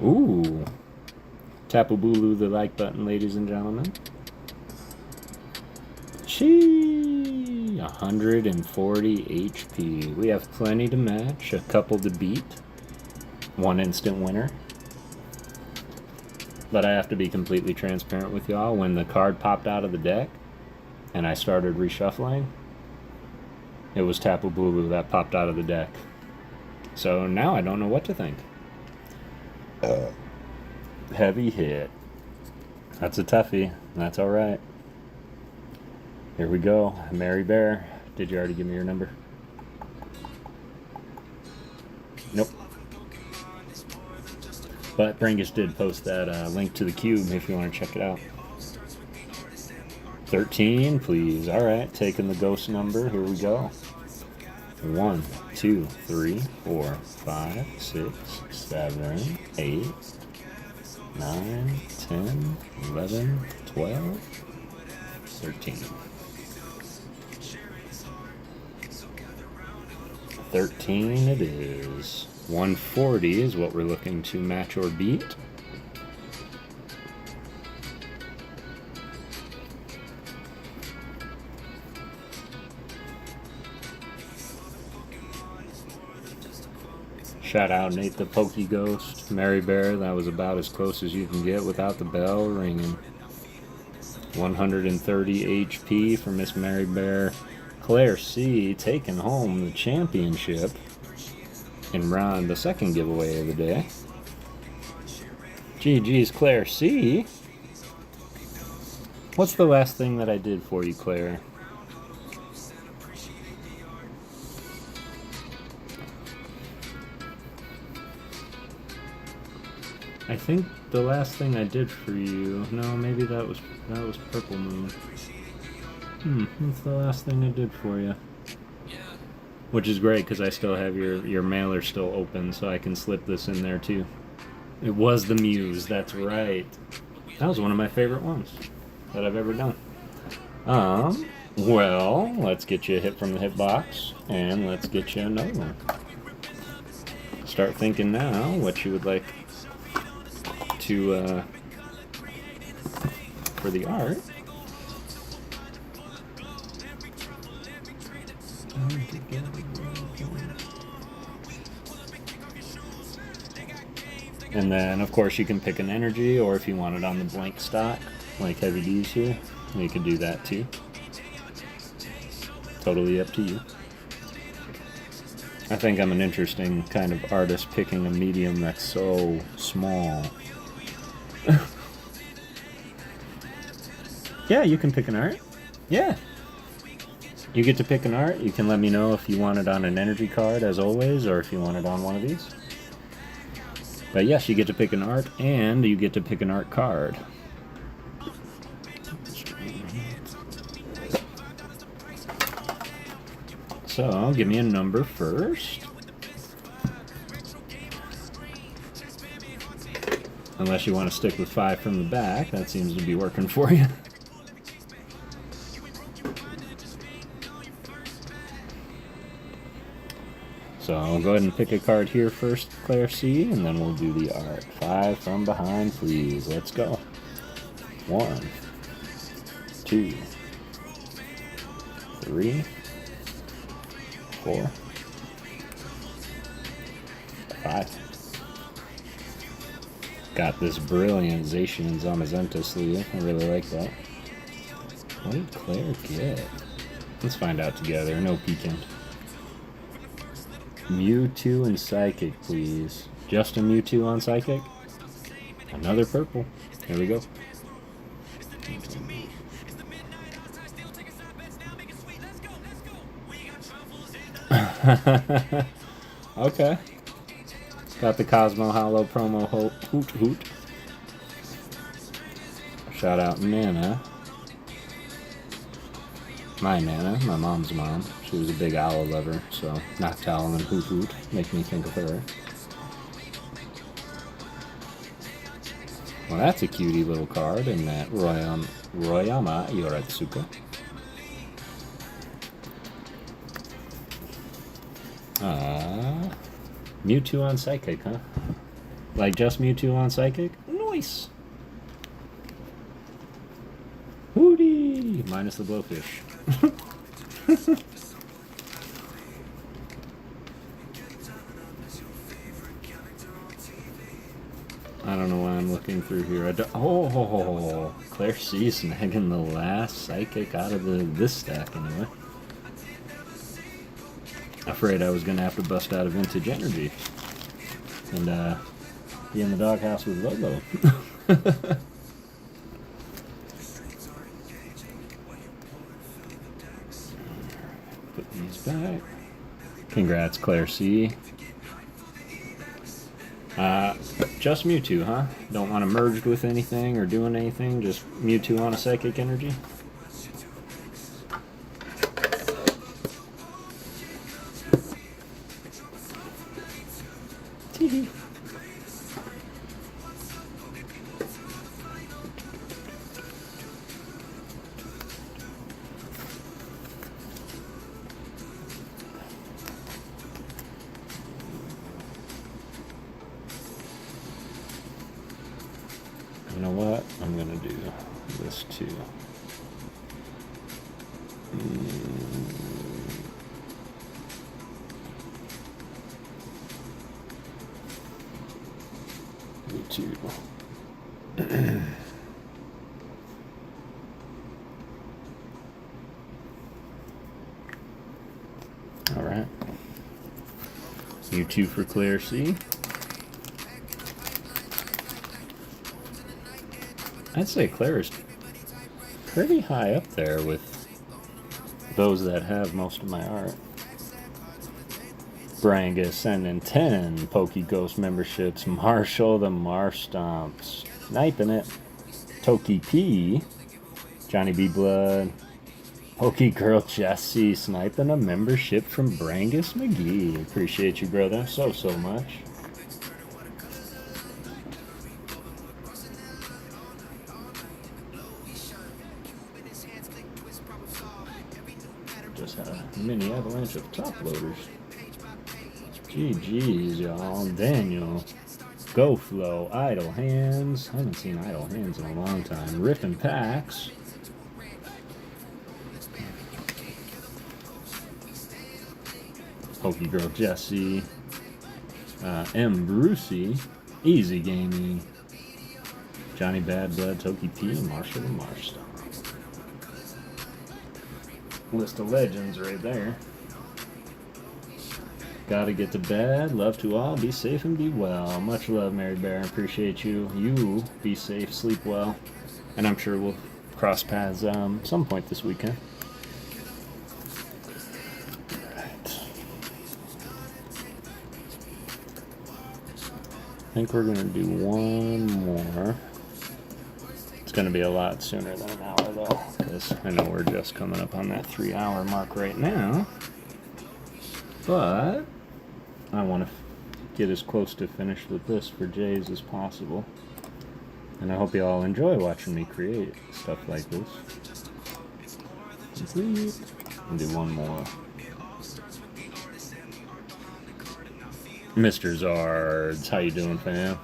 [SPEAKER 1] Ooh. Tapabulu the like button, ladies and gentlemen. She 140 HP. We have plenty to match, a couple to beat. 1 instant winner. But I have to be completely transparent with y'all. When the card popped out of the deck and I started reshuffling, it was Tapu Bulu that popped out of the deck. So now I don't know what to think. Heavy hit. That's a toughie. That's alright. Here we go. Mary Bear. Did you already give me your number? Nope. But Brangus did post that link to the cube if you want to check it out. 13, please. Alright, taking the ghost number. Here we go. 1, 2, 3, 4, 5, 6, 7, 8, 9, 10, 11, 12, 13. 13 it is. 140 is what we're looking to match or beat. Shout out Nate the PokéGhost, Mary Bear. That was about as close as you can get without the bell ringing. 130 HP for Miss Mary Bear. Claire C taking home the championship in round the second giveaway of the day. GG's Claire C. What's the last thing that I did for you, Claire? I think the last thing I did for you... No, maybe that was Purple Moon. That's the last thing I did for you. Which is great, because I still have your mailer still open, so I can slip this in there, too. It was the Muse, that's right. That was one of my favorite ones that I've ever done. Well, let's get you a hit from the hitbox, and let's get you another one. Start thinking now what you would like to, for the art. And then, of course, you can pick an energy, or if you want it on the blank stock, like Heavy D's here, you can do that too. Totally up to you. I think I'm an interesting kind of artist, picking a medium that's so small. Yeah, you can pick an art. Yeah. You get to pick an art. You can let me know if you want it on an energy card, as always, or if you want it on one of these. But yes, you get to pick an art, and you get to pick an art card. So, give me a number first. Unless you want to stick with 5 from the back, that seems to be working for you. So I'll go ahead and pick a card here first, Claire C, and then we'll do the art. 5 from behind, please. Let's go. 1, 2, 3, 4, 5. Got this brilliant Zacian Zamazenta sleeve. I really like that. What did Claire get? Let's find out together. No peeking. Mewtwo and Psychic, please. Just a Mewtwo on Psychic? Another purple. Here we go. Okay. Got the Cosmo Hollow promo hoot hoot. Shout out Nana. My Nana, my mom's mom. She was a big owl lover, so Noctowl and Hoot Hoot make me think of her. Well, that's a cutie little card in that Royama Yoratsuka. Mewtwo on Psychic, huh? Like just Mewtwo on Psychic? Nice! Hootie! Minus the blowfish. I don't know why I'm looking through here. Oh, Claire C snagging the last Psychic out of this stack anyway. Afraid I was gonna have to bust out a Vintage Energy and be in the doghouse with Lolo. Put these back. Congrats, Claire C. Just Mewtwo, huh? Don't want to merge with anything or doing anything, just Mewtwo on a Psychic Energy? Teehee. You know what? I'm gonna do this too. Me too. All right. You two for Claire C. I'd say Claire is pretty high up there with those that have most of my art. Brangus sending 10 PokéGhost memberships. Marshall the Marsh Stomp sniping it. Toki P. Johnny B. Blood. PokéGirl Jessie sniping a membership from Brangus McGee. Appreciate you, brother, so much. Just had a mini avalanche of top loaders. GG's, y'all. Daniel. Go Flow. Idle Hands. I haven't seen Idle Hands in a long time. Ripping Packs. PokéGirl Jessie. M. Brucey. Easy Gaming. Johnny Bad Blood. Toki P. And Marshall the Marsh. List of legends right there. Gotta get to bed. Love to all. Be safe and be well. Much love, Mary Bear. Appreciate you. You be safe, sleep well, and I'm sure we'll cross paths some point this weekend. Alright. I think we're gonna do one more. It's gonna be a lot sooner than an hour though, because I know we're just coming up on that 3-hour mark right now. But I want to get as close to finished with this for Jays as possible. And I hope you all enjoy watching me create stuff like this. Complete. I'll do one more. Mr. Zards, how you doing, fam?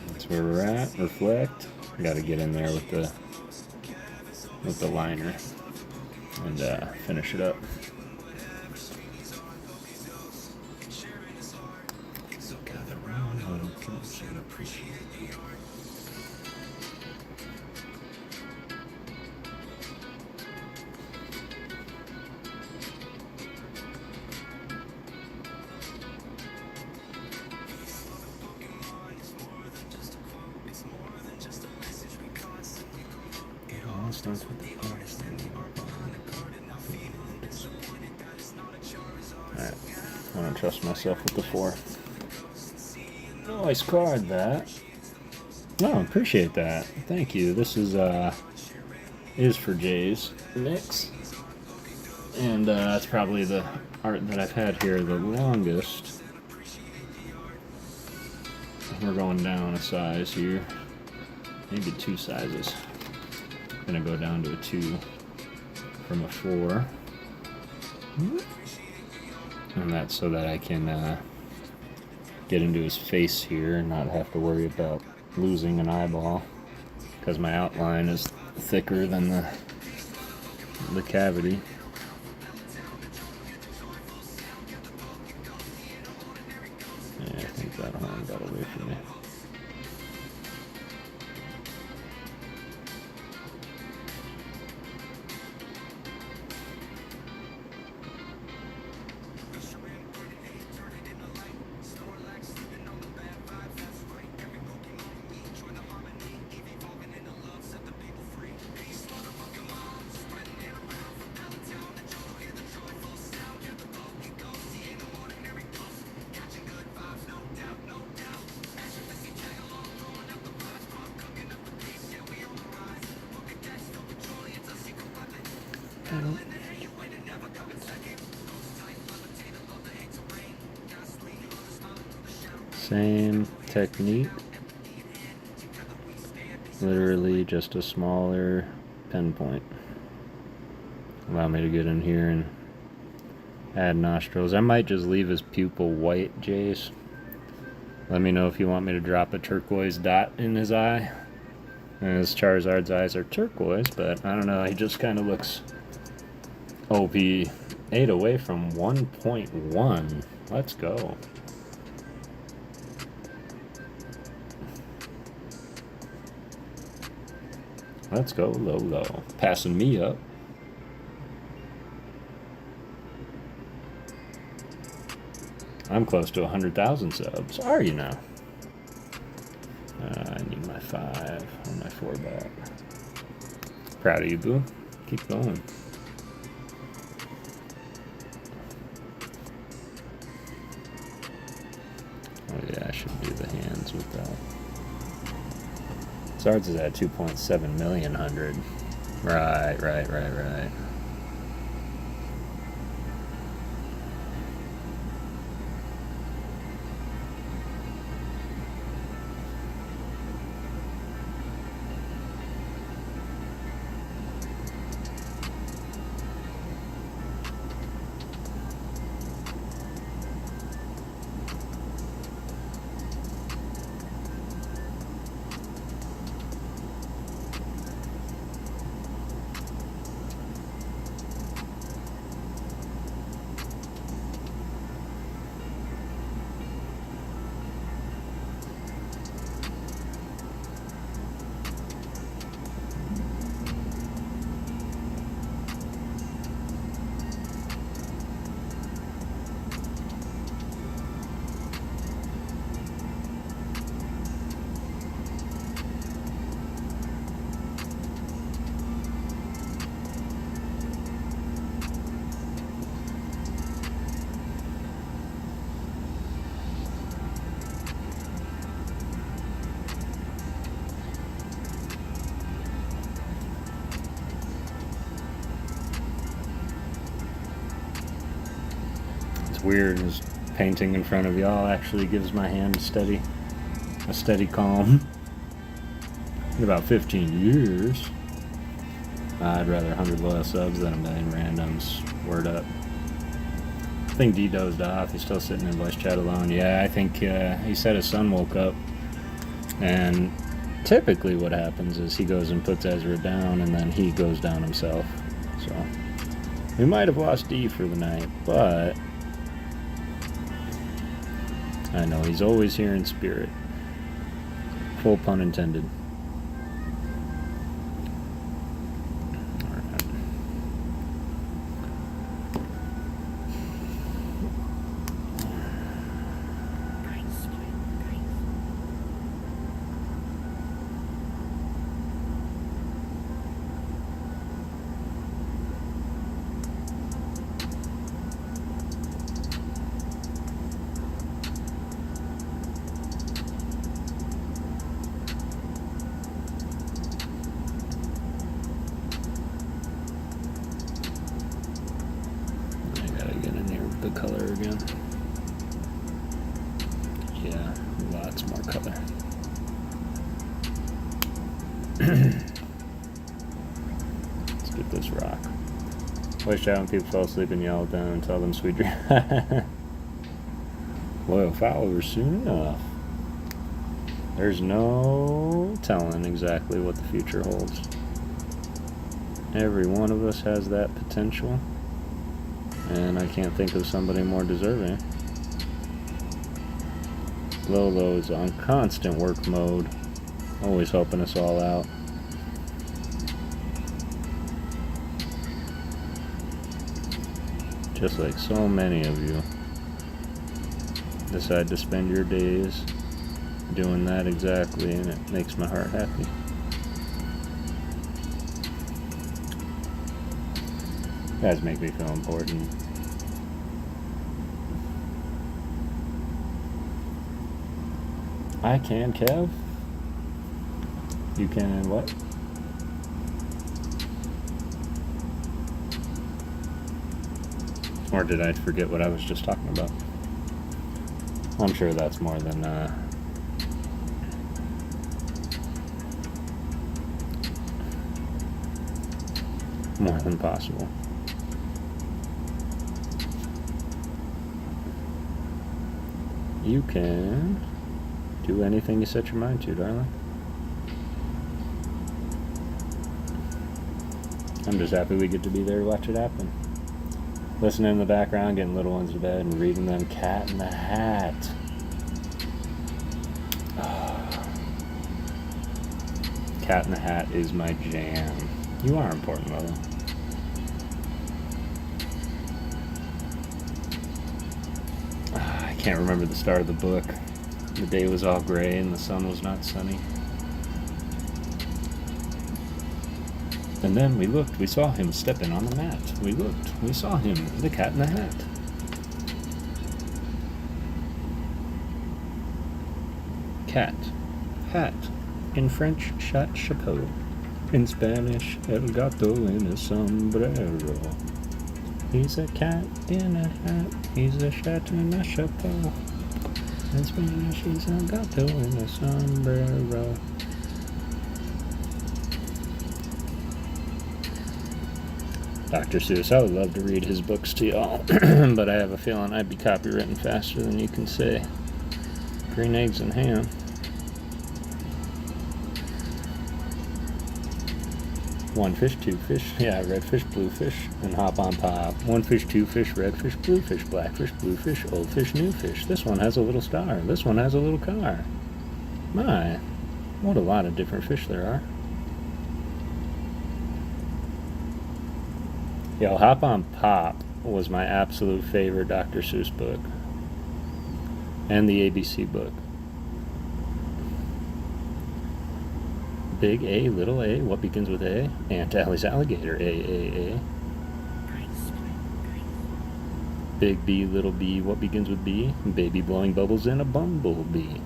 [SPEAKER 1] That's where we're at. Reflect. I gotta get in there with the liner and finish it up. Alright, I don't trust myself with the 4. Nice card, that. Oh, appreciate that. Thank you. This is for Jay's mix. And that's probably the art that I've had here the longest. We're going down a size here. Maybe 2 sizes. I'm gonna go down to a 2 from a 4. And that's so that I can get into his face here and not have to worry about losing an eyeball, because my outline is thicker than the cavity. Yeah, I think that horn got away from me. Same technique, literally just a smaller pen point. Allow me to get in here and add nostrils. I might just leave his pupil white, Jace. Let me know if you want me to drop a turquoise dot in his eye. And his Charizard's eyes are turquoise, but I don't know, he just kind of looks OP. 8 away from 1.1. Let's go. Let's go, low. Passing me up. I'm close to 100,000 subs. Are you now? I need my 5 on my 4 back. Proud of you, boo. Keep going. ours is at 2.7 million hundred. Right. Weird as painting in front of y'all actually gives my hand a steady calm. In about 15 years, I'd rather 100 loyal subs than a million randoms. Word up. I think D dozed off. He's still sitting in voice chat alone. Yeah, I think he said his son woke up, and typically what happens is he goes and puts Ezra down, and then he goes down himself. So we might have lost D for the night, but I know he's always here in spirit. Full pun intended. Alright. The color again. Yeah, lots more color. Let's get this rock. Voice chat when people fall asleep and yell at them and tell them sweet dreams. Loyal followers soon enough. There's no telling exactly what the future holds. Every one of us has that potential. And I can't think of somebody more deserving. Lolo is on constant work mode, always helping us all out. Just like so many of you decide to spend your days doing that exactly, and it makes my heart happy. You guys make me feel important. I can, Kev. You can what? Or did I forget what I was just talking about? I'm sure that's more than possible. You can do anything you set your mind to, darling. I'm just happy we get to be there to watch it happen. Listening in the background, getting little ones to bed, and reading them Cat in the Hat. Cat in the Hat is my jam. You are important, Mother. I can't remember the start of the book. The day was all gray and the sun was not sunny. And then we looked, we saw him stepping on the mat. We looked, we saw him, the Cat in the Hat. Cat, hat, In French, chat chapeau. In Spanish, el gato en el sombrero. He's a cat in a hat, he's a chat in a chapeau. In Spanish, he's a gato in a sombrero. Dr. Seuss, I would love to read his books to y'all, but I have a feeling I'd be copywritten faster than you can say. Green eggs and ham. One fish, two fish, yeah, red fish, blue fish, and hop on pop. One fish, two fish, red fish, blue fish, black fish, blue fish, old fish, new fish. This one has a little star. This one has a little car. My, what a lot of different fish there are. Yo, Hop on Pop was my absolute favorite Dr. Seuss book. And the ABC book. Big A, little a, what begins with A? Aunt Allie's alligator, A. Big B, little b, what begins with B? Baby blowing bubbles in a bumblebee.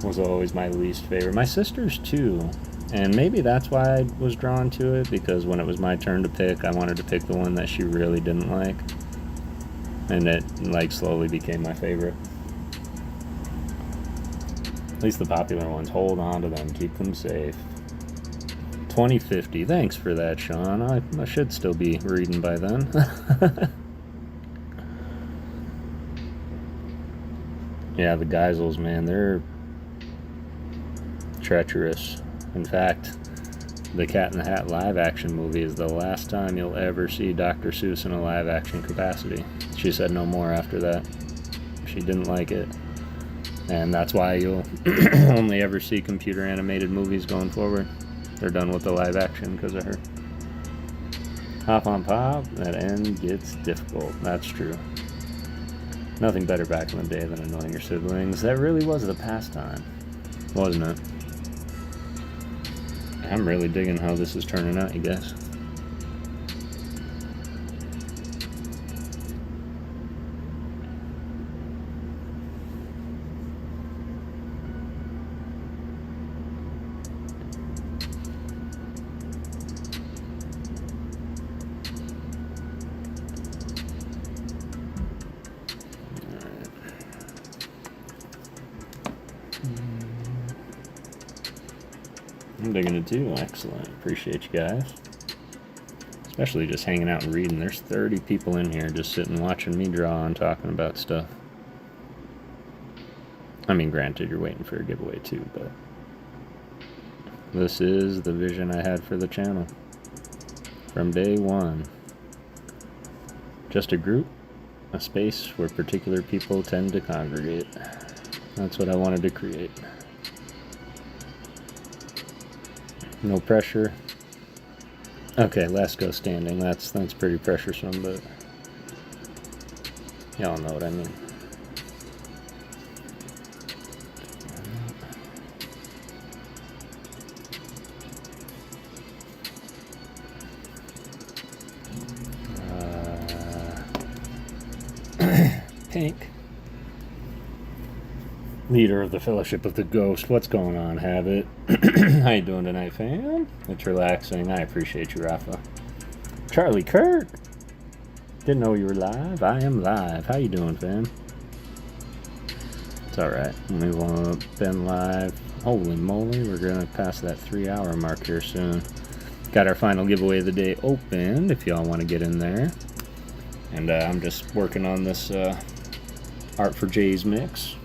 [SPEAKER 1] Was always my least favorite. My sister's too. And maybe that's why I was drawn to it, because when it was my turn to pick, I wanted to pick the one that she really didn't like. And it, like, slowly became my favorite. At least the popular ones. Hold on to them. Keep them safe. 2050. Thanks for that, Sean. I should still be reading by then. Yeah, the Geisels, man, they're treacherous. In fact, the Cat in the Hat live-action movie is the last time you'll ever see Dr. Seuss in a live-action capacity. She said no more after that. She didn't like it. And that's why you'll only ever see computer-animated movies going forward. They're done with the live-action because of her. Hop on Pop, that end gets difficult. That's true. Nothing better back in the day than annoying your siblings. That really was the pastime, wasn't it? I'm really digging how this is turning out, you guys. I'm digging it too. Excellent. Appreciate you guys. Especially just hanging out and reading. There's 30 people in here just sitting watching me draw and talking about stuff. I mean, granted, you're waiting for a giveaway too, but this is the vision I had for the channel from day one. Just a group, a space where particular people tend to congregate. That's what I wanted to create. No pressure. Okay, last go standing. That's pretty pressuresome, but y'all know what I mean. Pink. Leader of the Fellowship of the Ghost. What's going on, Habit? How you doing tonight, fam? It's relaxing. I appreciate you, Rafa. Charlie Kirk. Didn't know you were live. I am live. How you doing, fam? It's alright. We've been live. Holy moly, we're going to pass that 3-hour mark here soon. Got our final giveaway of the day opened, if y'all want to get in there. And I'm just working on this Art for Jay's mix.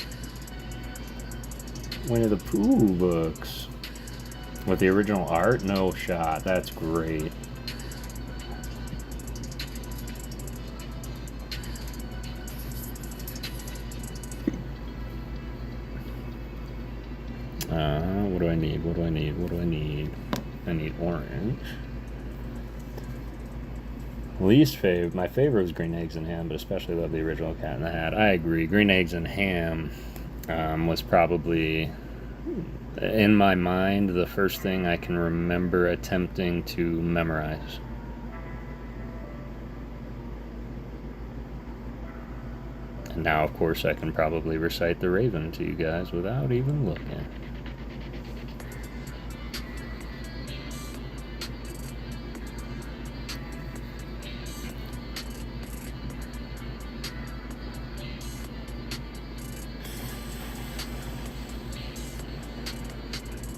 [SPEAKER 1] Winnie the Pooh books. With the original art? No shot. That's great. What do I need? What do I need? What do I need? I need orange. Least favorite. My favorite was Green Eggs and Ham, but especially love the original Cat in the Hat. I agree. Green Eggs and Ham was probably, in my mind, the first thing I can remember attempting to memorize. And now, of course, I can probably recite the Raven to you guys without even looking.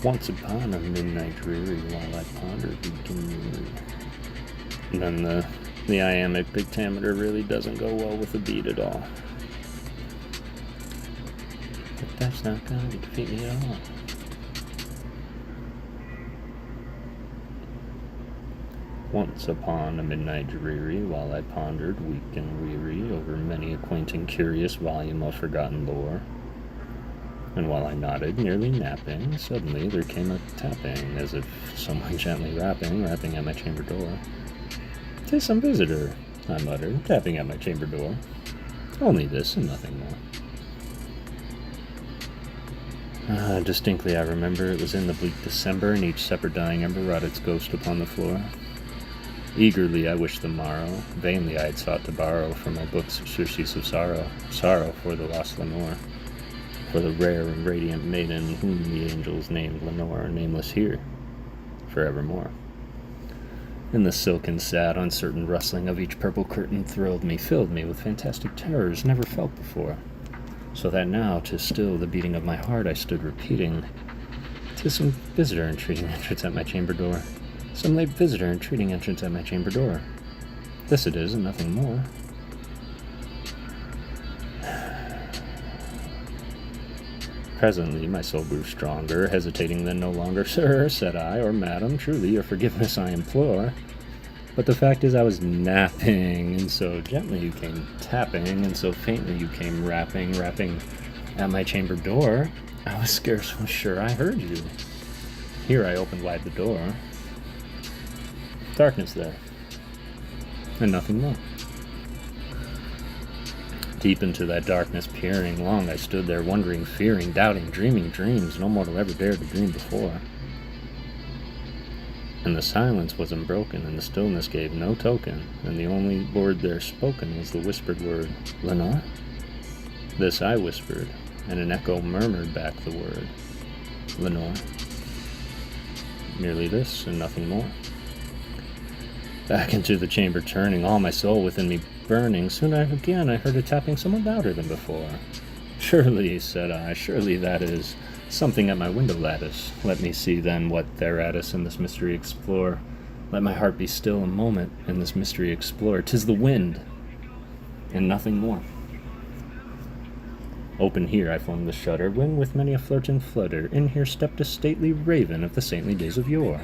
[SPEAKER 1] Once upon a midnight dreary, while I pondered weekend. And then the iambic pentameter really doesn't go well with the beat at all. But that's not going to defeat me at all. Once upon a midnight dreary, while I pondered weak and weary over many a quaint and curious volume of forgotten lore. And while I nodded, nearly napping, suddenly there came a tapping, as if someone gently rapping at my chamber door. "'Tis some visitor," I muttered, tapping at my chamber door. "Only this and nothing more." Distinctly I remember it was in the bleak December, and each separate dying ember wrought its ghost upon the floor. Eagerly I wished the morrow, vainly I had sought to borrow from my books surcease of sorrow for the lost Lenore. For the rare and radiant maiden whom the angels named Lenore, nameless here, forevermore. And the silken, sad, uncertain rustling of each purple curtain thrilled me, filled me with fantastic terrors never felt before. So that now, 'tis still the beating of my heart I stood repeating, "'Tis some visitor entreating entrance at my chamber door. Some late visitor entreating entrance at my chamber door. This it is, and nothing more." Presently my soul grew stronger, hesitating then no longer. "Sir," said I, "or madam, truly your forgiveness I implore. But the fact is I was napping, and so gently you came tapping, and so faintly you came rapping at my chamber door, I was scarcely sure I heard you." Here I opened wide the door. Darkness there, and nothing more. Deep into that darkness peering, long I stood there, wondering, fearing, doubting, dreaming dreams no mortal ever dared to dream before. And the silence was unbroken, and the stillness gave no token, and the only word there spoken was the whispered word, "Lenore?" This I whispered, and an echo murmured back the word, "Lenore." Merely this, and nothing more. Back into the chamber turning, all my soul within me burning, soon again I heard a tapping somewhat louder than before. "Surely," said I, "surely that is something at my window lattice. Let me see then what thereat is in this mystery explore. Let my heart be still a moment in this mystery explore. 'Tis the wind, and nothing more." Open here I flung the shutter, when with many a flirt and flutter, in here stepped a stately raven of the saintly days of yore.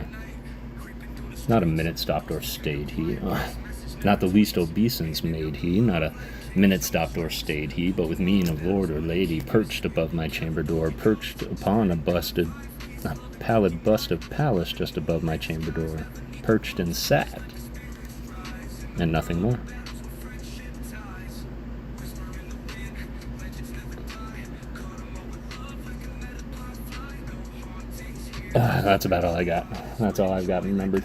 [SPEAKER 1] Not a minute stopped or stayed he, not the least obeisance made he, not a minute stopped or stayed he, but with mien of lord or lady, perched above my chamber door, perched upon a pallid bust of Pallas just above my chamber door, perched and sat, and nothing more. That's about all I got. That's all I've got remembered.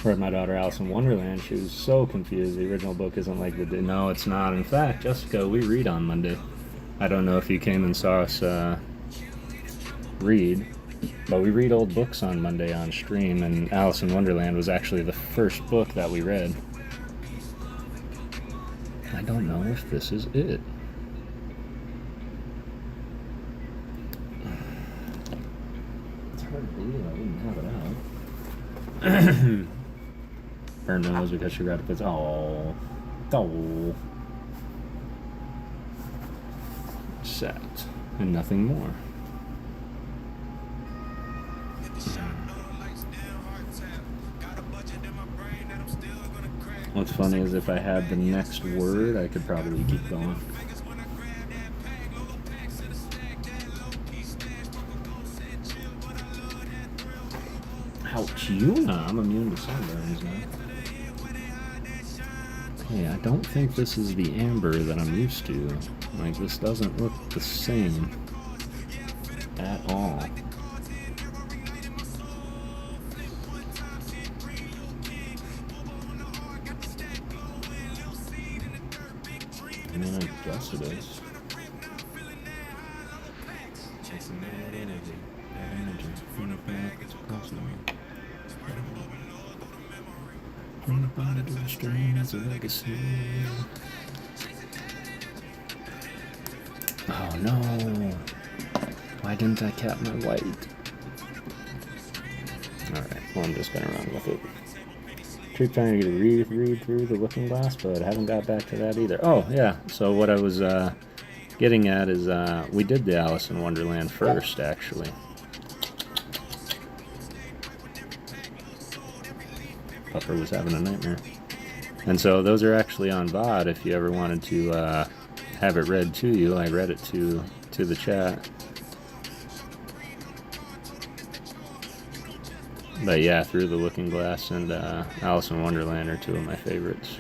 [SPEAKER 1] Read my daughter Alice in Wonderland. She was so confused. The original book isn't like the... No, it's not. In fact, Jessica, we read on Monday. I don't know if you came and saw us read, but we read old books on Monday on stream, and Alice in Wonderland was actually the first book that we read. I don't know if this is it. Burned nose because she grabbed it. Oh. Sat, and nothing more. What's funny is if I had the next word, I could probably keep going. Ouch, I'm immune to sunburns now. Okay, I don't think this is the amber that I'm used to. Like, this doesn't look the same at all. I mean, I guess it is. From the body to the strain as a legacy. Oh no! Why didn't I cap my white? Alright, well I'm just gonna run with it. Keep trying to read through the looking glass, but I haven't got back to that either. Oh yeah, so what I was getting at is we did the Alice in Wonderland first, actually. Pupper was having a nightmare. And so those are actually on VOD if you ever wanted to have it read to you. I read it to the chat. But yeah, Through the Looking Glass and Alice in Wonderland are two of my favorites.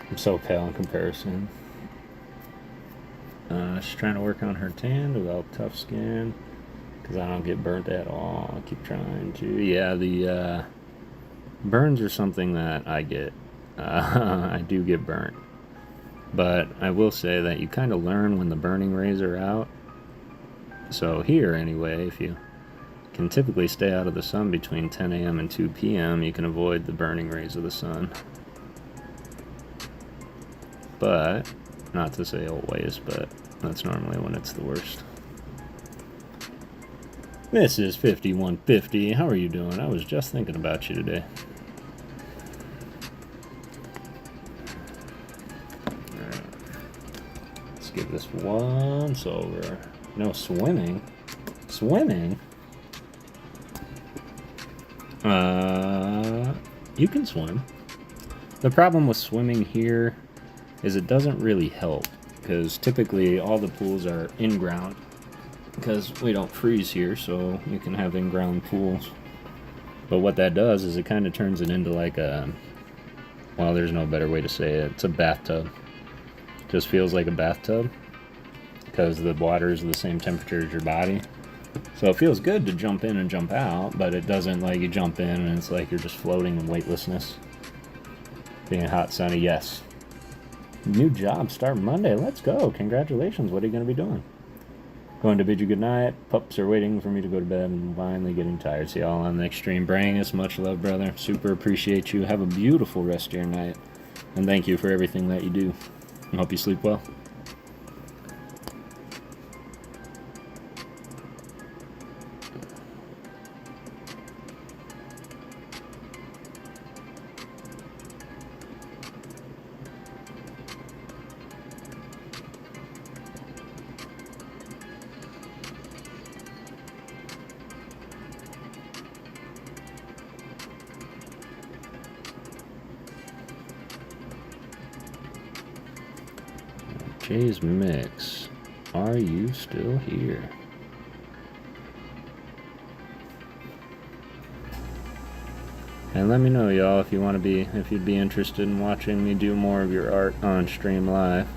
[SPEAKER 1] I'm so pale in comparison. She's trying to work on her tan, develop tough skin, because I don't get burnt at all. I keep trying to. Yeah, the burns are something that I get. I do get burnt. But I will say that you kind of learn when the burning rays are out. So here, anyway, if you can typically stay out of the sun between 10 a.m. and 2 p.m., you can avoid the burning rays of the sun. But, not to say always, but that's normally when it's the worst. Mrs. 5150, how are you doing? I was just thinking about you today. Alright. Let's give this once over. No swimming. Swimming? You can swim. The problem with swimming here is it doesn't really help, because typically all the pools are in-ground, because we don't freeze here, so you can have in-ground pools. But what that does is it kind of turns it into like a, well, there's no better way to say it, it's a bathtub. Just feels like a bathtub, because the water is the same temperature as your body. So it feels good to jump in and jump out, but it doesn't like you jump in and it's like you're just floating in weightlessness. Being hot, sunny, yes. New job start Monday. Let's go. Congratulations. What are you going to be doing? Going to bid you good night. Pups are waiting for me to go to bed and finally getting tired. See y'all on the next stream. Brangus, much love, brother. Super appreciate you. Have a beautiful rest of your night. And thank you for everything that you do. I hope you sleep well. Jay's Mix, are you still here? And let me know, y'all, if you want to be, if you'd be interested in watching me do more of your art on stream live.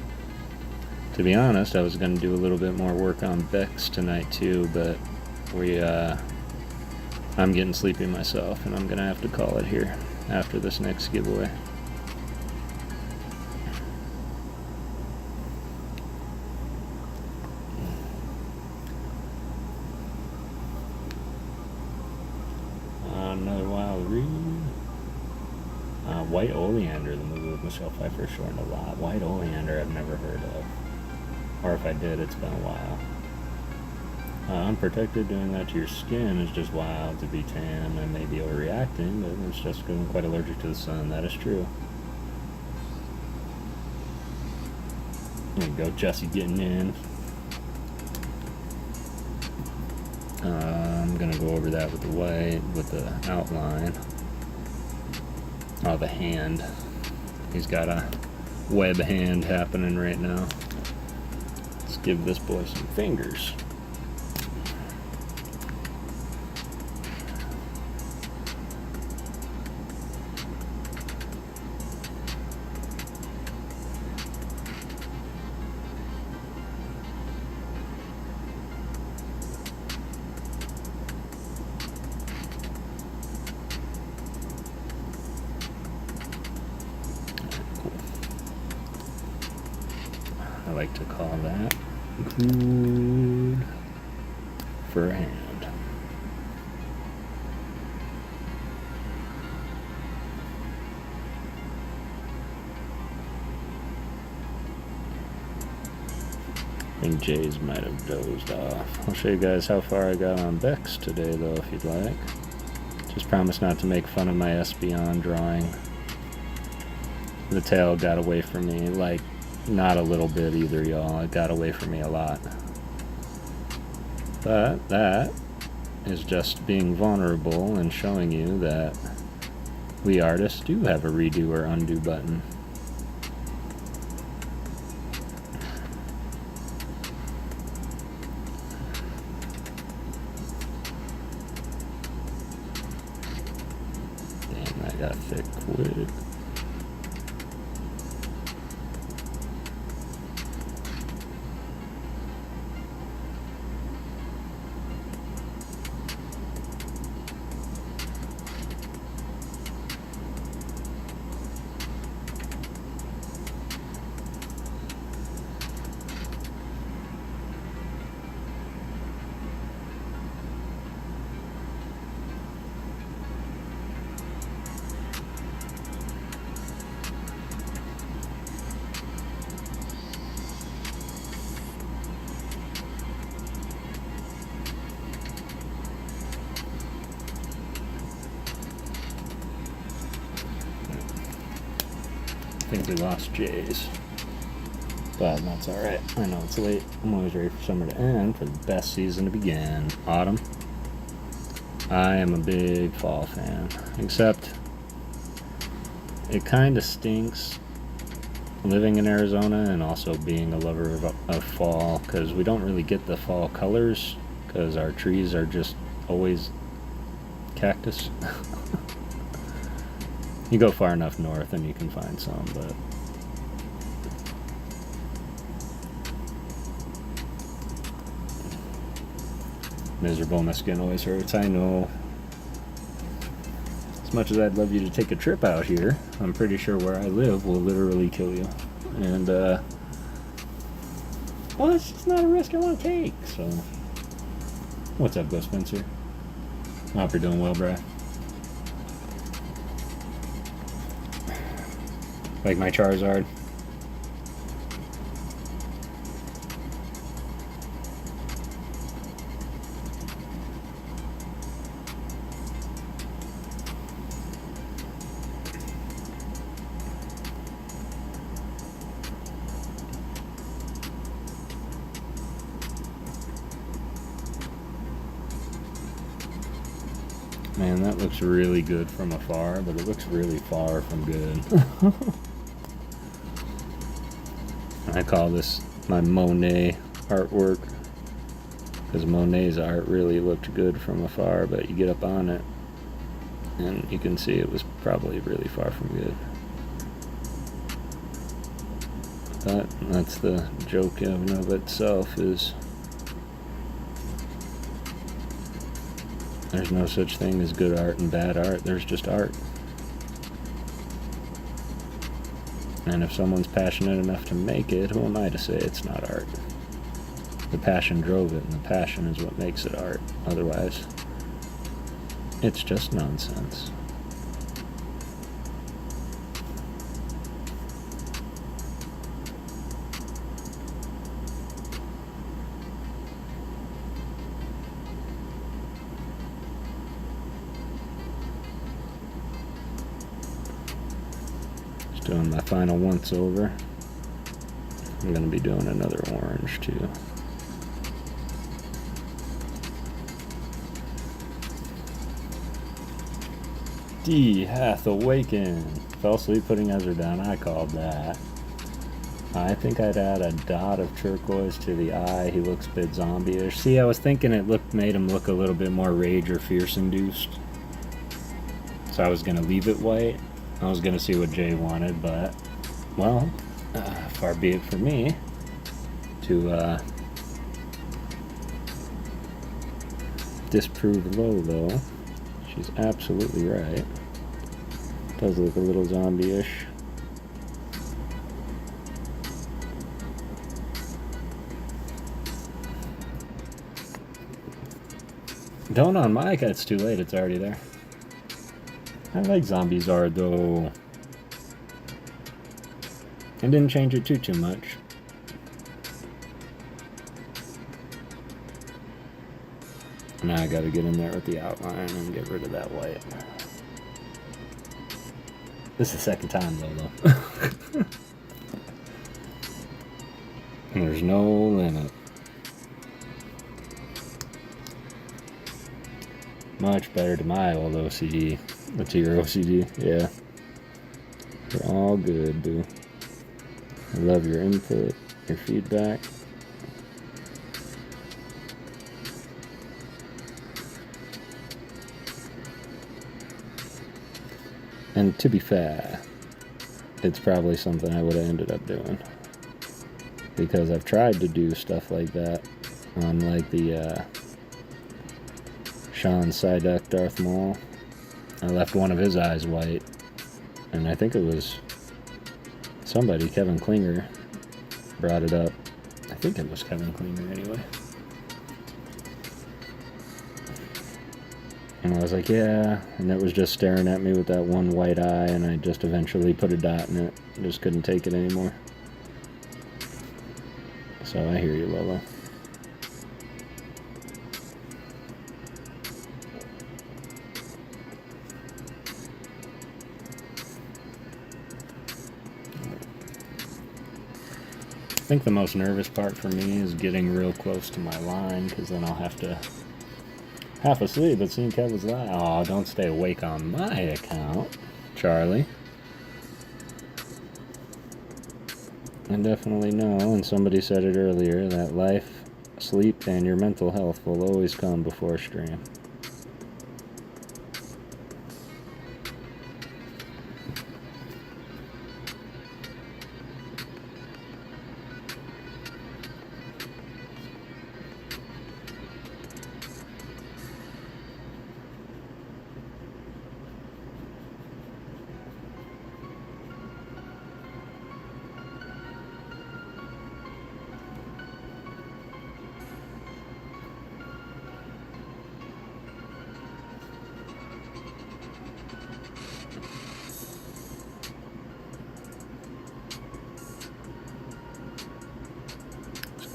[SPEAKER 1] To be honest, I was going to do a little bit more work on Bex tonight too, but I'm getting sleepy myself, and I'm going to have to call it here after this next giveaway. Another wild read. White Oleander, the movie with Michelle Pfeiffer, shortened a lot. White Oleander I've never heard of. Or if I did, it's been a while. Unprotected, doing that to your skin is just wild. To be tan, I may be overreacting, but it's just because I'm quite allergic to the sun. That is true. There you go, Jesse getting in. I'm gonna go over that with the white, with the outline. Oh, the hand. He's got a web hand happening right now. Let's give this boy some fingers. I like to call that good for a hand. I think Jays might have dozed off. I'll show you guys how far I got on Bex today, though, if you'd like. Just promise not to make fun of my Espeon drawing. The tail got away from me, like, not a little bit either, y'all. It got away from me a lot. But that is just being vulnerable and showing you that we artists do have a redo or undo button. Damn, that got thick quick. I think we lost Jays, but that's alright. I know it's late. I'm always ready for summer to end, for the best season to begin. Autumn. I am a big fall fan, except it kind of stinks living in Arizona and also being a lover of fall, because we don't really get the fall colors because our trees are just always cactus. You go far enough north and you can find some, but miserable. My skin always hurts. I know. As much as I'd love you to take a trip out here, I'm pretty sure where I live will literally kill you. And, well, it's just not a risk I want to take, so. What's up, Ghost Spencer? I hope you're doing well, Brad. Like my Charizard. Man, that looks really good from afar, but it looks really far from good. I call this my Monet artwork, because Monet's art really looked good from afar, but you get up on it and you can see it was probably really far from good. But that's the joke in and of itself, is there's no such thing as good art and bad art. There's just art. And if someone's passionate enough to make it, who am I to say it's not art? The passion drove it, and the passion is what makes it art. Otherwise, it's just nonsense. Doing my final once over. I'm going to be doing another orange too. D hath awakened. Fell asleep putting Ezra down. I called that. I think I'd add a dot of turquoise to the eye. He looks a bit zombie-ish. See, I was thinking it made him look a little bit more rage or fierce-induced. So I was going to leave it white. I was going to see what Jay wanted, but, well, far be it for me to disprove Lolo. She's absolutely right. Does look a little zombie-ish. Don't on mic, it's too late, it's already there. I like Zombizard though. I didn't change it too much. Now I gotta get in there with the outline and get rid of that white. This is the second time though. And there's no limit. Much better to my old OCD. That's your OCD? Yeah. You're all good, boo. I love your input, your feedback. And to be fair, it's probably something I would have ended up doing. Because I've tried to do stuff like that on like the Sean Psyduck Darth Maul. I left one of his eyes white, and I think it was somebody, Kevin Klinger, brought it up. I think it was Kevin Klinger anyway. And I was like, yeah, and it was just staring at me with that one white eye, and I just eventually put a dot in it. I just couldn't take it anymore. So I hear you, Lolo. I think the most nervous part for me is getting real close to my line, because then I'll have to half asleep, but seeing Kevin's line. Oh, don't stay awake on my account, Charlie. I definitely know, and somebody said it earlier, that life, sleep, and your mental health will always come before stream.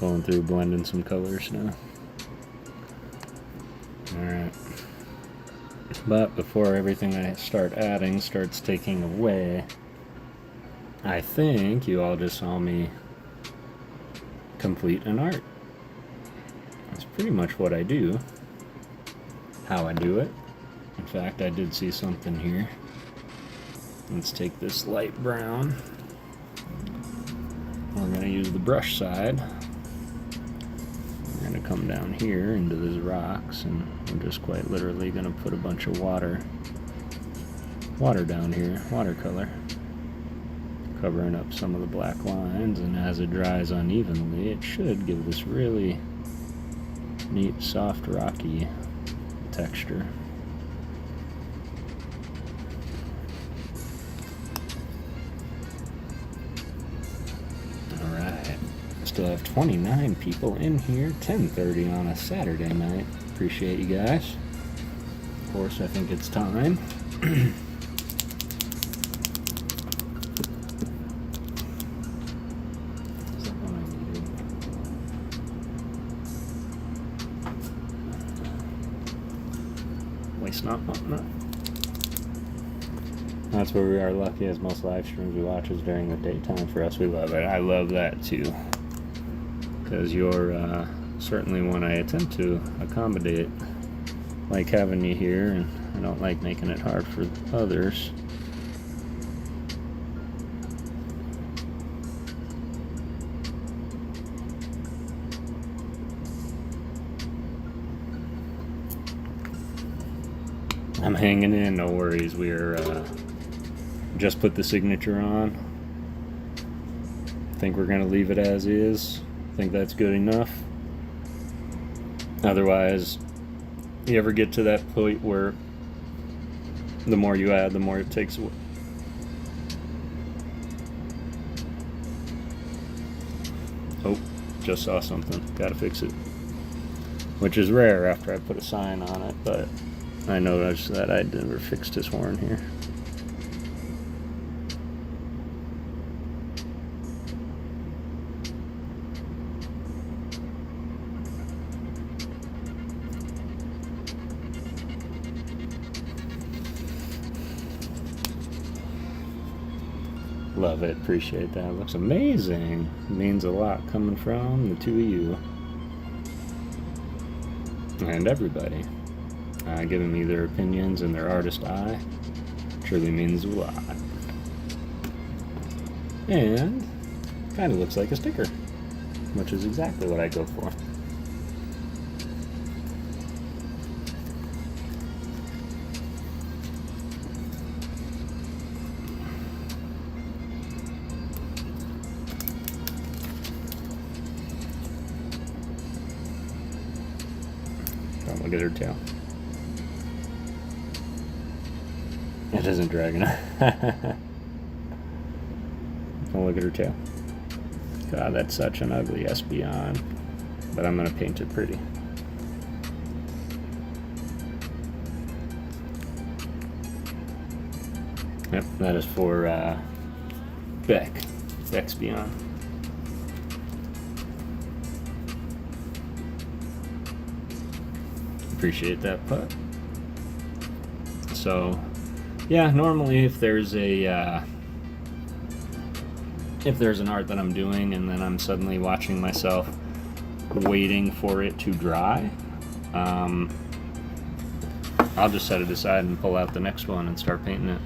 [SPEAKER 1] Going through blending some colors now. Alright. But before everything I start adding starts taking away, I think you all just saw me complete an art. That's pretty much what I do. How I do it. In fact, I did see something here. Let's take this light brown. We're going to use the brush side. We're going to come down here into these rocks, and we're just quite literally going to put a bunch of water down here, watercolor, covering up some of the black lines, and as it dries unevenly, it should give this really neat, soft, rocky texture. Still have 29 people in here, 10:30 on a Saturday night. Appreciate you guys. Of course, I think it's time. Is that what I needed? Waste not, not. That's where we are lucky, as most live streams we watch is during the daytime. For us, we love it. I love that too, because you're certainly one I attempt to accommodate, like having you here, and I don't like making it hard for others. I'm hanging in, no worries. We're just put the signature on. Think we're gonna leave it as is. Think that's good enough. Otherwise, you ever get to that point where the more you add, the more it takes away. Oh, just saw something. Gotta fix it. Which is rare after I put a sign on it, but I noticed that I never fixed his horn here. Love it, appreciate that. Looks amazing. Means a lot coming from the two of you. And everybody. Giving me their opinions and their artist eye truly means a lot. And kind of looks like a sticker, which is exactly what I go for. Don't look at her tail. It isn't dragging her. Don't look at her tail. God, that's such an ugly Espeon. But I'm going to paint it pretty. Yep, that is for Beck's Beyond. Appreciate that putt. So, yeah, normally if there's an art that I'm doing and then I'm suddenly watching myself waiting for it to dry, I'll just set it aside and pull out the next one and start painting it.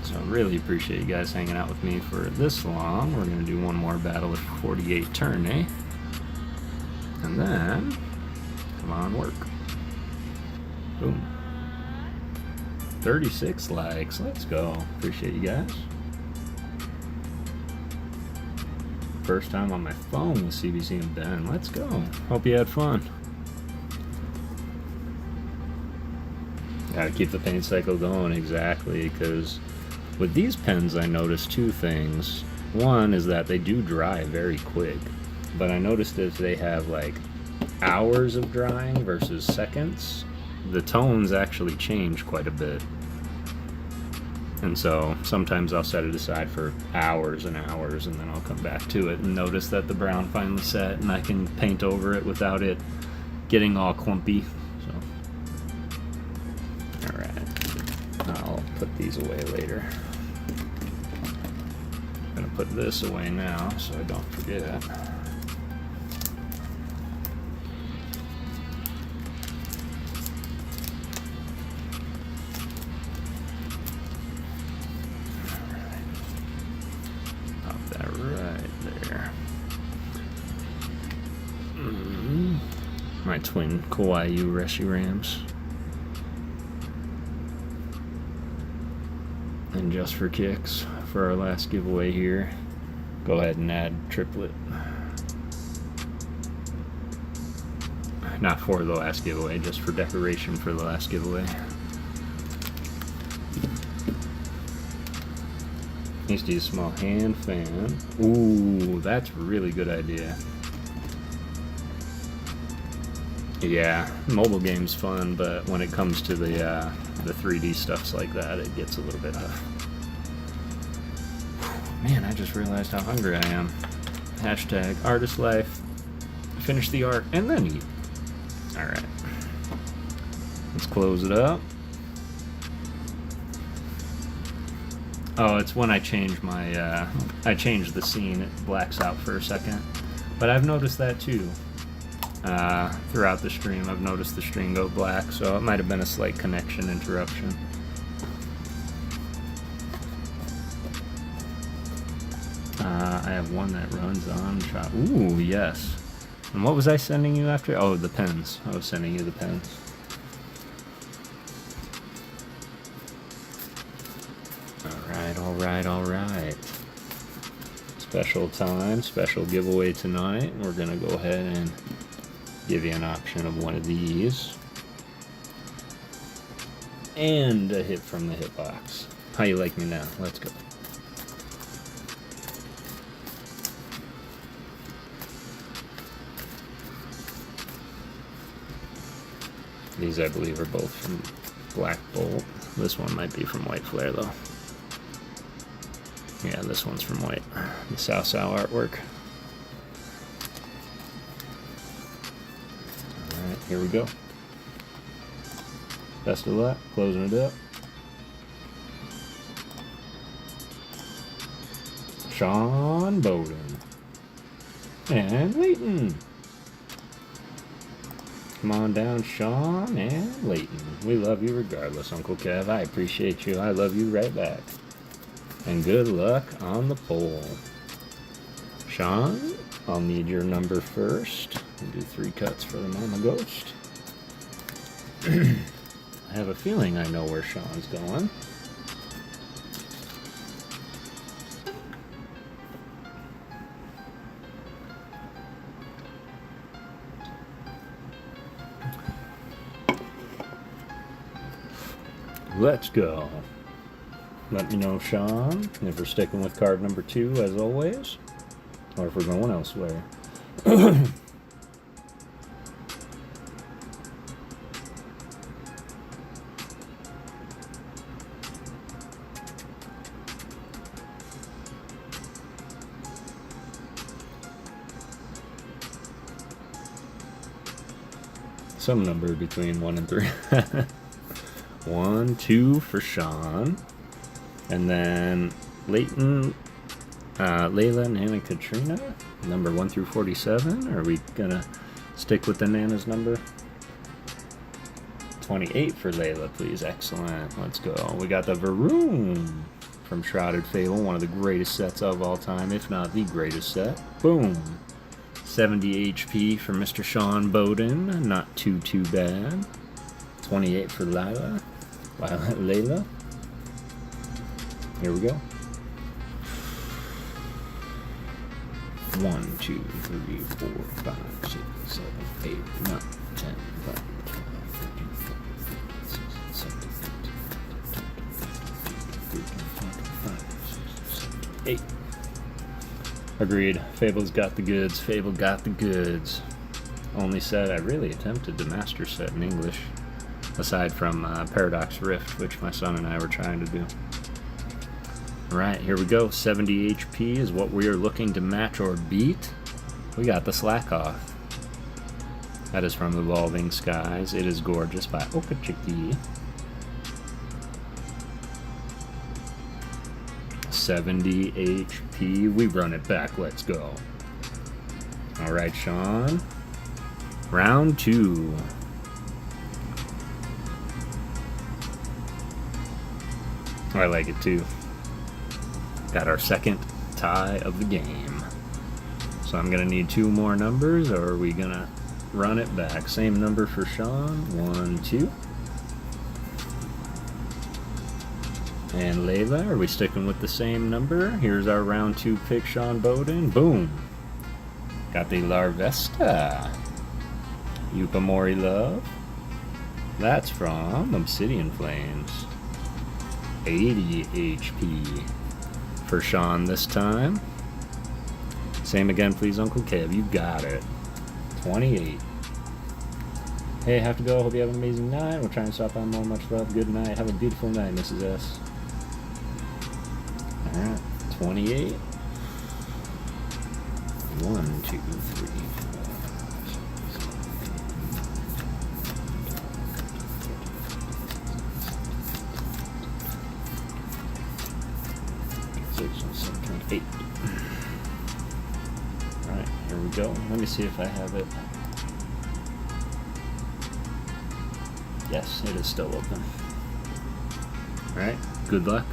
[SPEAKER 1] So I really appreciate you guys hanging out with me for this long. We're going to do one more battle with 48 turn, eh? And then, come on, work. Boom. 36 likes. Let's go. Appreciate you guys. First time on my phone with CBC and Ben. Let's go. Hope you had fun. Gotta keep the paint cycle going, exactly, because with these pens I noticed two things. One is that they do dry very quick, but I noticed if they have like hours of drying versus seconds, the tones actually change quite a bit. And so sometimes I'll set it aside for hours and hours, and then I'll come back to it and notice that the brown finally set and I can paint over it without it getting all clumpy. So, alright, I'll put these away later. I'm gonna put this away now so I don't forget. My twin Kawaii Reshirams. And just for kicks, for our last giveaway here, go ahead and add triplet. Not for the last giveaway, just for decoration for the last giveaway. Needs to use a small hand fan. Ooh, that's a really good idea. Yeah, mobile game's fun, but when it comes to the 3D stuffs like that, it gets a little bit tough. Man, I just realized how hungry I am. Hashtag artist life. Finish the art and then eat. Alright. Let's close it up. Oh, it's when I change my, I change the scene, it blacks out for a second. But I've noticed that too. Throughout the stream, I've noticed the stream go black, so it might have been a slight connection interruption. I have one that runs on shot. Ooh, yes. And what was I sending you after? Oh, the pens. I was sending you the pens. Alright. Special time, special giveaway tonight. We're gonna go ahead and give you an option of one of these. And a hit from the hitbox. How you like me now? Let's go. These, I believe, are both from Black Bolt. This one might be from White Flare, though. Yeah, this one's from White. The Sao Sao artwork. Alright, here we go. Best of luck. Closing it up. Sean Bowden. And Leighton. Come on down, Sean and Leighton. We love you regardless, Uncle Kev. I appreciate you. I love you right back. And good luck on the poll. Sean, I'll need your number first. We'll do 3 cuts for the Mama Ghost. I have a feeling I know where Sean's going. Let's go. Let me know, Sean, if we're sticking with card number 2 as always, or if we're going elsewhere. Some number between 1 and 3. 1, 2 for Sean. And then Leighton, Layla, Nana, Katrina, number 1 through 47. Are we gonna stick with the Nana's number? 28 for Layla, please. Excellent. Let's go. We got the Varoom from Shrouded Fable, one of the greatest sets of all time, if not the greatest set. Boom. 70 HP for Mr. Sean Bowden. Not too bad. 28 for Layla. Here we go. 1, 2, 3, 4, 5, 6, 7, 8, 9, 10, 11, 12, 13, 14, 15, 16, 17, 18, 19, 20, 21, 22, 23, 24, 25, 26, 27, 28. Agreed. Fable's got the goods. Fable got the goods. Only set I really attempted to master set in English, aside from Paradox Rift, which my son and I were trying to do. Alright, here we go. 70 HP is what we are looking to match or beat. We got the Slack Off. That is from Evolving Skies. It is Gorgeous by Okachiki. 70 HP. We run it back. Let's go. Alright, Sean. Round 2. I like it too. Got our second tie of the game. So I'm gonna need 2 more numbers, or are we gonna run it back? Same number for Sean. 1, 2. And Layla, are we sticking with the same number? Here's our round 2 pick, Sean Bowden. Boom. Got the Larvesta. Yupamori Love. That's from Obsidian Flames. 80 HP for Sean this time. Same again, please, Uncle Kev. You got it. 28. Hey, have to go. Hope you have an amazing night. We'll try and stop by more. Much love. Good night. Have a beautiful night, Mrs. S. Alright. 28. 1, 2, 3, 4. 8. Alright, here we go. Let me see if I have it. Yes, it is still open. Alright, good luck.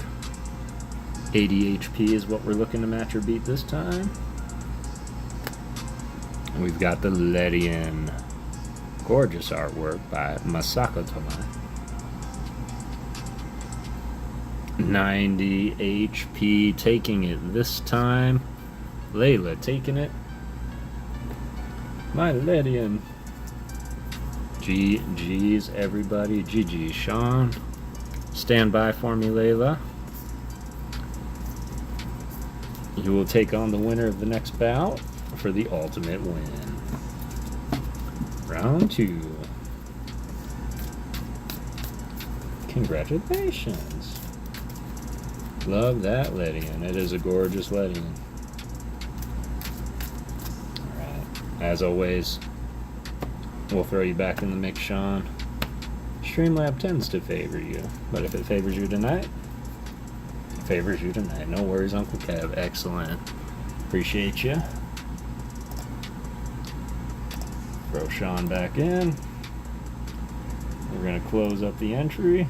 [SPEAKER 1] 80 HP is what we're looking to match or beat this time. And we've got the Ledian. Gorgeous artwork by Masako Tomai. 90 HP, taking it this time. Layla taking it. My Ledian. GG's everybody. GG Sean. Stand by for me, Layla. You will take on the winner of the next bout for the ultimate win. Round 2. Congratulations. Love that Ledian. It is a gorgeous Ledian. Alright. As always, we'll throw you back in the mix, Sean. Streamlab tends to favor you, but if it favors you tonight, it favors you tonight. No worries, Uncle Kev. Excellent. Appreciate you. Throw Sean back in. We're going to close up the entry.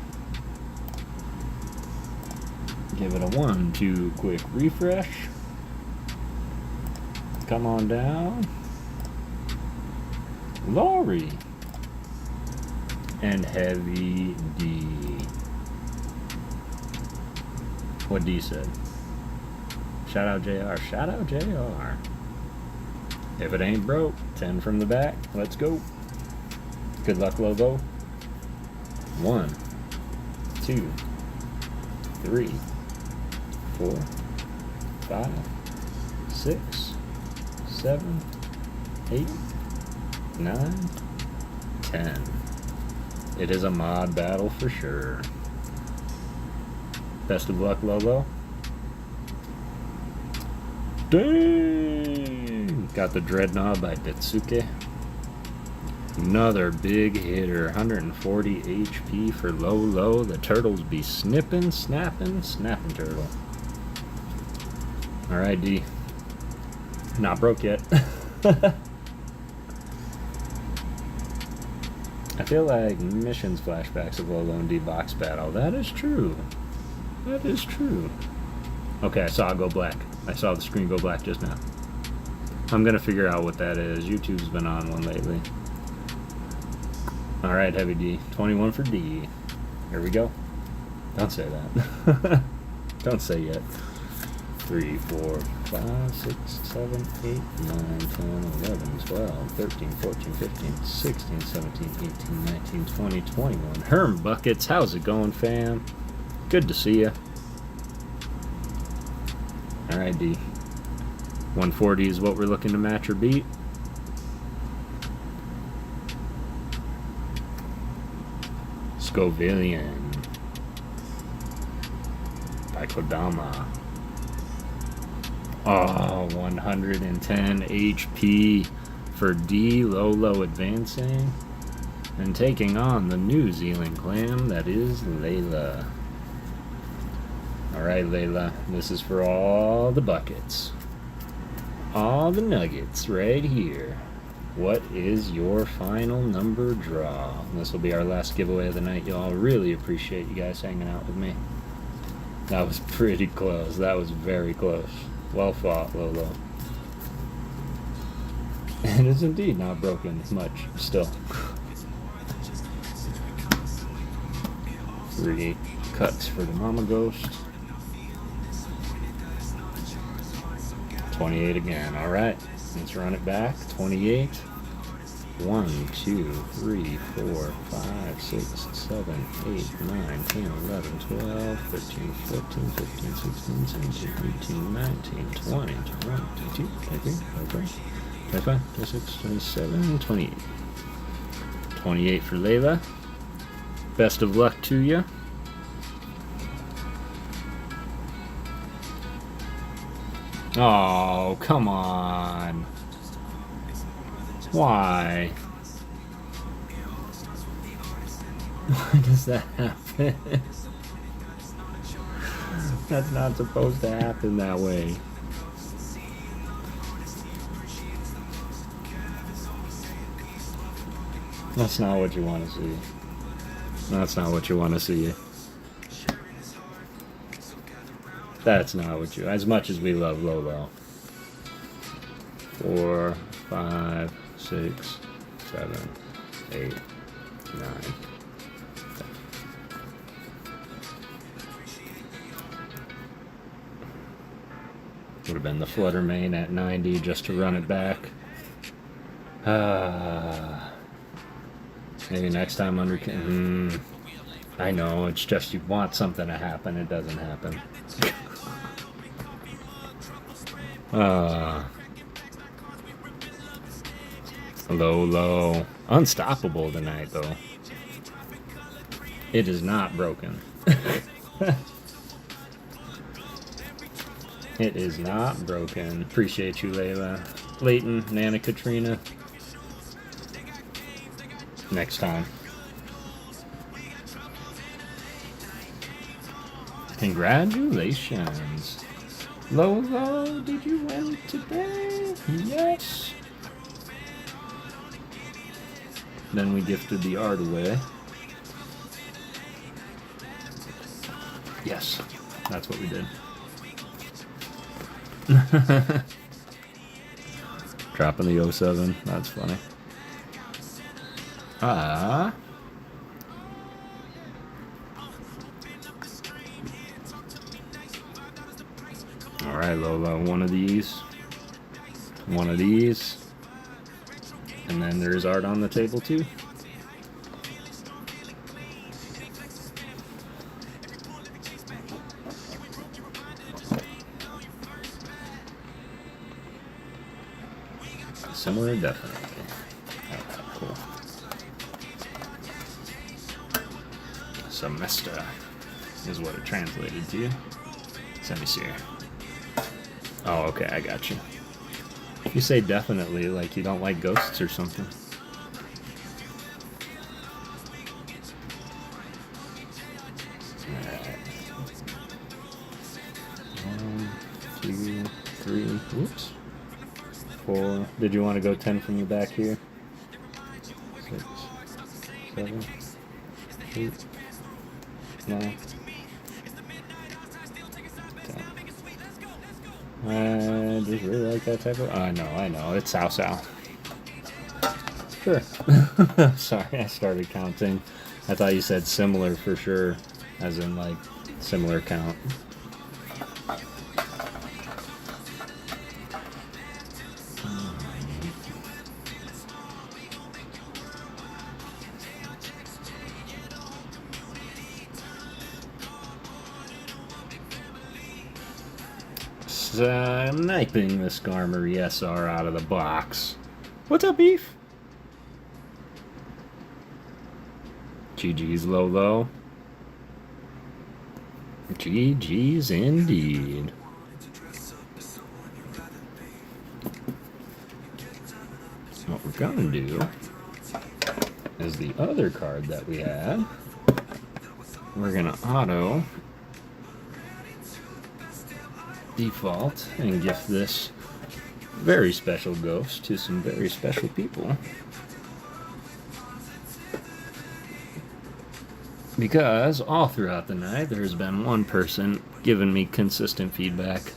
[SPEAKER 1] Give it a 1-2 quick refresh. Come on down. Laurie. And Heavy D. What D said? Shout out JR. Shout out JR. If it ain't broke, 10 from the back. Let's go. Good luck, Lobo. 1, 2, 3, 4, 5, 6, 7, 8, 9, 10. It is a mod battle for sure. Best of luck, Lobo. Dang! Got the Dreadnought by Detsuke. Another big hitter, 140 HP for Lolo. The turtles be snapping turtle. Alright, D. Not broke yet. I feel like MiShins flashbacks of Lolo and D box battle. That is true. That is true. Okay, I saw it go black. I saw the screen go black just now. I'm gonna figure out what that is. YouTube's been on one lately. Alright, Heavy D. 21 for D. Here we go. Don't say that. Don't say yet. 3, 4, 5, 6, 7, 8, 9, 10, 11, 12, 13, 14, 15, 16, 17, 18, 19, 20, 21. Herm Buckets, how's it going, fam? Good to see ya. Alright, D. 140 is what we're looking to match or beat. Scovillian by Kodama. Oh, 110 HP for D. Lolo advancing and taking on the New Zealand clam that is Layla. Alright, Layla, this is for all the buckets. All the nuggets right here. What is your final number draw? This will be our last giveaway of the night, y'all. Really appreciate you guys hanging out with me. That was pretty close. That was very close. Well fought, Lolo. It is indeed not broken much, still. 3 cuts for the Mama Ghost. 28 again. Alright, let's run it back. 28. 1, 2, 3, 4, 5, 6, 7, 8, 9, 10, 11, 12, 13, 14, 15, 16, 17, 18, 19, 20, 21, 22, 23, 24, 25, 26, 27, 28. 28 for Layla. Best of luck to you. Oh, come on. Why? Why does that happen? That's not supposed to happen that way. That's not what you want to see. That's not what you want to see. That's not what you... As much as we love Lolo. 4, 5, 6, 7, 8, 9. Would have been the Flutter main at 90 just to run it back. Maybe next time under... I know, it's just you want something to happen, it doesn't happen. Low. Unstoppable tonight, though. It is not broken. It is not broken. Appreciate you, Layla. Leighton, Nana Katrina. Next time. Congratulations. Lolo, did you win today? Yes. Then we gifted the art away. Yes, that's what we did. Dropping the 07, that's funny. Alright, Lola, one of these, and then there's art on the table too. Similar, definitely. Okay, cool. Semester is what it translated to you. Let me see here. Oh, okay, I got you. You say definitely like you don't like ghosts or something. Alright. 1, 2, 3. Whoops. 4. Did you want to go 10 from the back here? 6, 7, 8, 9, 10. I just really like that type of... I know. It's Sao. Sure. Sorry, I started counting. I thought you said similar for sure, as in like similar count. Sniping the Skarmory SR out of the box. What's up, Beef? GG's Lolo. GG's indeed. What we're gonna do is the other card that we had. We're gonna auto default and gift this very special ghost to some very special people, because all throughout the night there's been one person giving me consistent feedback,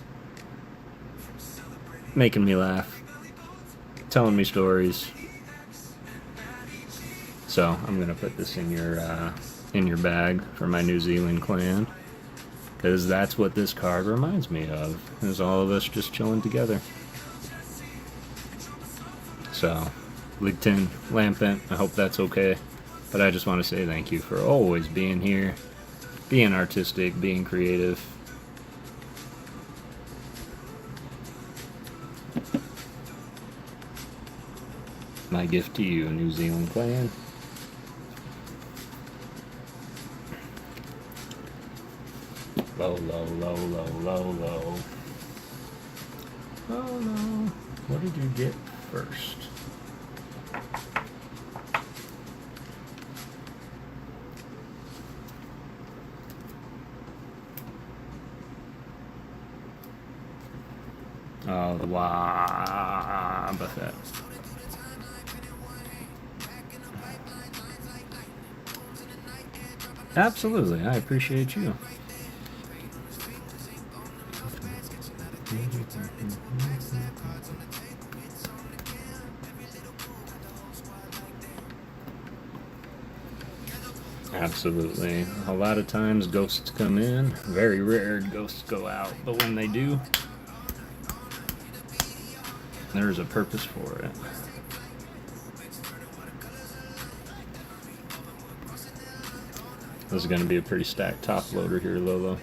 [SPEAKER 1] making me laugh, telling me stories. So I'm gonna put this in your bag for my New Zealand clan, because that's what this card reminds me of, is all of us just chilling together. So, League 10, Lampent, I hope that's okay. But I just want to say thank you for always being here, being artistic, being creative. My gift to you, New Zealand clan. Low. Oh no. What did you get first? Oh, the Wobbuffet. Absolutely, I appreciate you. Absolutely. A lot of times ghosts come in. Very rare ghosts go out. But when they do, there's a purpose for it. This is going to be a pretty stacked top loader here, Lolo.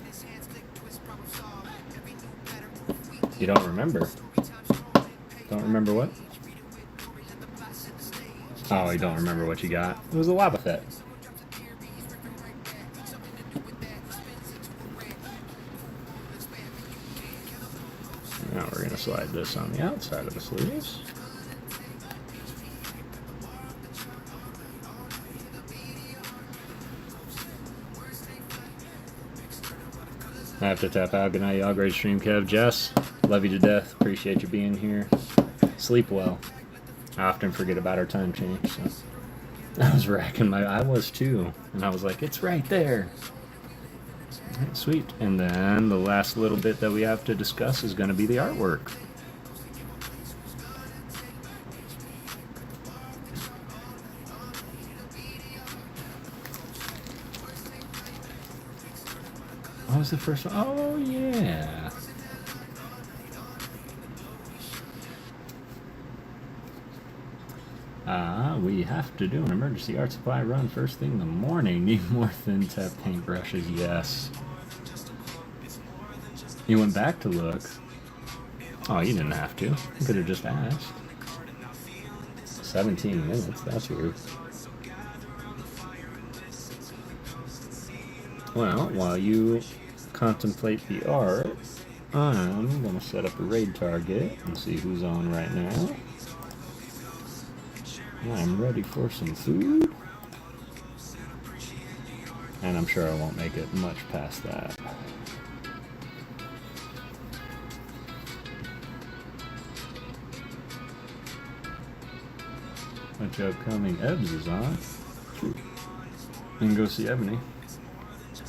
[SPEAKER 1] You don't remember? Don't remember what? Oh, you don't remember what you got? It was a Wobbuffet. Now we're going to slide this on the outside of the sleeves. I have to tap out. Good night, y'all. Great stream, Kev. Jess, love you to death. Appreciate you being here. Sleep well. I often forget about our time change, so I was racking I was too, and I was like, it's right there. Right, sweet. And then the last little bit that we have to discuss is going to be the artwork. What was the first one? Oh, yeah. We have to do an emergency art supply run first thing in the morning. Need more thin tip paintbrushes, yes. You went back to look. Oh, you didn't have to. You could have just asked. 17 minutes, that's weird. Well, while you contemplate the art, I'm going to set up a raid target and see who's on right now. I'm ready for some food. And I'm sure I won't make it much past that. Bunch of upcoming Ebbs is on. We can go see Ebony.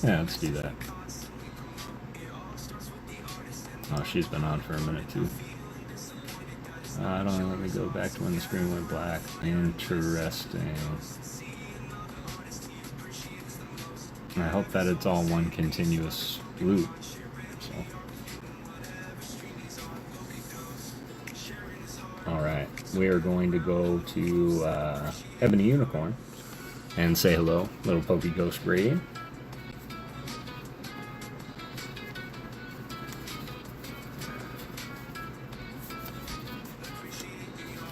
[SPEAKER 1] Yeah, let's do that. Oh, she's been on for a minute too. I don't know, let me go back to when the screen went black. Interesting. I hope that it's all one continuous loop. So. Alright, we are going to go to Ebony Unicorn and say hello, little PokéGhost raid.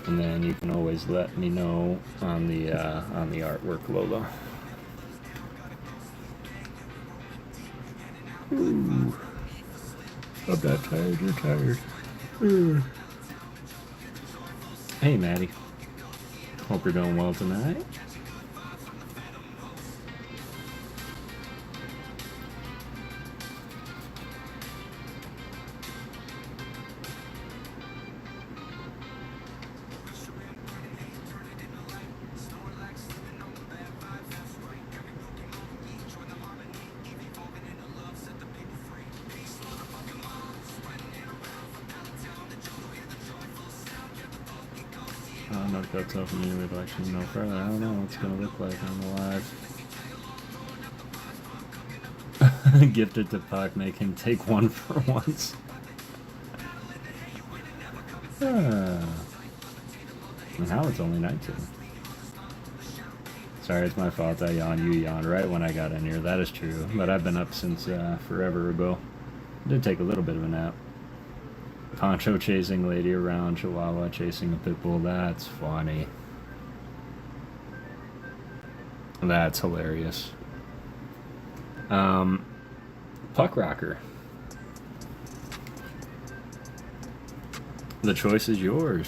[SPEAKER 1] And then you can always let me know on the artwork, Lola. Ooh. I'm not tired, you're tired. Hey, Maddie. Hope you're doing well tonight. No cuts off me, we'd like to know further. I don't know what it's gonna look like on the live. Gifted to Puck, make him take one for once. And now it's only 19. Sorry, it's my fault. I yawned. You yawned right when I got in here. That is true. But I've been up since forever ago. Did take a little bit of a nap. Poncho chasing lady around, Chihuahua chasing a pit bull. That's funny. That's hilarious. Puck Rocker. The choice is yours.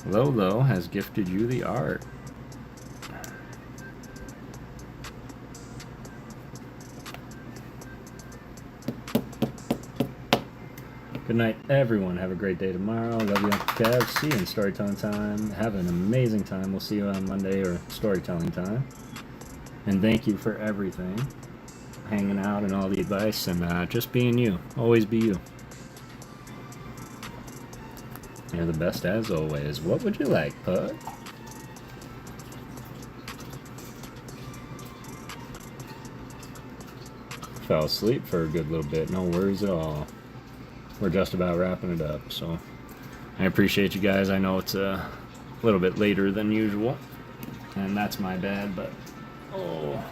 [SPEAKER 1] Lolo has gifted you the art. Good night, everyone. Have a great day tomorrow. Love you, Uncle Kev. See you in storytelling time. Have an amazing time. We'll see you on Monday or storytelling time. And thank you for everything. Hanging out and all the advice and just being you. Always be you. You're the best as always. What would you like, Pug? Fell asleep for a good little bit. No worries at all. We're just about wrapping it up, so I appreciate you guys. I know it's a little bit later than usual, and that's my bad, but oh.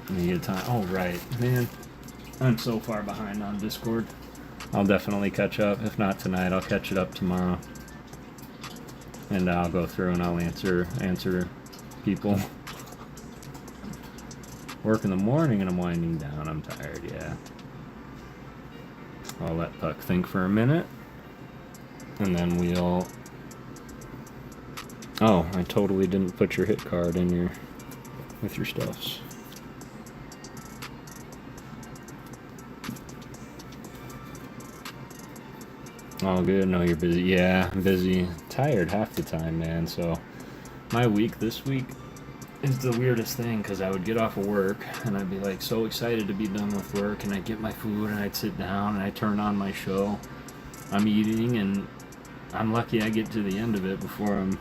[SPEAKER 1] Need a time. Oh, right. Man, I'm so far behind on Discord. I'll definitely catch up. If not tonight, I'll catch it up tomorrow. And I'll go through and I'll answer people. Work in the morning and I'm winding down. I'm tired, yeah. I'll let Puck think for a minute. And then we'll... Oh, I totally didn't put your hit card in your... with your stuffs. Oh, good. No, you're busy. Yeah, I'm busy. Tired half the time, man. So, my week this week is the weirdest thing because I would get off of work and I'd be like so excited to be done with work and I'd get my food and I'd sit down and I'd turn on my show. I'm eating and I'm lucky I get to the end of it before I'm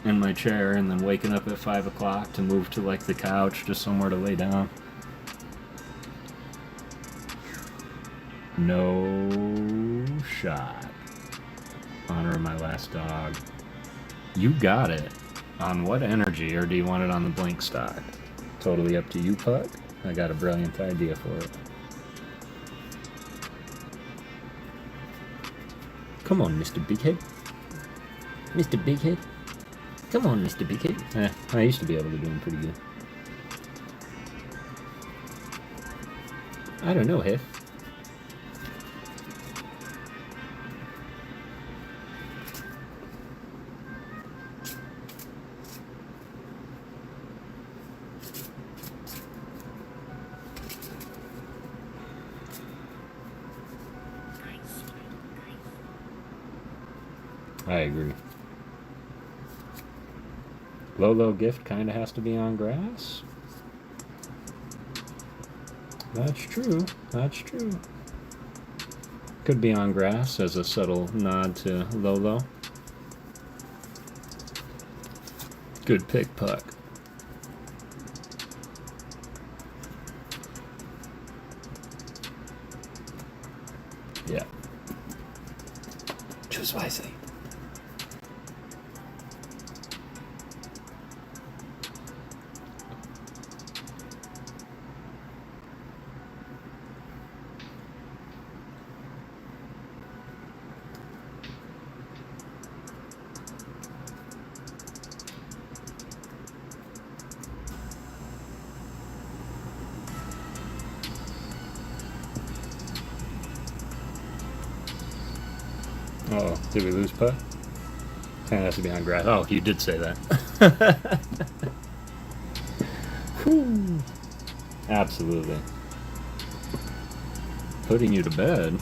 [SPEAKER 1] in my chair and then waking up at 5 o'clock to move to like the couch, just somewhere to lay down. No shot. Honor my last dog. You got it. On what energy, or do you want it on the blink stock? Totally up to you, Puck. I got a brilliant idea for it. Come on, Mr. Bighead. Mr. Bighead. Come on, Mr. Bighead. I used to be able to do him pretty good. I don't know, Hef. I agree. Lolo gift kind of has to be on grass. That's true. That's true. Could be on grass as a subtle nod to Lolo. Good pick, Puck. Yeah. Choose wisely. Oh, did we lose Puck? Kind of has to be on grass. Oh, you did say that. Whew. Absolutely. Putting you to bed.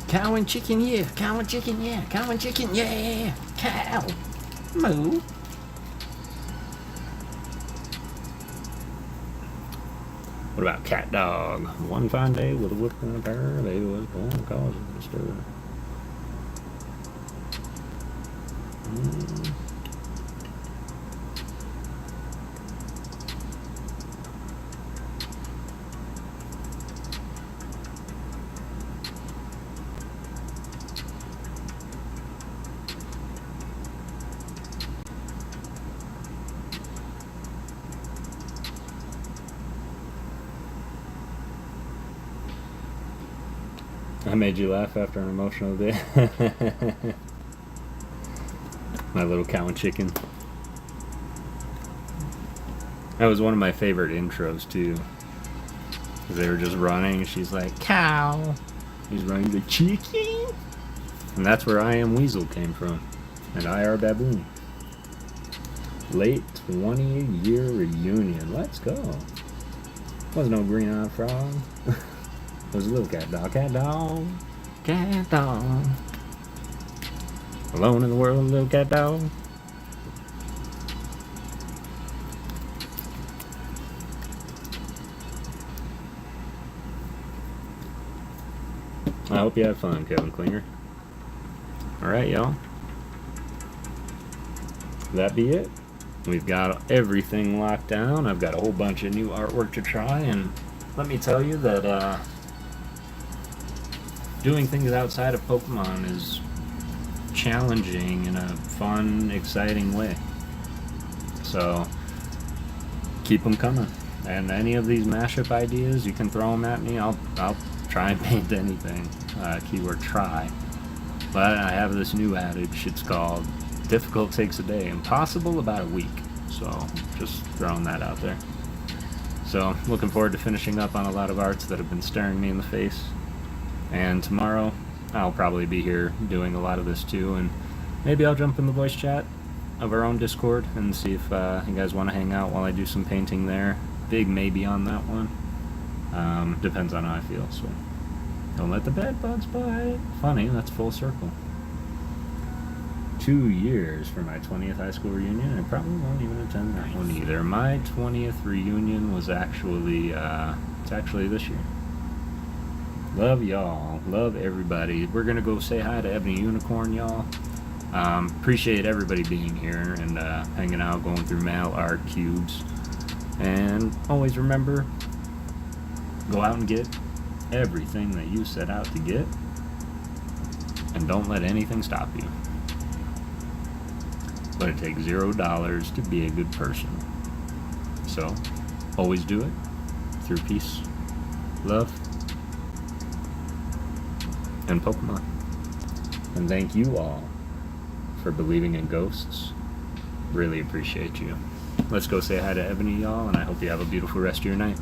[SPEAKER 1] Cow and chicken, yeah. Cow and chicken, yeah. Cow and chicken, yeah. Cow. Moo. What about cat dog? One fine day with a whip and a pair, they was born causing a stir. I made you laugh after an emotional day. My little cow and chicken. That was one of my favorite intros too. They were just running. She's like, cow. He's running the chicken. And that's where I Am Weasel came from. And I Are Baboon. Late 20-year reunion. Let's go. Was no green-eyed frog. It was a little cat dog. Cat dog. Cat dog. Alone in the world, little cat dog. I hope you had fun, Kevin Klinger. Alright, y'all. That be it. We've got everything locked down. I've got a whole bunch of new artwork to try, and let me tell you that doing things outside of Pokemon is challenging in a fun, exciting way. So keep them coming. And any of these mashup ideas, you can throw them at me. I'll try and paint anything. Keyword try. But I have this new adage. It's called difficult takes a day, impossible about a week. So just throwing that out there. So looking forward to finishing up on a lot of arts that have been staring me in the face. And tomorrow I'll probably be here doing a lot of this too, and maybe I'll jump in the voice chat of our own Discord and see if you guys want to hang out while I do some painting there. Big maybe on that one. Depends on how I feel, so don't let the bed bugs bite. Funny, that's full circle. 2 years for my 20th high school reunion. I probably won't even attend that one either. My 20th reunion was actually, it's actually this year. Love y'all. Love everybody. We're gonna go say hi to Ebony Unicorn, y'all. Appreciate everybody being here and hanging out, going through mail, art, cubes. And always remember, go out and get everything that you set out to get. And don't let anything stop you. But it takes $0 to be a good person. So, always do it through peace, love, and Pokemon. And thank you all for believing in ghosts. Really appreciate you. Let's go say hi to Ebony, y'all, and I hope you have a beautiful rest of your night.